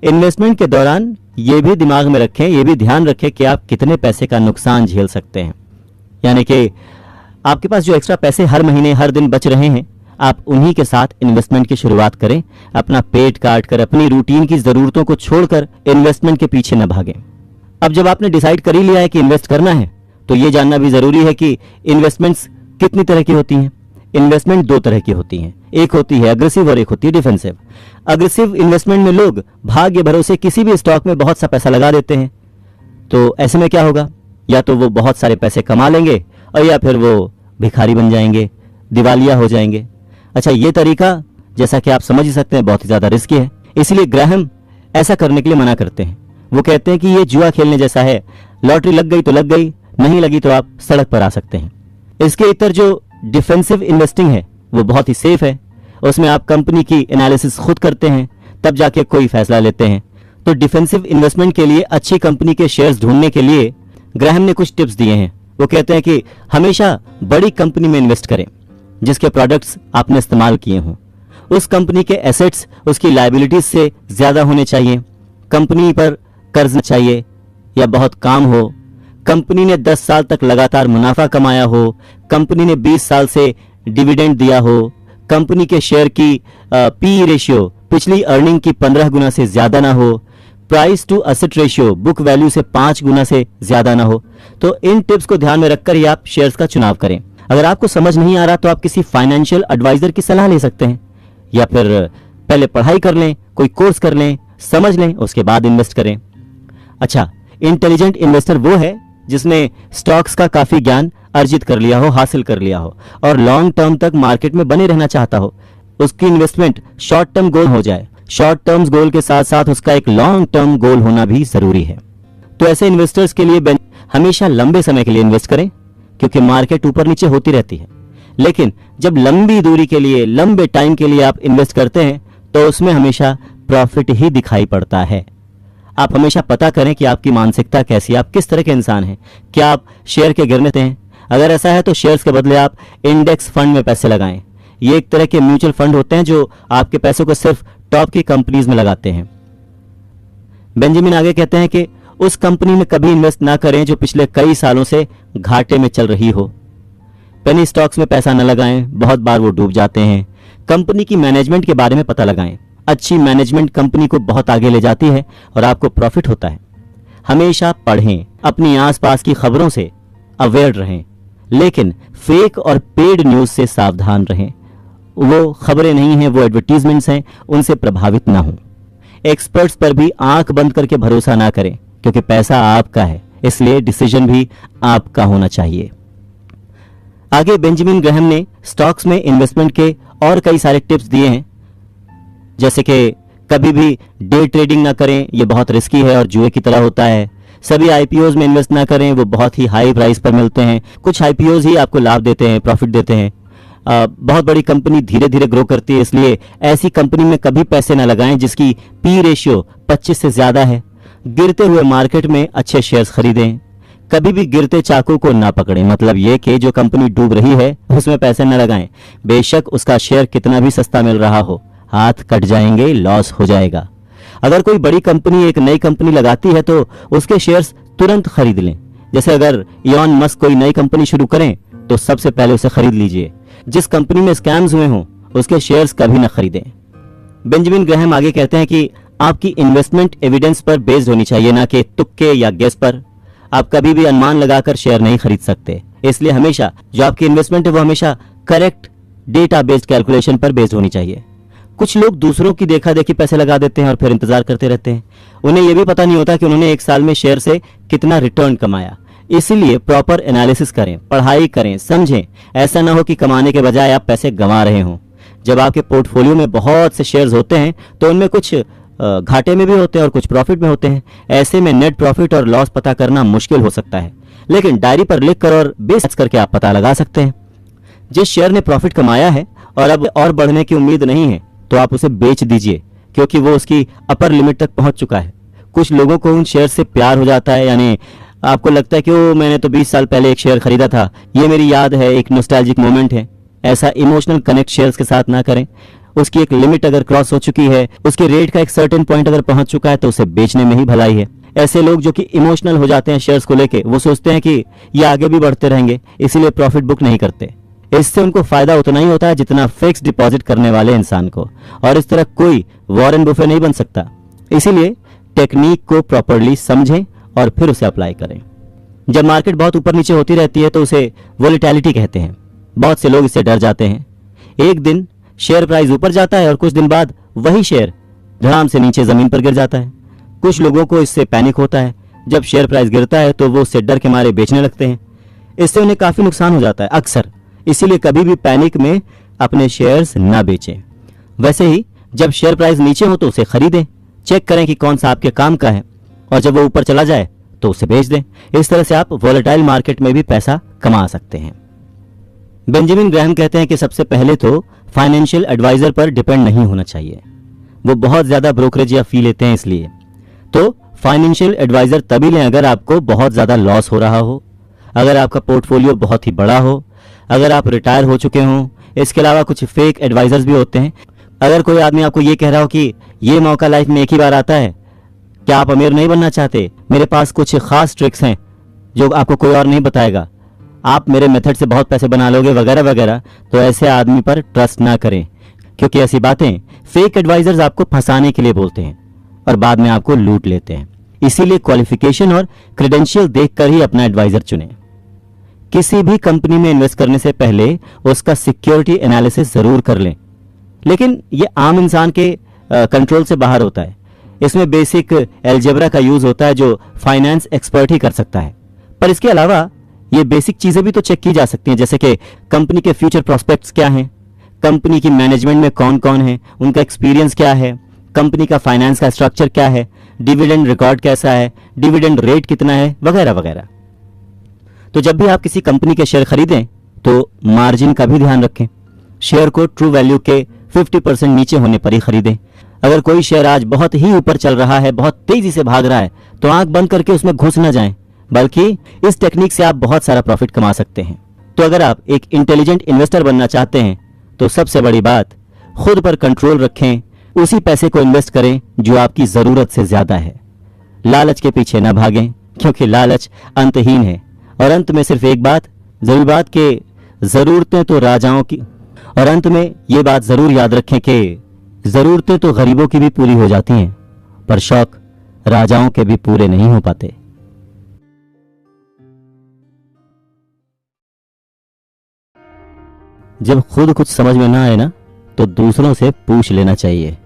इन्वेस्टमेंट के दौरान ये भी दिमाग में रखें, ये भी ध्यान रखें कि आप कितने पैसे का नुकसान झेल सकते हैं। यानी कि आपके पास जो एक्स्ट्रा पैसे हर महीने हर दिन बच रहे हैं, आप उन्हीं के साथ इन्वेस्टमेंट की शुरुआत करें। अपना पेट काट कर, अपनी रूटीन की ज़रूरतों को छोड़कर इन्वेस्टमेंट के पीछे न भागें। अब जब आपने डिसाइड कर ही लिया है कि इन्वेस्ट करना है, तो ये जानना भी ज़रूरी है कि इन्वेस्टमेंट्स कितनी तरह की होती हैं। इन्वेस्टमेंट दो तरह की होती हैं, एक होती है अग्रेसिव और एक होती है डिफेंसिव। अग्रेसिव इन्वेस्टमेंट में लोग भाग्य भरोसे किसी भी स्टॉक में बहुत सा पैसा लगा देते हैं। तो ऐसे में क्या होगा, या तो वो बहुत सारे पैसे कमा लेंगे और या फिर वो भिखारी बन जाएंगे, दिवालिया हो जाएंगे। अच्छा, ये तरीका जैसा कि आप समझ ही सकते हैं बहुत ही ज़्यादा रिस्की है। इसलिए ग्राहम ऐसा करने के लिए मना करते हैं। वो कहते हैं कि ये जुआ खेलने जैसा है, लॉटरी लग गई तो लग गई, नहीं लगी तो आप सड़क पर आ सकते हैं। इसके इतर जो डिफेंसिव इन्वेस्टिंग है वो बहुत ही सेफ है। उसमें आप कंपनी की एनालिसिस खुद करते हैं, तब जाके कोई फैसला लेते हैं। तो डिफेंसिव इन्वेस्टमेंट के लिए अच्छी कंपनी के शेयर्स ढूंढने के लिए ग्राहम ने कुछ टिप्स दिए हैं। वो कहते हैं कि हमेशा बड़ी कंपनी में इन्वेस्ट करें जिसके प्रोडक्ट्स आपने इस्तेमाल किए हों। उस कंपनी के एसेट्स उसकी लायबिलिटीज से ज़्यादा होने चाहिए। कंपनी पर कर्ज चाहिए या बहुत काम हो। कंपनी ने 10 साल तक लगातार मुनाफा कमाया हो। कंपनी ने 20 साल से डिविडेंड दिया हो। कंपनी के शेयर की पी रेशियो पिछली अर्निंग की 15 गुना से ज़्यादा ना हो। Price to asset ratio book value से 5 गुना से ज़्यादा ना हो। तो इन टिप्स को ध्यान में रखकर ही आप शेयर्स का चुनाव करें। अगर आपको समझ नहीं आ रहा तो आप किसी फाइनेंशियल एडवाइजर की सलाह ले सकते हैं, या फिर पहले पढ़ाई कर लें, कोई कोर्स कर लें, समझ लें, उसके बाद इन्वेस्ट करें। अच्छा, इंटेलिजेंट इन्वेस्टर वो है जिसने स्टॉक्स का काफी ज्ञान अर्जित कर लिया हो, हासिल कर लिया हो और लॉन्ग टर्म तक मार्केट में बने रहना चाहता हो। उसकी इन्वेस्टमेंट शॉर्ट टर्म गोल हो जाए। शॉर्ट टर्म गोल के साथ साथ उसका एक लॉन्ग टर्म गोल होना भी जरूरी है। तो ऐसे इन्वेस्टर्स के लिए हमेशा लंबे समय के लिए इन्वेस्ट करें, क्योंकि मार्केट ऊपर नीचे होती रहती है। लेकिन जब लंबी दूरी के लिए, लंबे टाइम के लिए आप इन्वेस्ट करते हैं तो उसमें हमेशा प्रॉफिट ही दिखाई पड़ता है। आप हमेशा पता करें कि आपकी मानसिकता कैसी है, आप किस तरह के इंसान हैं। क्या आप शेयर के गिरने हैं? अगर ऐसा है तो शेयर्स के बदले आप इंडेक्स फंड में पैसे लगाएं। ये एक तरह के म्यूचुअल फंड होते हैं जो आपके पैसों को सिर्फ टॉप की कंपनीज में लगाते हैं। बेंजामिन आगे कहते हैं कि उस कंपनी में कभी इन्वेस्ट ना करें जो पिछले कई सालों से घाटे में चल रही हो। पेनी स्टॉक्स में पैसा न लगाएं, बहुत बार वो डूब जाते हैं। कंपनी की मैनेजमेंट के बारे में पता लगाएं। अच्छी मैनेजमेंट कंपनी को बहुत आगे ले जाती है और आपको प्रॉफिट होता है। हमेशा पढ़ें, अपनी आसपास की खबरों से अवेयर रहें, लेकिन फेक और पेड न्यूज से सावधान रहें। वो खबरें नहीं हैं, वो एडवर्टीजमेंट्स हैं, उनसे प्रभावित ना हो। एक्सपर्ट्स पर भी आंख बंद करके भरोसा ना करें, क्योंकि पैसा आपका है, इसलिए डिसीजन भी आपका होना चाहिए। आगे बेंजामिन ग्राहम ने स्टॉक्स में इन्वेस्टमेंट के और कई सारे टिप्स दिए हैं, जैसे कि कभी भी डे ट्रेडिंग ना करें, यह बहुत रिस्की है और जुए की तरह होता है। सभी आईपीओज में इन्वेस्ट ना करें, वो बहुत ही हाई प्राइस पर मिलते हैं। कुछ आईपीओज ही आपको लाभ देते हैं, प्रॉफिट देते हैं। बहुत बड़ी कंपनी धीरे धीरे ग्रो करती है, इसलिए ऐसी कंपनी में कभी पैसे ना लगाएं जिसकी पी रेशियो 25 से ज्यादा है। गिरते हुए मार्केट में अच्छे शेयर्स खरीदें। कभी भी गिरते चाकू को ना पकड़ें, मतलब ये कि जो कंपनी डूब रही है उसमें पैसे न लगाएं। बेशक उसका शेयर कितना भी सस्ता मिल रहा हो, हाथ कट जाएंगे, लॉस हो जाएगा। अगर कोई बड़ी कंपनी एक नई कंपनी लगाती है तो उसके शेयर्स तुरंत खरीद लें। जैसे अगर इलॉन मस्क कोई नई कंपनी शुरू करें तो सबसे पहले उसे खरीद लीजिए। जिस कंपनी में स्कैम्स हुए हों उसके शेयर्स कभी न खरीदें। बेंजामिन ग्राहम आगे कहते हैं कि आपकी इन्वेस्टमेंट एविडेंस पर बेस्ड होनी चाहिए, ना कि तुक्के या गेस पर। आप कभी भी अनुमान लगाकर शेयर नहीं खरीद सकते, इसलिए हमेशा जो आपकी इन्वेस्टमेंट है वो हमेशा करेक्ट डेटा बेस्ड कैलकुलेशन पर बेस्ड होनी चाहिए। कुछ लोग दूसरों की देखा देखी पैसे लगा देते हैं और फिर इंतजार करते रहते हैं। उन्हें यह भी पता नहीं होता कि उन्होंने एक साल में शेयर से कितना रिटर्न कमाया। इसीलिए प्रॉपर एनालिसिस करें, पढ़ाई करें, समझें। ऐसा ना हो कि कमाने के बजाय आप पैसे गंवा रहे हों। जब आपके पोर्टफोलियो में बहुत से शेयर्स होते हैं तो उनमें कुछ घाटे में भी होते हैं और कुछ प्रॉफिट में होते हैं। ऐसे में नेट प्रॉफिट और लॉस पता करना मुश्किल हो सकता है, लेकिन डायरी पर लिखकर और बेस करके आप पता लगा सकते हैं। जिस शेयर ने प्रॉफिट कमाया है और अब और बढ़ने की उम्मीद नहीं है तो आप उसे बेच दीजिए, क्योंकि वो उसकी अपर लिमिट तक पहुंच चुका है। कुछ लोगों को उन शेयर से प्यार हो जाता है, यानी आपको लगता है कि वो मैंने तो 20 साल पहले एक शेयर खरीदा था, ये मेरी याद है, एक नॉस्टैल्जिक मोमेंट है। ऐसा इमोशनल कनेक्ट शेयर्स के साथ ना करें। उसकी एक लिमिट अगर क्रॉस हो चुकी है, उसके रेट का एक सर्टेन पॉइंट अगर पहुंच चुका है तो उसे बेचने में ही भलाई है। ऐसे लोग जो कि इमोशनल हो जाते हैं शेयर्स को लेके, वो सोचते हैं कि ये आगे भी बढ़ते रहेंगे, इसीलिए प्रॉफिट बुक नहीं करते। इससे उनको फायदा उतना ही होता है जितना फिक्स डिपॉजिट करने वाले इंसान को, और इस तरह कोई वॉरेन बुफे नहीं बन सकता। इसीलिए टेक्निक को प्रॉपरली समझें और फिर उसे अप्लाई करें। जब मार्केट बहुत ऊपर नीचे होती रहती है तो उसे वोलेटिलिटी कहते हैं। बहुत से लोग इससे डर जाते हैं। एक दिन शेयर प्राइस ऊपर जाता है और कुछ दिन बाद वही शेयर धड़ाम से नीचे जमीन पर गिर जाता है। कुछ लोगों को इससे पैनिक होता है। जब शेयर प्राइस गिरता है तो वो उससे डर के मारे बेचने लगते हैं। इससे उन्हें काफी नुकसान हो जाता है अक्सर। इसीलिए कभी भी पैनिक में अपने शेयर्स ना बेचें। वैसे ही जब शेयर प्राइस नीचे हो तो उसे खरीदें। चेक करें कि कौन सा आपके काम का है, और जब वो ऊपर चला जाए तो उसे बेच दें। इस तरह से आप वोलेटाइल मार्केट में भी पैसा कमा सकते हैं। बेंजामिन ग्राहम कहते हैं कि सबसे पहले तो फाइनेंशियल एडवाइजर पर डिपेंड नहीं होना चाहिए। वो बहुत ज्यादा ब्रोकरेज या फी लेते हैं, इसलिए तो फाइनेंशियल एडवाइजर तभी लें अगर आपको बहुत ज्यादा लॉस हो रहा हो, अगर आपका पोर्टफोलियो बहुत ही बड़ा हो, अगर आप रिटायर हो चुके हों। इसके अलावा कुछ फेक एडवाइजर्स भी होते हैं। अगर कोई आदमी आपको ये कह रहा हो कि ये मौका लाइफ में एक ही बार आता है, क्या आप अमीर नहीं बनना चाहते, मेरे पास कुछ खास ट्रिक्स हैं जो आपको कोई और नहीं बताएगा, आप मेरे मेथड से बहुत पैसे बना लोगे वगैरह वगैरह, तो ऐसे आदमी पर ट्रस्ट ना करें, क्योंकि ऐसी बातें फेक एडवाइजर्स आपको फंसाने के लिए बोलते हैं और बाद में आपको लूट लेते हैं। इसीलिए क्वालिफिकेशन और क्रेडेंशियल देखकर ही अपना एडवाइजर चुनें। किसी भी कंपनी में इन्वेस्ट करने से पहले उसका सिक्योरिटी एनालिसिस जरूर कर लें, लेकिन ये आम इंसान के कंट्रोल से बाहर होता है। इसमें बेसिक एल्जेब्रा का यूज होता है जो फाइनेंस एक्सपर्ट ही कर सकता है। पर इसके अलावा ये बेसिक चीजें भी तो चेक की जा सकती हैं, जैसे कि कंपनी के फ्यूचर प्रोस्पेक्ट्स क्या हैं, कंपनी की मैनेजमेंट में कौन कौन है, उनका एक्सपीरियंस क्या है, कंपनी का फाइनेंस का स्ट्रक्चर क्या है, डिविडेंड रिकॉर्ड कैसा है, डिविडेंड रेट कितना है, वगैरह वगैरह। तो जब भी आप किसी कंपनी के शेयर खरीदें तो मार्जिन का भी ध्यान रखें। शेयर को ट्रू वैल्यू के 50% नीचे होने पर ही खरीदें। अगर कोई शेयर आज बहुत ही ऊपर चल रहा है, बहुत तेजी से भाग रहा है, तो आंख बंद करके उसमें घुस न जाएं, बल्कि इस टेक्निक से आप बहुत सारा प्रॉफिट कमा सकते हैं। तो अगर आप एक इंटेलिजेंट इन्वेस्टर बनना चाहते हैं तो सबसे बड़ी बात, खुद पर कंट्रोल रखें। उसी पैसे को इन्वेस्ट करें जो आपकी जरूरत से ज्यादा है। लालच के पीछे न भागें, क्योंकि लालच अंतहीन है। और अंत में सिर्फ एक बात, जरूरी बात कि जरूरतें तो राजाओं की, और अंत में ये बात जरूर याद रखें कि जरूरतें तो गरीबों की भी पूरी हो जाती हैं, पर शौक राजाओं के भी पूरे नहीं हो पाते। जब खुद कुछ समझ में ना आए ना, तो दूसरों से पूछ लेना चाहिए।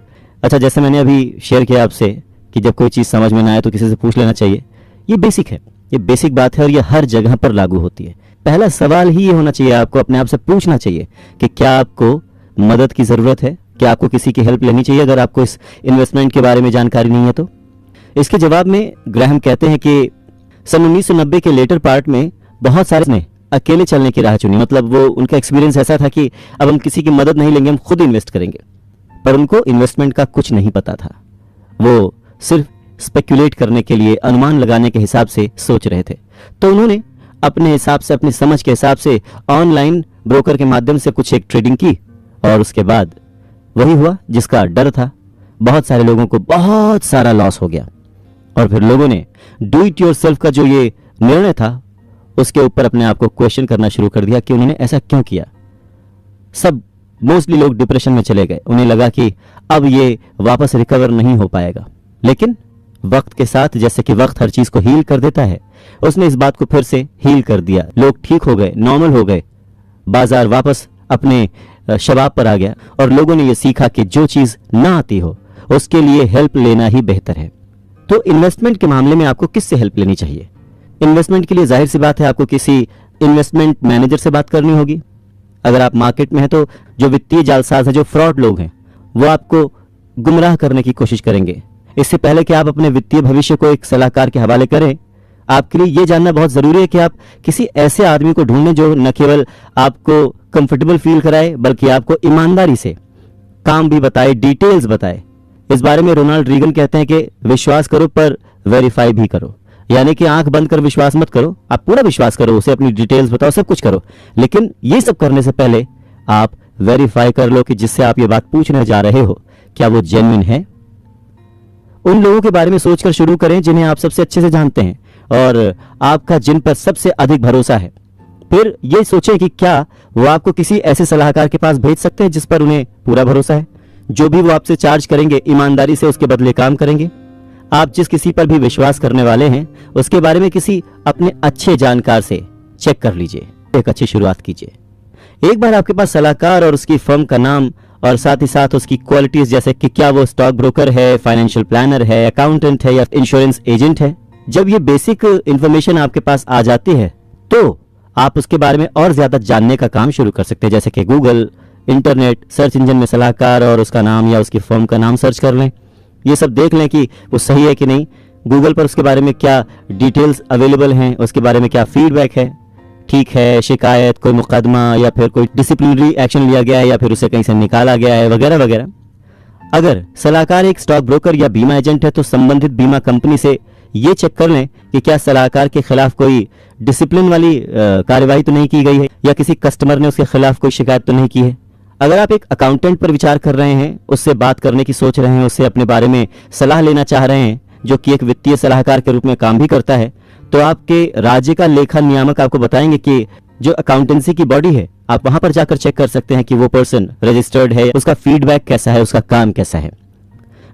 अच्छा, जैसे मैंने अभी शेयर किया आपसे कि जब कोई चीज समझ में ना आए तो किसी से पूछ लेना चाहिए, ये बेसिक है, ये बेसिक बात है और ये हर जगह पर लागू होती है। पहला सवाल ही ये होना चाहिए, आपको अपने आप से पूछना चाहिए कि क्या आपको मदद की जरूरत है, क्या आपको किसी की हेल्प लेनी चाहिए अगर आपको इस इन्वेस्टमेंट के बारे में जानकारी नहीं है तो। इसके जवाब में ग्राहम कहते हैं कि सन 1990 के लेटर पार्ट में बहुत सारे ने अकेले चलने की राह चुनी। मतलब वो, उनका एक्सपीरियंस ऐसा था कि अब हम किसी की मदद नहीं लेंगे, हम खुद इन्वेस्ट करेंगे। पर उनको इन्वेस्टमेंट का कुछ नहीं पता था। वो सिर्फ स्पेक्युलेट करने के लिए, अनुमान लगाने के हिसाब से सोच रहे थे। तो उन्होंने अपने हिसाब से, अपनी समझ के हिसाब से ऑनलाइन ब्रोकर के माध्यम से कुछ एक ट्रेडिंग की, और उसके बाद वही हुआ जिसका डर था। बहुत सारे लोगों को बहुत सारा लॉस हो गया, और फिर लोगों ने डू इट योरसेल्फ का जो ये निर्णय था उसके ऊपर अपने आप को क्वेश्चन करना शुरू कर दिया कि उन्होंने ऐसा क्यों किया। सब मोस्टली लोग डिप्रेशन में चले गए। उन्हें लगा कि अब ये वापस रिकवर नहीं हो पाएगा। लेकिन वक्त के साथ, जैसे कि वक्त हर चीज को हील कर देता है, उसने इस बात को फिर से हील कर दिया। लोग ठीक हो गए, नॉर्मल हो गए, बाजार वापस अपने शबाब पर आ गया, और लोगों ने यह सीखा कि जो चीज ना आती हो उसके लिए हेल्प लेना ही बेहतर है। तो इन्वेस्टमेंट के मामले में आपको किससे हेल्प लेनी चाहिए? इन्वेस्टमेंट के लिए जाहिर सी बात है आपको किसी इन्वेस्टमेंट मैनेजर से बात करनी होगी। अगर आप मार्केट में हैं तो जो वित्तीय जालसाज हैं, जो फ्रॉड लोग हैं, वो आपको गुमराह करने की कोशिश करेंगे। इससे पहले कि आप अपने वित्तीय भविष्य को एक सलाहकार के हवाले करें, आपके लिए यह जानना बहुत जरूरी है कि आप किसी ऐसे आदमी को ढूंढें जो न केवल आपको कंफर्टेबल फील कराए बल्कि आपको ईमानदारी से काम भी बताए, डिटेल्स बताए। इस बारे में रोनाल्ड रीगन कहते हैं कि विश्वास करो पर वेरीफाई भी करो। यानी कि आंख बंद कर विश्वास मत करो, आप पूरा विश्वास करो, उसे अपनी डिटेल्स बताओ, सब कुछ करो, लेकिन ये सब करने से पहले आप वेरीफाई कर लो कि जिससे आप ये बात पूछने जा रहे हो क्या वो जेन्युइन है। उन लोगों के बारे में सोचकर शुरू करें जिन्हें आप सबसे अच्छे से जानते हैं और आपका जिन पर सबसे अधिक भरोसा है। फिर ये सोचें कि क्या वो आपको किसी ऐसे सलाहकार के पास भेज सकते हैं जिस पर उन्हें पूरा भरोसा है। जो भी वो आपसे चार्ज करेंगे ईमानदारी से उसके बदले काम करेंगे। आप जिस किसी पर भी विश्वास करने वाले हैं उसके बारे में किसी अपने अच्छे जानकार से चेक कर लीजिए, एक अच्छी शुरुआत कीजिए। एक बार आपके पास सलाहकार और उसकी फर्म का नाम और साथ ही साथ उसकी क्वालिटीज, जैसे कि क्या वो स्टॉक ब्रोकर है, फाइनेंशियल प्लानर है, अकाउंटेंट है या इंश्योरेंस एजेंट है, जब ये बेसिक इंफॉर्मेशन आपके पास आ जाती है तो आप उसके बारे में और ज्यादा जानने का काम शुरू कर सकते हैं। जैसे कि गूगल, इंटरनेट सर्च इंजन में सलाहकार और उसका नाम या उसकी फर्म का नाम सर्च कर लें। ये सब देख लें कि वो सही है कि नहीं। गूगल पर उसके बारे में क्या डिटेल्स अवेलेबल हैं, उसके बारे में क्या फीडबैक है, ठीक है, शिकायत, कोई मुकदमा या फिर कोई डिसिप्लिनरी एक्शन लिया गया है या फिर उसे कहीं से निकाला गया है, वगैरह वगैरह। अगर सलाहकार एक स्टॉक ब्रोकर या बीमा एजेंट है तो संबंधित बीमा कंपनी से ये चेक कर लें कि क्या सलाहकार के खिलाफ कोई डिसिप्लिन वाली कार्रवाई तो नहीं की गई है या किसी कस्टमर ने उसके खिलाफ कोई शिकायत तो नहीं की है। अगर आप एक अकाउंटेंट पर विचार कर रहे हैं, उससे बात करने की सोच रहे हैं, उससे अपने बारे में सलाह लेना चाह रहे हैं, जो कि एक वित्तीय सलाहकार के रूप में काम भी करता है, तो आपके राज्य का लेखा नियामक आपको बताएंगे कि जो अकाउंटेंसी की बॉडी है, आप वहां पर जाकर चेक कर सकते हैं कि वो पर्सन रजिस्टर्ड है, उसका फीडबैक कैसा है, उसका काम कैसा है।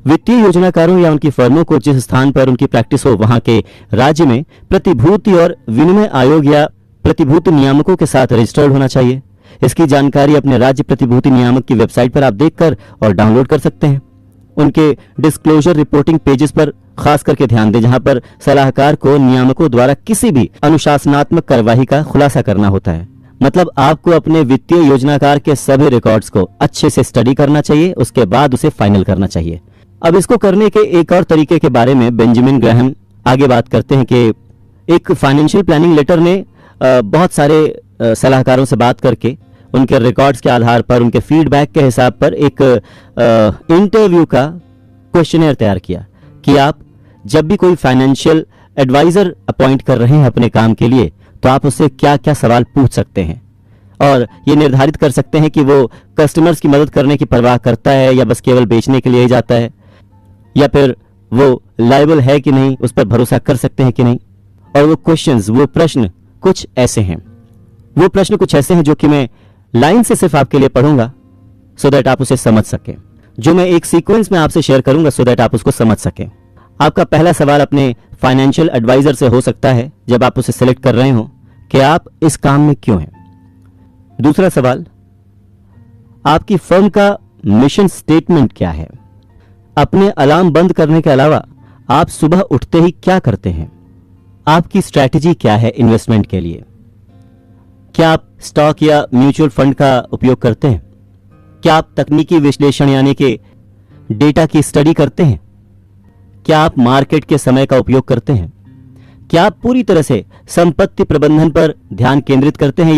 वित्तीय योजनाकारों या उनकी फर्मों को जिस स्थान पर उनकी प्रैक्टिस हो वहां के राज्य में प्रतिभूति और विनिमय आयोग या प्रतिभूति नियामकों के साथ रजिस्टर्ड होना चाहिए। इसकी जानकारी अपने राज्य प्रतिभूति नियामक की वेबसाइट पर आप देखकर और डाउनलोड कर सकते हैं। उनके डिस्क्लोजर रिपोर्टिंग पेजेस पर खास करके ध्यान दें, जहां पर सलाहकार को नियामकों द्वारा किसी भी अनुशासनात्मक कार्यवाही का खुलासा करना होता है। मतलब आपको अपने वित्तीय योजनाकार के सभी रिकॉर्ड्स को अच्छे से स्टडी करना चाहिए, उसके बाद उसे फाइनल करना चाहिए। अब इसको करने के एक और तरीके के बारे में बेंजामिन ग्राहम आगे बात करते हैं कि एक फाइनेंशियल प्लानिंग लेटर में बहुत सारे सलाहकारों से बात करके उनके रिकॉर्ड्स के आधार पर, उनके फीडबैक के हिसाब पर एक इंटरव्यू का क्वेश्चनर तैयार किया कि आप जब भी कोई फाइनेंशियल एडवाइजर अपॉइंट कर रहे हैं अपने काम के लिए तो आप उससे क्या क्या सवाल पूछ सकते हैं और ये निर्धारित कर सकते हैं कि वो कस्टमर्स की मदद करने की परवाह करता है या बस केवल बेचने के लिए ही जाता है, या फिर वो लायबल है कि नहीं, उस पर भरोसा कर सकते हैं कि नहीं। और वो क्वेश्चंस, वो प्रश्न कुछ ऐसे हैं, वो प्रश्न कुछ ऐसे हैं जो कि मैं लाइन से सिर्फ आपके लिए पढ़ूंगा सो दैट आप उसे समझ सकें, जो मैं एक सीक्वेंस में आपसे शेयर करूंगा सो दैट आप उसको समझ सकें। आपका पहला सवाल अपने फाइनेंशियल एडवाइजर से हो सकता है जब आप उसे सिलेक्ट कर रहे हो कि आप इस काम में क्यों हैं। दूसरा सवाल, आपकी फर्म का मिशन स्टेटमेंट क्या है। अपने अलार्म बंद करने के अलावा आप सुबह उठते ही क्या करते हैं। आपकी स्ट्रैटेजी क्या है इन्वेस्टमेंट के लिए। क्या आप स्टॉक या म्यूचुअल फंड का उपयोग करते हैं। क्या आप तकनीकी विश्लेषण यानी कि डेटा की स्टडी करते हैं। क्या आप मार्केट के समय का उपयोग करते हैं। क्या आप पूरी तरह से संपत्ति प्रबंधन पर ध्यान केंद्रित करते हैं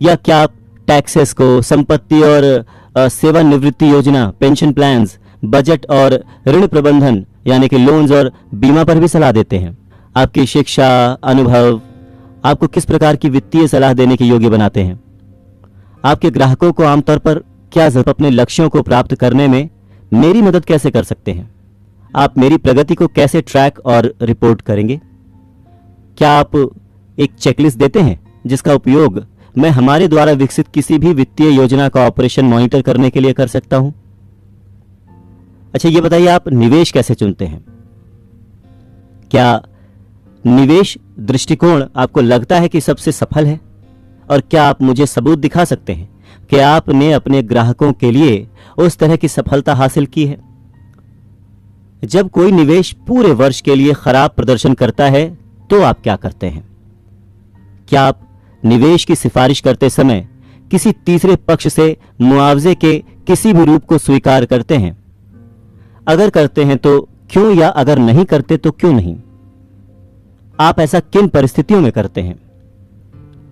या क्या आप टैक्सेस को, संपत्ति और सेवानिवृत्ति योजना, पेंशन प्लान्स, बजट और ऋण प्रबंधन यानी कि लोन्स और बीमा पर भी सलाह देते हैं। आपकी शिक्षा, अनुभव आपको किस प्रकार की वित्तीय सलाह देने के योग्य बनाते हैं। आपके ग्राहकों को आमतौर पर क्या अपने लक्ष्यों को प्राप्त करने में मेरी मदद कैसे कर सकते हैं। आप मेरी प्रगति को कैसे ट्रैक और रिपोर्ट करेंगे। क्या आप एक चेकलिस्ट देते हैं जिसका उपयोग मैं हमारे द्वारा विकसित किसी भी वित्तीय योजना का ऑपरेशन मॉनिटर करने के लिए कर सकता हूं। अच्छा, ये बताइए, आप निवेश कैसे चुनते हैं। क्या निवेश दृष्टिकोण आपको लगता है कि सबसे सफल है और क्या आप मुझे सबूत दिखा सकते हैं कि आपने अपने ग्राहकों के लिए उस तरह की सफलता हासिल की है। जब कोई निवेश पूरे वर्ष के लिए खराब प्रदर्शन करता है तो आप क्या करते हैं। क्या आप निवेश की सिफारिश करते समय किसी तीसरे पक्ष से मुआवजे के किसी भी रूप को स्वीकार करते हैं? अगर करते हैं तो क्यों, या अगर नहीं करते तो क्यों नहीं? आप ऐसा किन परिस्थितियों में करते हैं?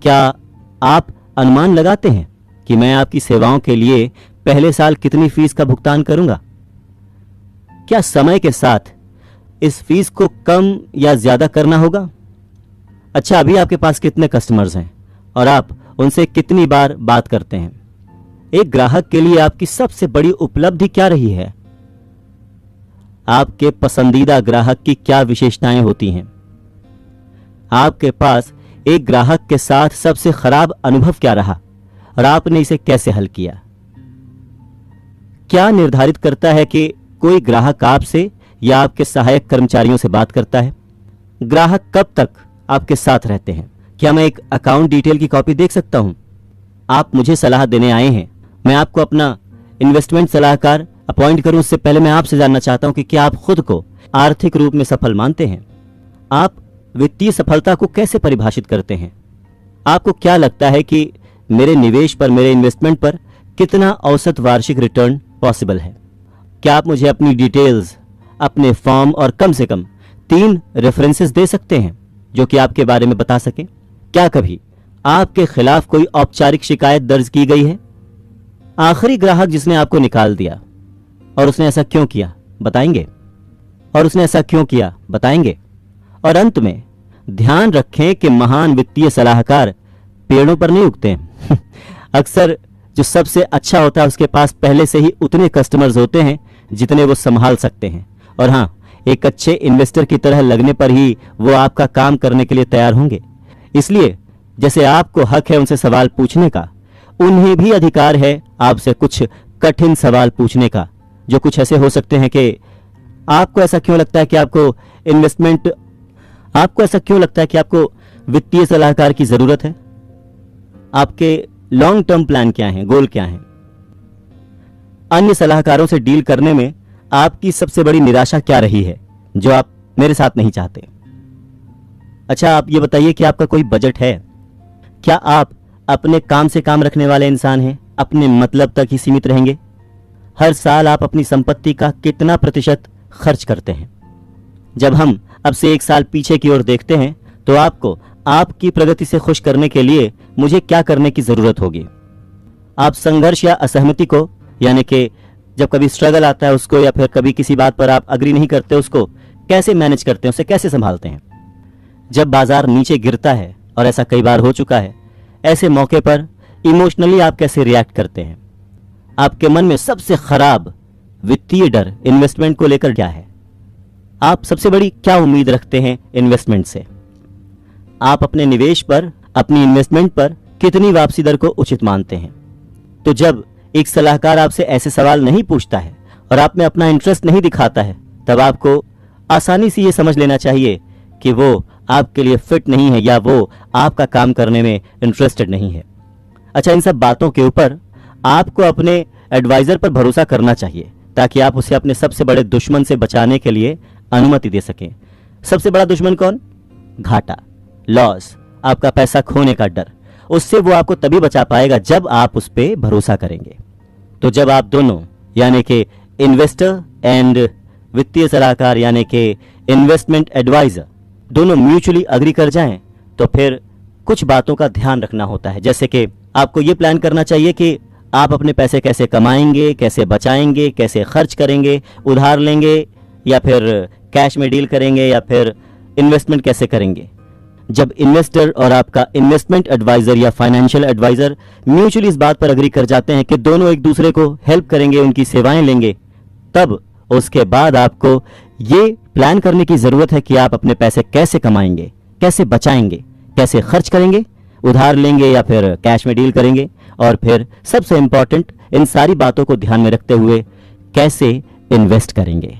क्या आप अनुमान लगाते हैं कि मैं आपकी सेवाओं के लिए पहले साल कितनी फीस का भुगतान करूंगा? क्या समय के साथ इस फीस को कम या ज्यादा करना होगा? अच्छा, अभी आपके पास कितने कस्टमर्स हैं और आप उनसे कितनी बार बात करते हैं? एक ग्राहक के लिए आपकी सबसे बड़ी उपलब्धि क्या रही है? आपके पसंदीदा ग्राहक की क्या विशेषताएं होती हैं? आपके पास एक ग्राहक के साथ सबसे खराब अनुभव क्या रहा और आपने इसे कैसे हल किया? क्या निर्धारित करता है कि कोई ग्राहक आपसे या आपके सहायक कर्मचारियों से बात करता है? ग्राहक कब तक आपके साथ रहते हैं? क्या मैं एक अकाउंट डिटेल की कॉपी देख सकता हूं? आप मुझे सलाह देने आए हैं, मैं आपको अपना इन्वेस्टमेंट सलाहकार अपॉइंट करूं, उससे पहले मैं आपसे जानना चाहता हूं कि क्या आप खुद को आर्थिक रूप में सफल मानते हैं? आप वित्तीय सफलता को कैसे परिभाषित करते हैं? आपको क्या लगता है कि मेरे निवेश पर, मेरे इन्वेस्टमेंट पर कितना औसत वार्षिक रिटर्न पॉसिबल है? क्या आप मुझे अपनी डिटेल्स, अपने फॉर्म और कम से कम 3 रेफरेंसेस दे सकते हैं जो कि आपके बारे में बता सकें? क्या कभी आपके खिलाफ कोई औपचारिक शिकायत दर्ज की गई है? आखिरी ग्राहक जिसने आपको निकाल दिया, और उसने ऐसा क्यों किया, बताएंगे? और उसने ऐसा क्यों किया, बताएंगे? और अंत में ध्यान रखें कि महान वित्तीय सलाहकार पेड़ों पर नहीं उगते हैं। अक्सर जो सबसे अच्छा होता है उसके पास पहले से ही उतने कस्टमर्स होते हैं जितने वो संभाल सकते हैं। और हाँ, एक अच्छे इन्वेस्टर की तरह लगने पर ही वो आपका काम करने के लिए तैयार होंगे। इसलिए जैसे आपको हक है उनसे सवाल पूछने का, उन्हें भी अधिकार है आपसे कुछ कठिन सवाल पूछने का, जो कुछ ऐसे हो सकते हैं कि आपको ऐसा क्यों लगता है कि आपको वित्तीय सलाहकार की जरूरत है? आपके लॉन्ग टर्म प्लान क्या हैं, गोल क्या हैं? अन्य सलाहकारों से डील करने में आपकी सबसे बड़ी निराशा क्या रही है जो आप मेरे साथ नहीं चाहते? अच्छा, आप ये बताइए कि आपका कोई बजट है? क्या आप अपने काम से काम रखने वाले इंसान हैं? अपने मतलब तक ही सीमित रहेंगे? हर साल आप अपनी संपत्ति का कितना प्रतिशत खर्च करते हैं? जब हम अब से 1 साल पीछे की ओर देखते हैं तो आपको आपकी प्रगति से खुश करने के लिए मुझे क्या करने की जरूरत होगी? आप संघर्ष या असहमति को, यानी कि जब कभी स्ट्रगल आता है उसको, या फिर कभी किसी बात पर आप अग्री नहीं करते उसको कैसे मैनेज करते हैं, उसे कैसे संभालते हैं? जब बाजार नीचे गिरता है, और ऐसा कई बार हो चुका है, ऐसे मौके पर इमोशनली आप कैसे रिएक्ट करते हैं? आपके मन में सबसे खराब वित्तीय डर इन्वेस्टमेंट को लेकर क्या है? आप सबसे बड़ी क्या उम्मीद रखते हैं इन्वेस्टमेंट से? आप अपने निवेश पर, अपनी इन्वेस्टमेंट पर कितनी वापसी दर को उचित मानते हैं? तो जब एक सलाहकार आपसे ऐसे सवाल नहीं पूछता है और आप में अपना इंटरेस्ट नहीं दिखाता है, तब आपको आसानी से ये समझ लेना चाहिए कि वो आपके लिए फिट नहीं है या वो आपका काम करने में इंटरेस्टेड नहीं है। अच्छा, इन सब बातों के ऊपर आपको अपने एडवाइजर पर भरोसा करना चाहिए ताकि आप उसे अपने सबसे बड़े दुश्मन से बचाने के लिए अनुमति दे सकें। सबसे बड़ा दुश्मन कौन? घाटा, लॉस, आपका पैसा खोने का डर। उससे वो आपको तभी बचा पाएगा जब आप उस पर भरोसा करेंगे। तो जब आप दोनों, यानी कि इन्वेस्टर एंड वित्तीय सलाहकार यानी कि इन्वेस्टमेंट एडवाइजर, दोनों म्यूचुअली अग्री कर जाएं, तो फिर कुछ बातों का ध्यान रखना होता है। जैसे कि आपको ये प्लान करना चाहिए कि आप अपने पैसे कैसे कमाएंगे, कैसे बचाएंगे, कैसे खर्च करेंगे, उधार लेंगे या फिर कैश में डील करेंगे, या फिर इन्वेस्टमेंट कैसे करेंगे। जब इन्वेस्टर और आपका इन्वेस्टमेंट एडवाइजर या फाइनेंशियल एडवाइजर म्यूचुअली इस बात पर अग्री कर जाते हैं कि दोनों एक दूसरे को हेल्प करेंगे, उनकी सेवाएं लेंगे, तब उसके बाद आपको ये प्लान करने की जरूरत है कि आप अपने पैसे कैसे कमाएंगे, कैसे बचाएंगे, कैसे खर्च करेंगे, उधार लेंगे या फिर कैश में डील करेंगे, और फिर सबसे इंपॉर्टेंट, इन सारी बातों को ध्यान में रखते हुए कैसे इन्वेस्ट करेंगे।